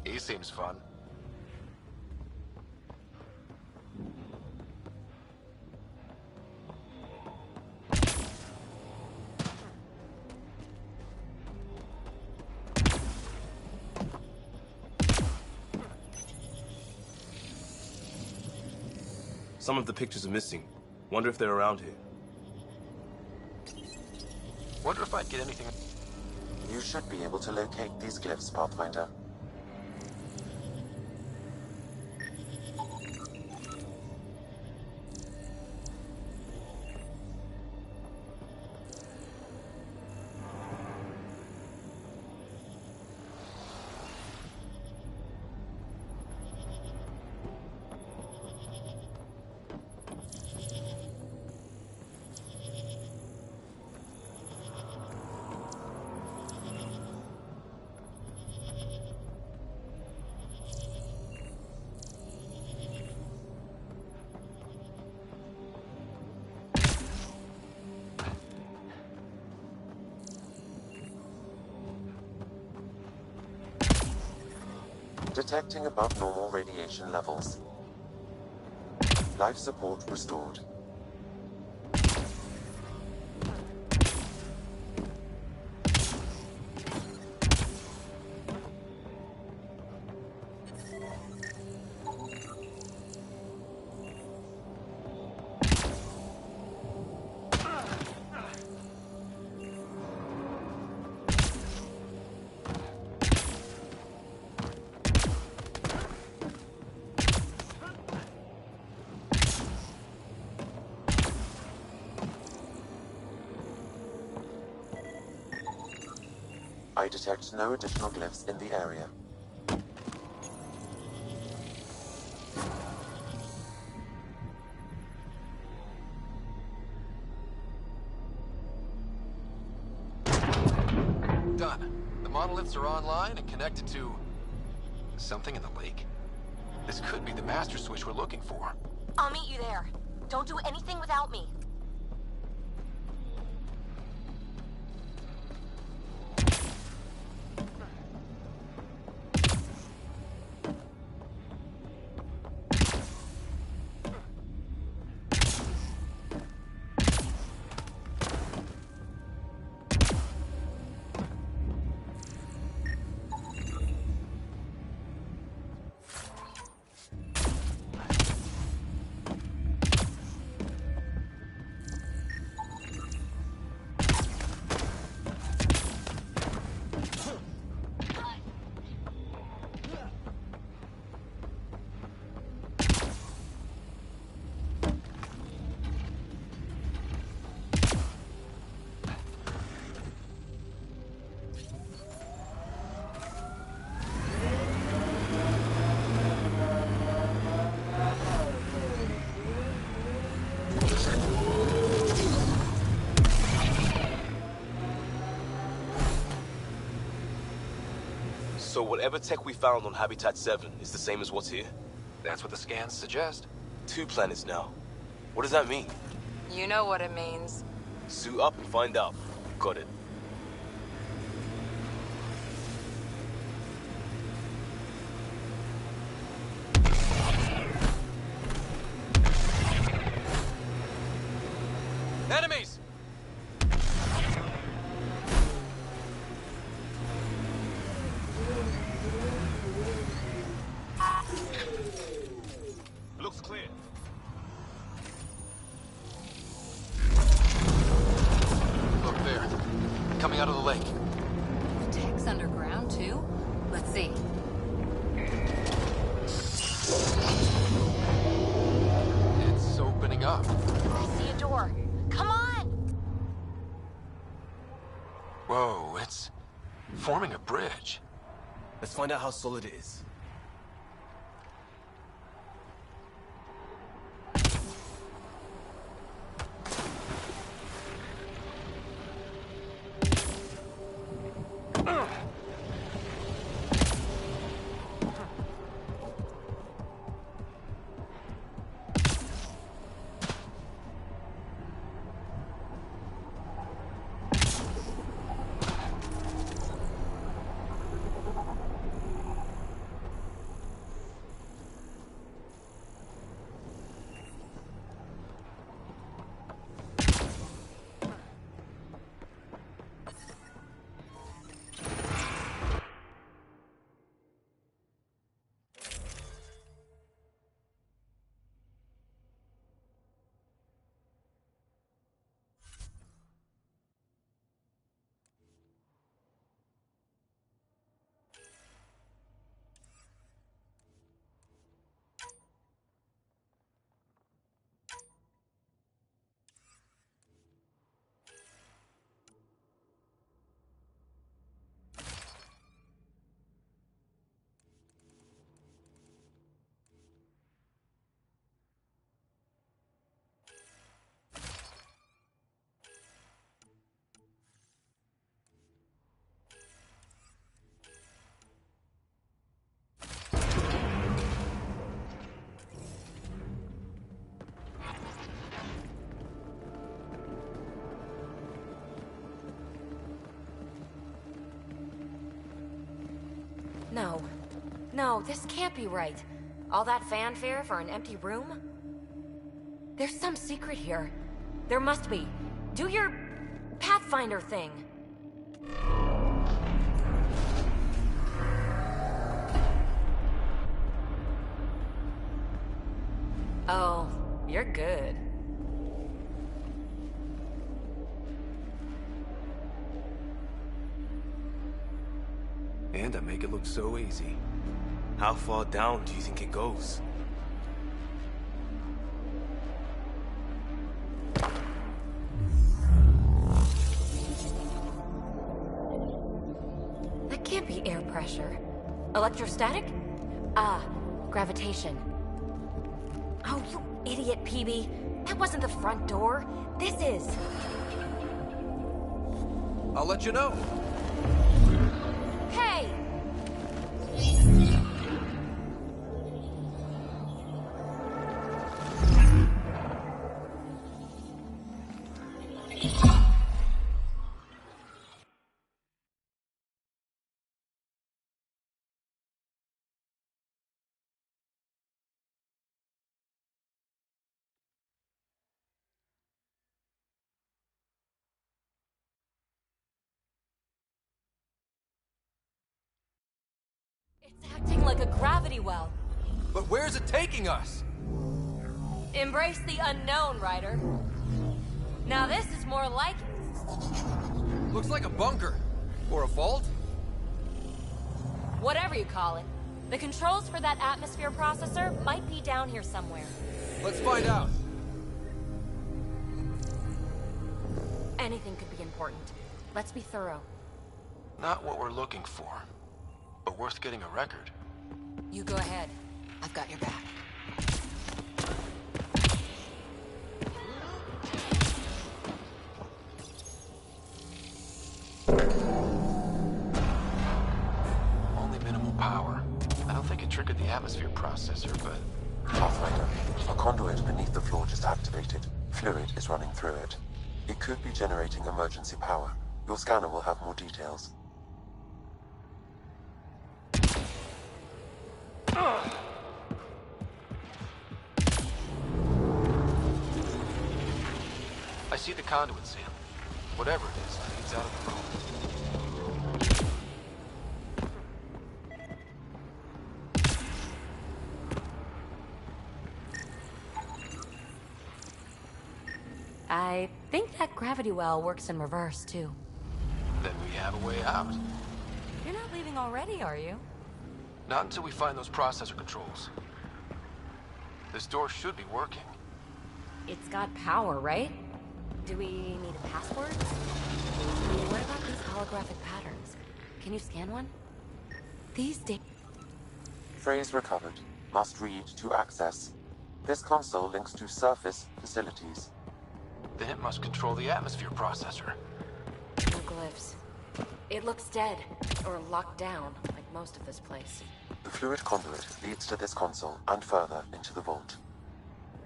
Speaker 2: He seems fun.
Speaker 6: Some of the pictures are missing. Wonder if they're around here.
Speaker 2: Wonder if I'd get anything...
Speaker 4: You should be able to locate these glyphs, Pathfinder. Detecting above normal radiation levels. Life support restored. I detect no additional glyphs in the area.
Speaker 2: Done. The monoliths are online and connected to... something in the lake. This could be the master switch we're looking for.
Speaker 21: I'll meet you there. Don't do anything without me.
Speaker 6: So whatever tech we found on Habitat 7 is the same as what's here?
Speaker 2: That's what the scans suggest.
Speaker 6: 2 planets now. What does that mean?
Speaker 14: You know what it means.
Speaker 6: Suit up and find out. Got it.
Speaker 2: Enemies!
Speaker 6: Looks clear.
Speaker 2: Look there. Coming out of the lake.
Speaker 14: The tech's underground, too? Let's see.
Speaker 2: It's opening up.
Speaker 21: I see a door. Come on!
Speaker 2: Whoa, it's forming a bridge.
Speaker 6: Let's find out how solid it is.
Speaker 21: No. No, this can't be right. All that fanfare for an empty room? There's some secret here. There must be. Do your Pathfinder thing. Oh, you're good.
Speaker 2: And I make it look so easy.
Speaker 6: How far down do you think it goes?
Speaker 21: That can't be air pressure. Electrostatic? Ah, gravitation. Oh, you idiot, PB. That wasn't the front door. This is.
Speaker 2: I'll let you know.
Speaker 21: Hey! Acting like a gravity well.
Speaker 2: But where's it taking us?
Speaker 21: Embrace the unknown, Ryder. Now this is more like it.
Speaker 2: Looks like a bunker. Or a vault?
Speaker 21: Whatever you call it. The controls for that atmosphere processor might be down here somewhere.
Speaker 2: Let's find out.
Speaker 21: Anything could be important. Let's be thorough.
Speaker 2: Not what we're looking for. But worth getting a record.
Speaker 21: You go ahead. I've got your back.
Speaker 2: Only minimal power. I don't think it triggered the atmosphere processor, but...
Speaker 4: Pathfinder, a conduit beneath the floor just activated. Fluid is running through it. It could be generating emergency power. Your scanner will have more details.
Speaker 2: I see the conduit, Sam. Whatever it is, leads out of the room.
Speaker 21: I think that gravity well works in reverse, too.
Speaker 2: Then we have a way out.
Speaker 21: You're not leaving already, are you?
Speaker 2: Not until we find those processor controls. This door should be working.
Speaker 21: It's got power, right? Do we need a password? What about these holographic patterns? Can you scan one? These
Speaker 4: Phrase recovered. Must read to access. This console links to surface facilities.
Speaker 2: Then it must control the atmosphere processor.
Speaker 21: No glyphs. It looks dead, or locked down, like most of this place.
Speaker 4: The fluid conduit leads to this console and further into the vault.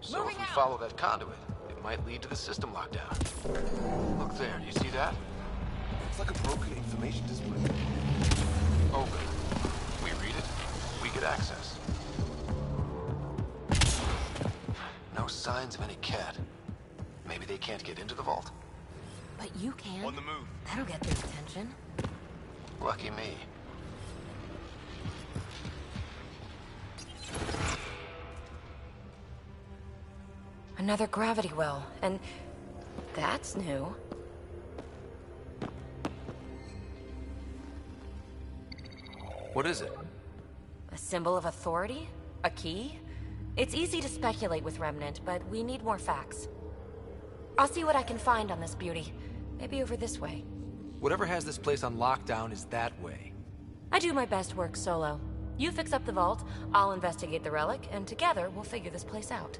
Speaker 2: So if we follow that conduit, it might lead to the system lockdown. Look there, do you see that?
Speaker 6: It's like a broken information display.
Speaker 2: Open. We read it, we get access. No signs of any cat. Maybe they can't get into the vault.
Speaker 21: But you can.
Speaker 6: On the move.
Speaker 21: That'll get their attention.
Speaker 2: Lucky me.
Speaker 21: Another gravity well, and that's new.
Speaker 2: What is it?
Speaker 21: A symbol of authority? A key? It's easy to speculate with Remnant, but we need more facts. I'll see what I can find on this beauty. Maybe over this way.
Speaker 2: Whatever has this place on lockdown is that way.
Speaker 21: I do my best work solo. You fix up the vault, I'll investigate the relic, and together we'll figure this place out.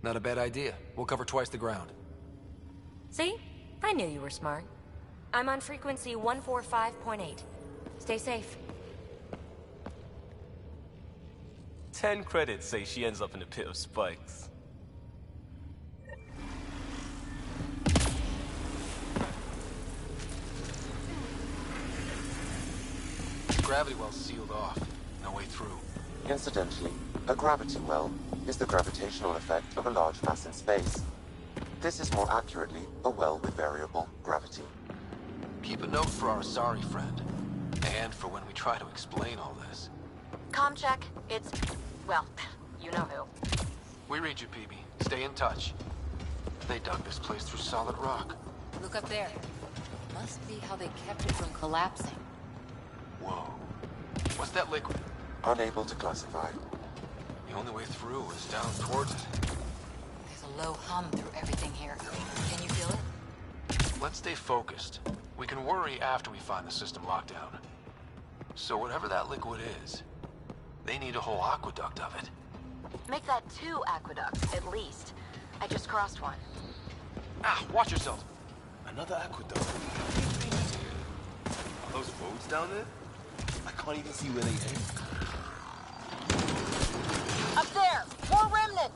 Speaker 2: Not a bad idea. We'll cover twice the ground.
Speaker 21: See? I knew you were smart. I'm on frequency 145.8. Stay safe.
Speaker 6: 10 credits say she ends up in a pit of spikes.
Speaker 2: Gravity well's sealed off. No way through.
Speaker 4: Incidentally, a gravity well is the gravitational effect of a large mass in space. This is more accurately a well with variable gravity.
Speaker 2: Keep a note for our sorry friend. And for when we try to explain all this.
Speaker 21: Comm check. It's... well, you know who.
Speaker 2: We read you, PB. Stay in touch. They dug this place through solid rock.
Speaker 3: Look up there. Must be how they kept it from collapsing.
Speaker 2: Whoa. What's that liquid?
Speaker 4: Unable to classify.
Speaker 2: The only way through is down towards it.
Speaker 3: There's a low hum through everything here. Can you feel it?
Speaker 2: Let's stay focused. We can worry after we find the system lockdown. So whatever that liquid is, they need a whole aqueduct of it.
Speaker 21: Make that 2 aqueducts, at least. I just crossed one.
Speaker 2: Ah, watch yourself.
Speaker 6: Another aqueduct. Are those roads down there? I can't even see where they end.
Speaker 14: Up there! More remnant!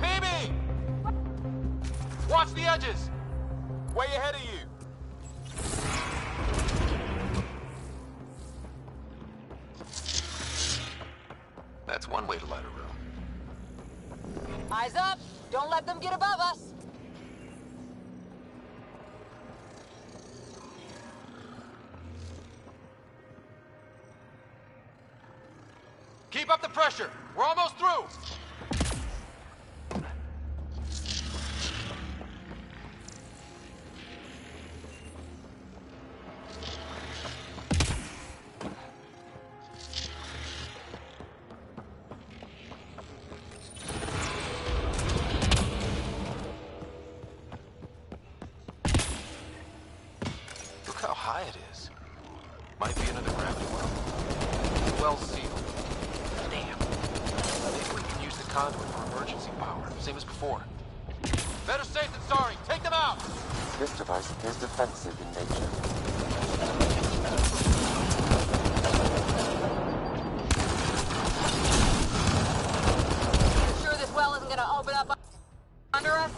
Speaker 2: PB! Watch the edges!
Speaker 5: Way ahead of you!
Speaker 2: That's one way to light a room.
Speaker 14: Eyes up! Don't let them get above us!
Speaker 2: Keep up the pressure! We're almost through! Look how high it is. Might be another gravity well. The well's sealed. Damn. Maybe we can use the conduit for emergency power, same as before. Better safe than sorry. Take them out!
Speaker 4: This device appears defensive in nature.
Speaker 14: You sure this well isn't gonna open up under us?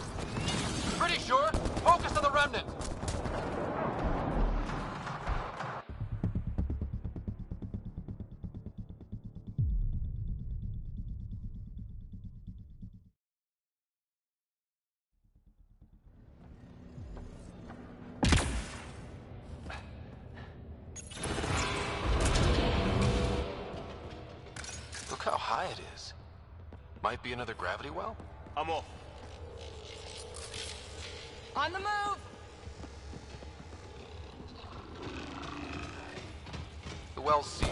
Speaker 2: Pretty sure. Focus on the remnant. Look how high it is. Might be another gravity well?
Speaker 6: I'm off.
Speaker 14: On the move!
Speaker 2: The well's sealed.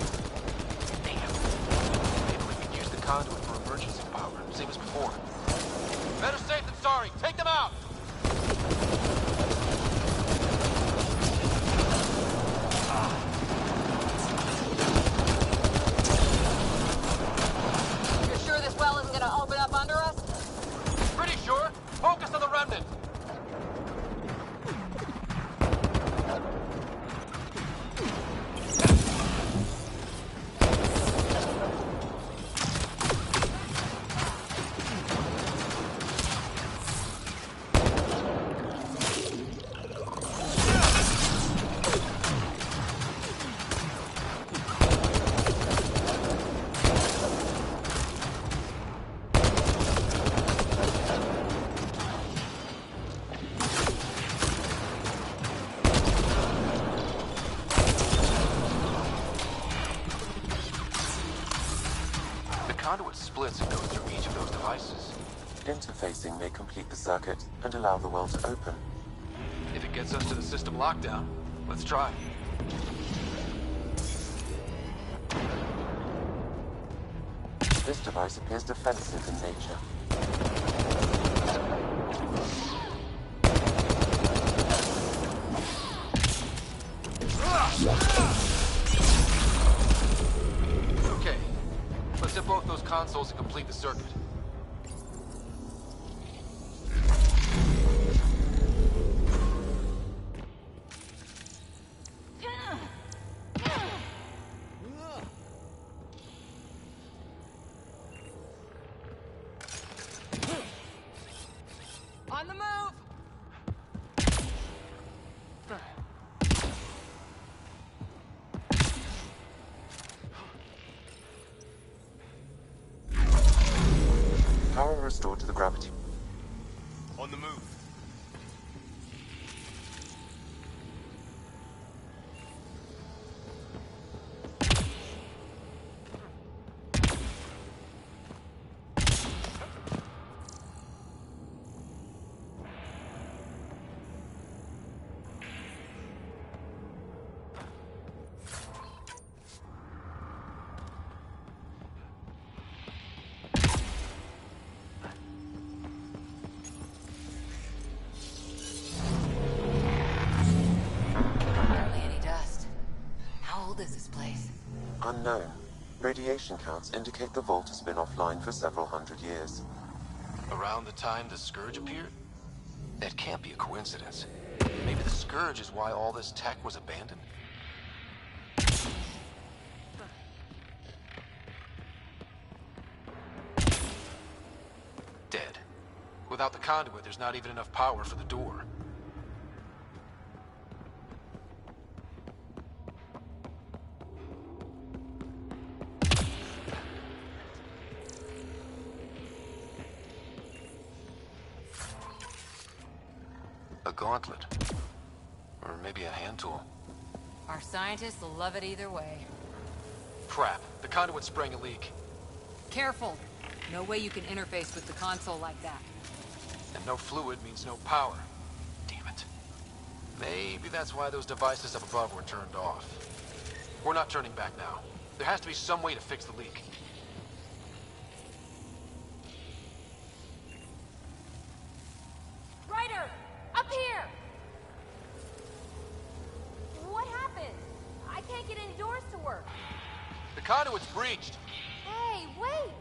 Speaker 2: Damn. Maybe we can use the conduit for emergency power, same as before. Better safe than sorry. Take them out!
Speaker 14: You sure this well isn't gonna open up under us?
Speaker 2: Pretty sure. Focus on the remnant. Conduit splits and goes through each of those devices.
Speaker 4: Interfacing may complete the circuit and allow the well to open.
Speaker 2: If it gets us to the system lockdown, let's try.
Speaker 4: This device appears defensive in nature.
Speaker 2: Grab both those consoles and complete the circuit.
Speaker 14: On the move!
Speaker 4: Power restored to the gravity.
Speaker 6: On the move.
Speaker 3: Hardly any dust. How old is this place?
Speaker 4: Unknown. Radiation counts indicate the vault has been offline for several hundred years.
Speaker 2: Around the time the Scourge appeared? That can't be a coincidence. Maybe the Scourge is why all this tech was abandoned? Dead. Without the conduit, there's not even enough power for the door. A gauntlet. Or maybe a hand tool.
Speaker 14: Our scientists will love it either way.
Speaker 2: Crap. The conduit sprang a leak.
Speaker 14: Careful. No way you can interface with the console like that.
Speaker 2: And no fluid means no power. Damn it. Maybe that's why those devices up above were turned off. We're not turning back now. There has to be some way to fix the leak.
Speaker 21: Ryder! Up here! What happened? I can't get any doors to work.
Speaker 2: The conduit's breached.
Speaker 21: Hey, wait!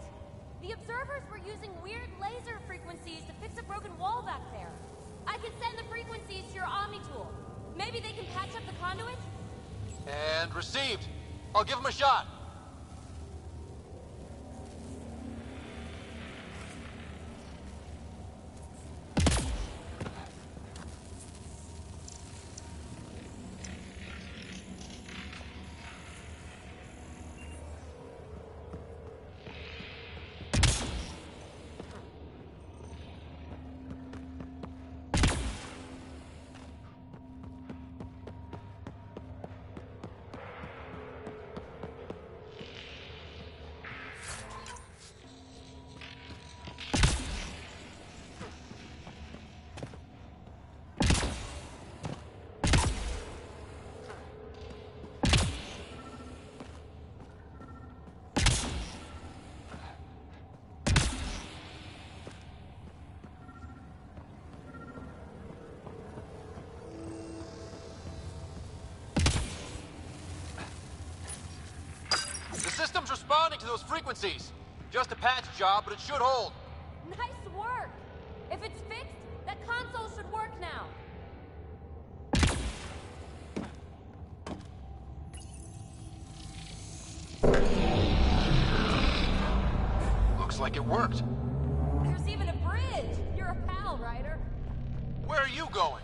Speaker 21: The observers were using weird laser frequencies to fix a broken wall back there. I can send the frequencies to your Omni tool. Maybe they can patch up the conduit?
Speaker 2: And received. I'll give him a shot. The system's responding to those frequencies. Just a patch job, but it should hold.
Speaker 21: Nice work! If it's fixed, that console should work now.
Speaker 2: Looks like it worked.
Speaker 21: There's even a bridge! You're a pal, Ryder.
Speaker 2: Where are you going?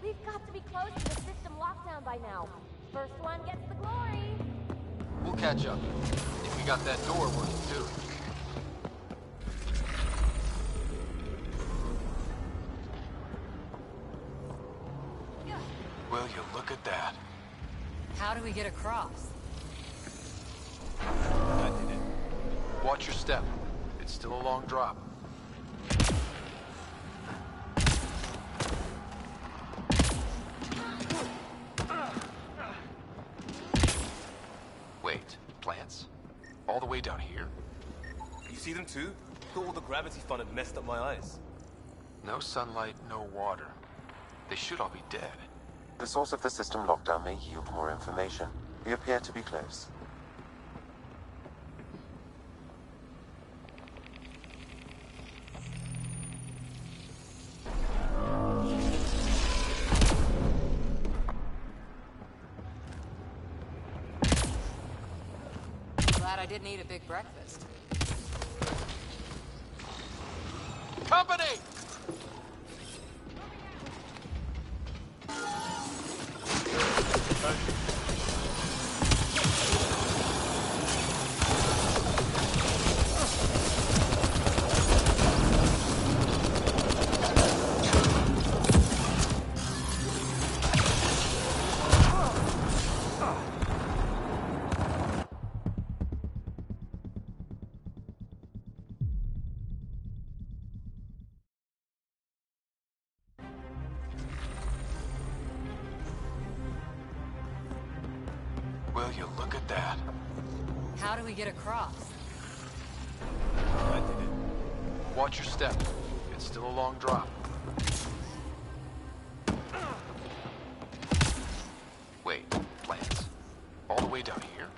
Speaker 21: We've got to be close to the system lockdown by now. First one gets the glory.
Speaker 2: We'll catch up. If we got that door working too. Will you look at that?
Speaker 14: How do we get across?
Speaker 2: I did it. Watch your step. It's still a long drop. Wait, plants? All the way down here?
Speaker 6: You see them too? Thought all the gravity fun had messed up my eyes.
Speaker 2: No sunlight, no water. They should all be dead.
Speaker 4: The source of the system lockdown may yield more information. We appear to be close.
Speaker 14: I didn't eat a big breakfast.
Speaker 2: Company! Will you look at that?
Speaker 14: How do we get across?
Speaker 6: I did it.
Speaker 2: Watch your step. It's still a long drop. Wait, plants? All the way down here?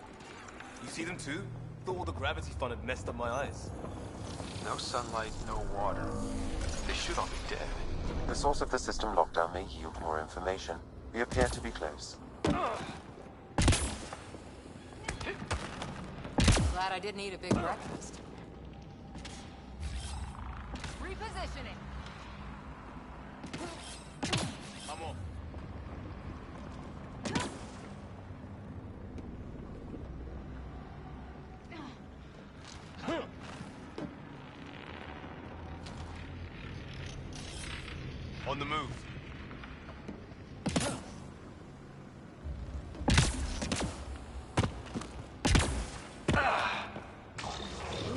Speaker 6: You see them too? Thought all the gravity fun had messed up my eyes.
Speaker 2: No sunlight, no water. They should all be dead.
Speaker 4: The source of the system lockdown may yield more information. We appear to be close.
Speaker 14: Glad I didn't eat a big breakfast.
Speaker 21: Repositioning.
Speaker 6: Vamos. On the move.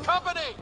Speaker 2: Company!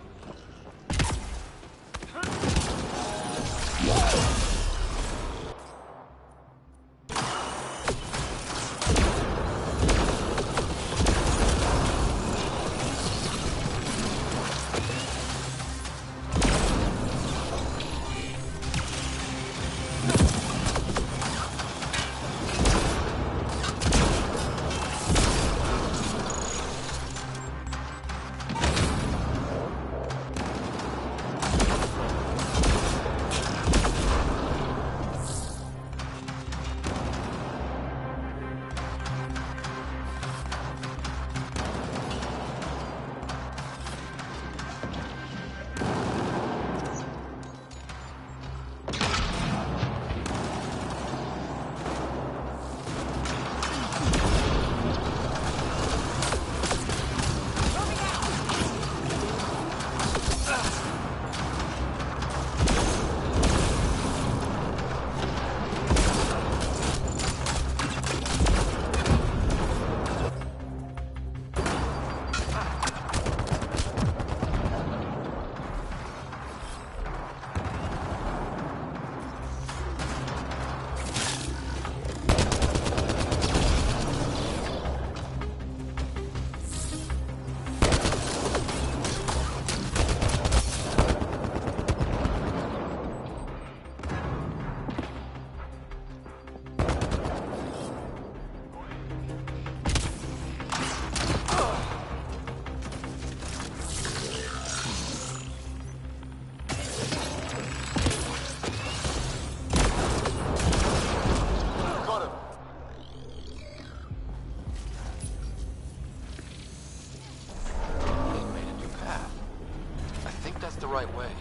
Speaker 2: The right way.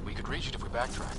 Speaker 2: We could reach it if we backtrack.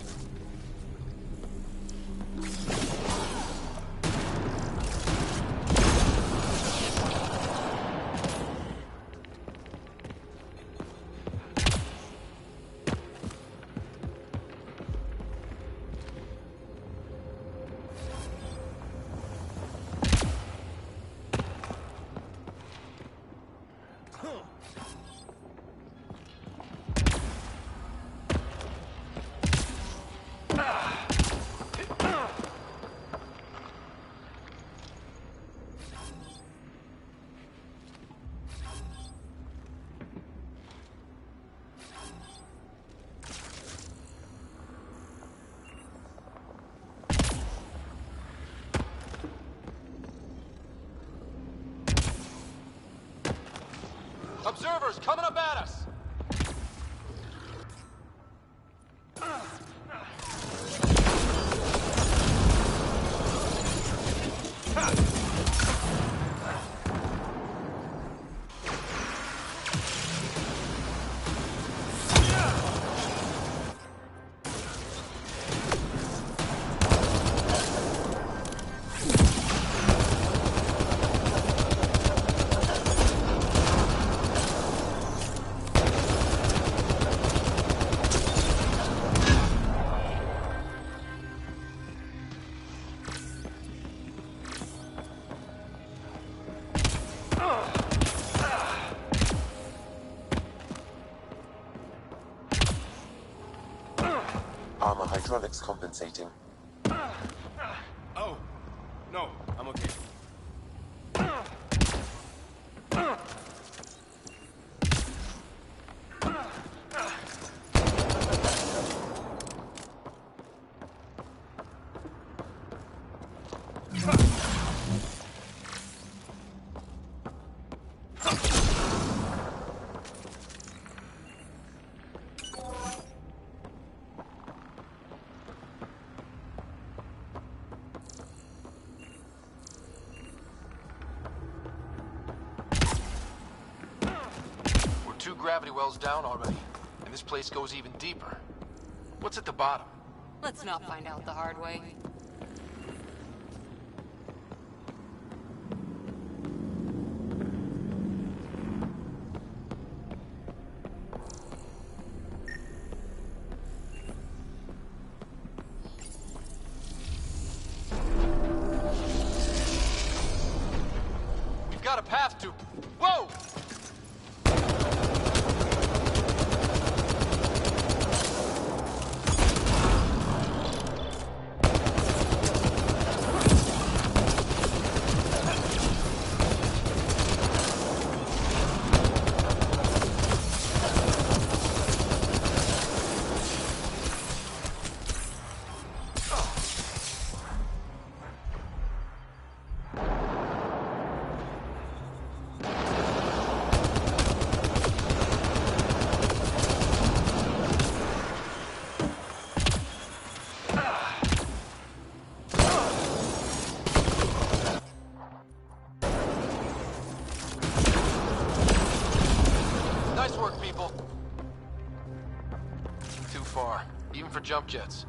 Speaker 2: Observers coming up at us!
Speaker 4: Armor hydraulics compensating.
Speaker 6: Oh, no, I'm okay.
Speaker 2: Two gravity wells down already, and this place goes even deeper. What's at the bottom?
Speaker 14: Let's not find out the hard way.
Speaker 2: We've got a path to... Whoa! Nice work, people. Too far, even for jump jets.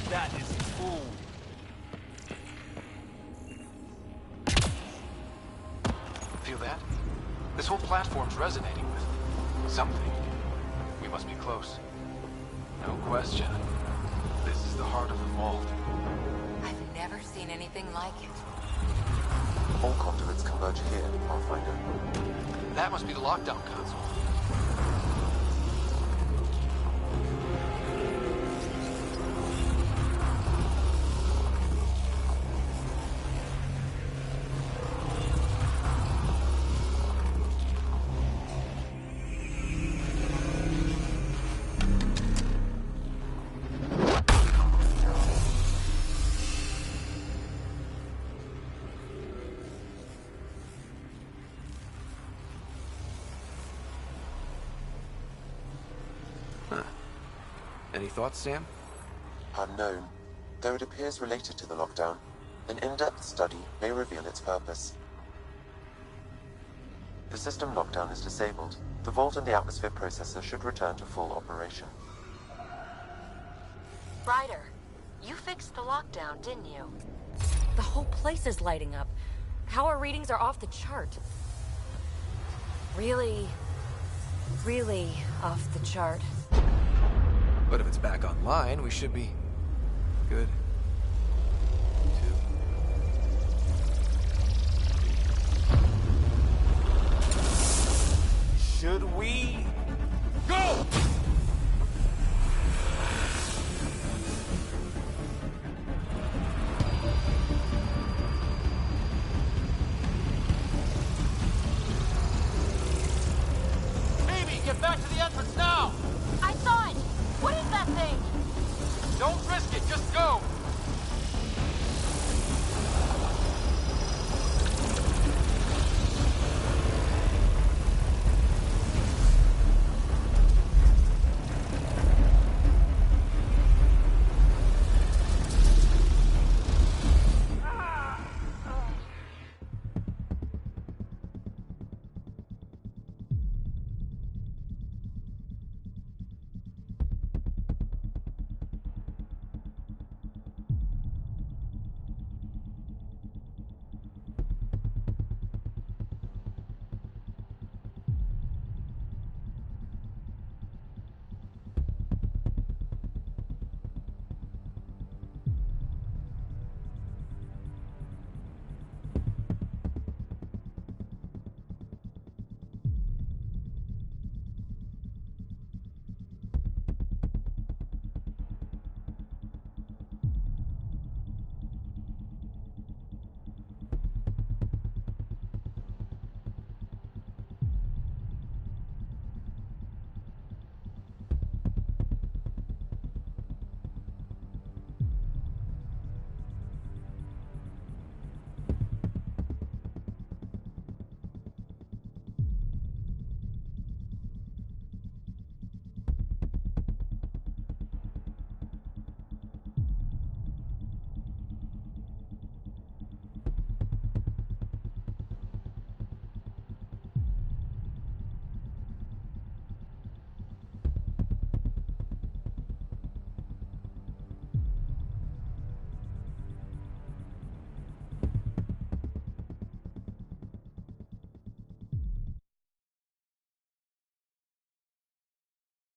Speaker 6: That is cool.
Speaker 2: Feel that? This whole platform's resonating with something. We must be close. No question. This is the heart of the vault.
Speaker 7: I've never seen anything like it.
Speaker 4: All conduits converge here, Pathfinder.
Speaker 2: That must be the lockdown console. Any thoughts, Sam?
Speaker 4: Unknown. Though it appears related to the lockdown, an in-depth study may reveal its purpose. The system lockdown is disabled. The vault and the atmosphere processor should return to full operation.
Speaker 21: Ryder, you fixed the lockdown, didn't you? The whole place is lighting up. Power readings are off the chart. Really off the chart.
Speaker 2: But if it's back online, we should be good.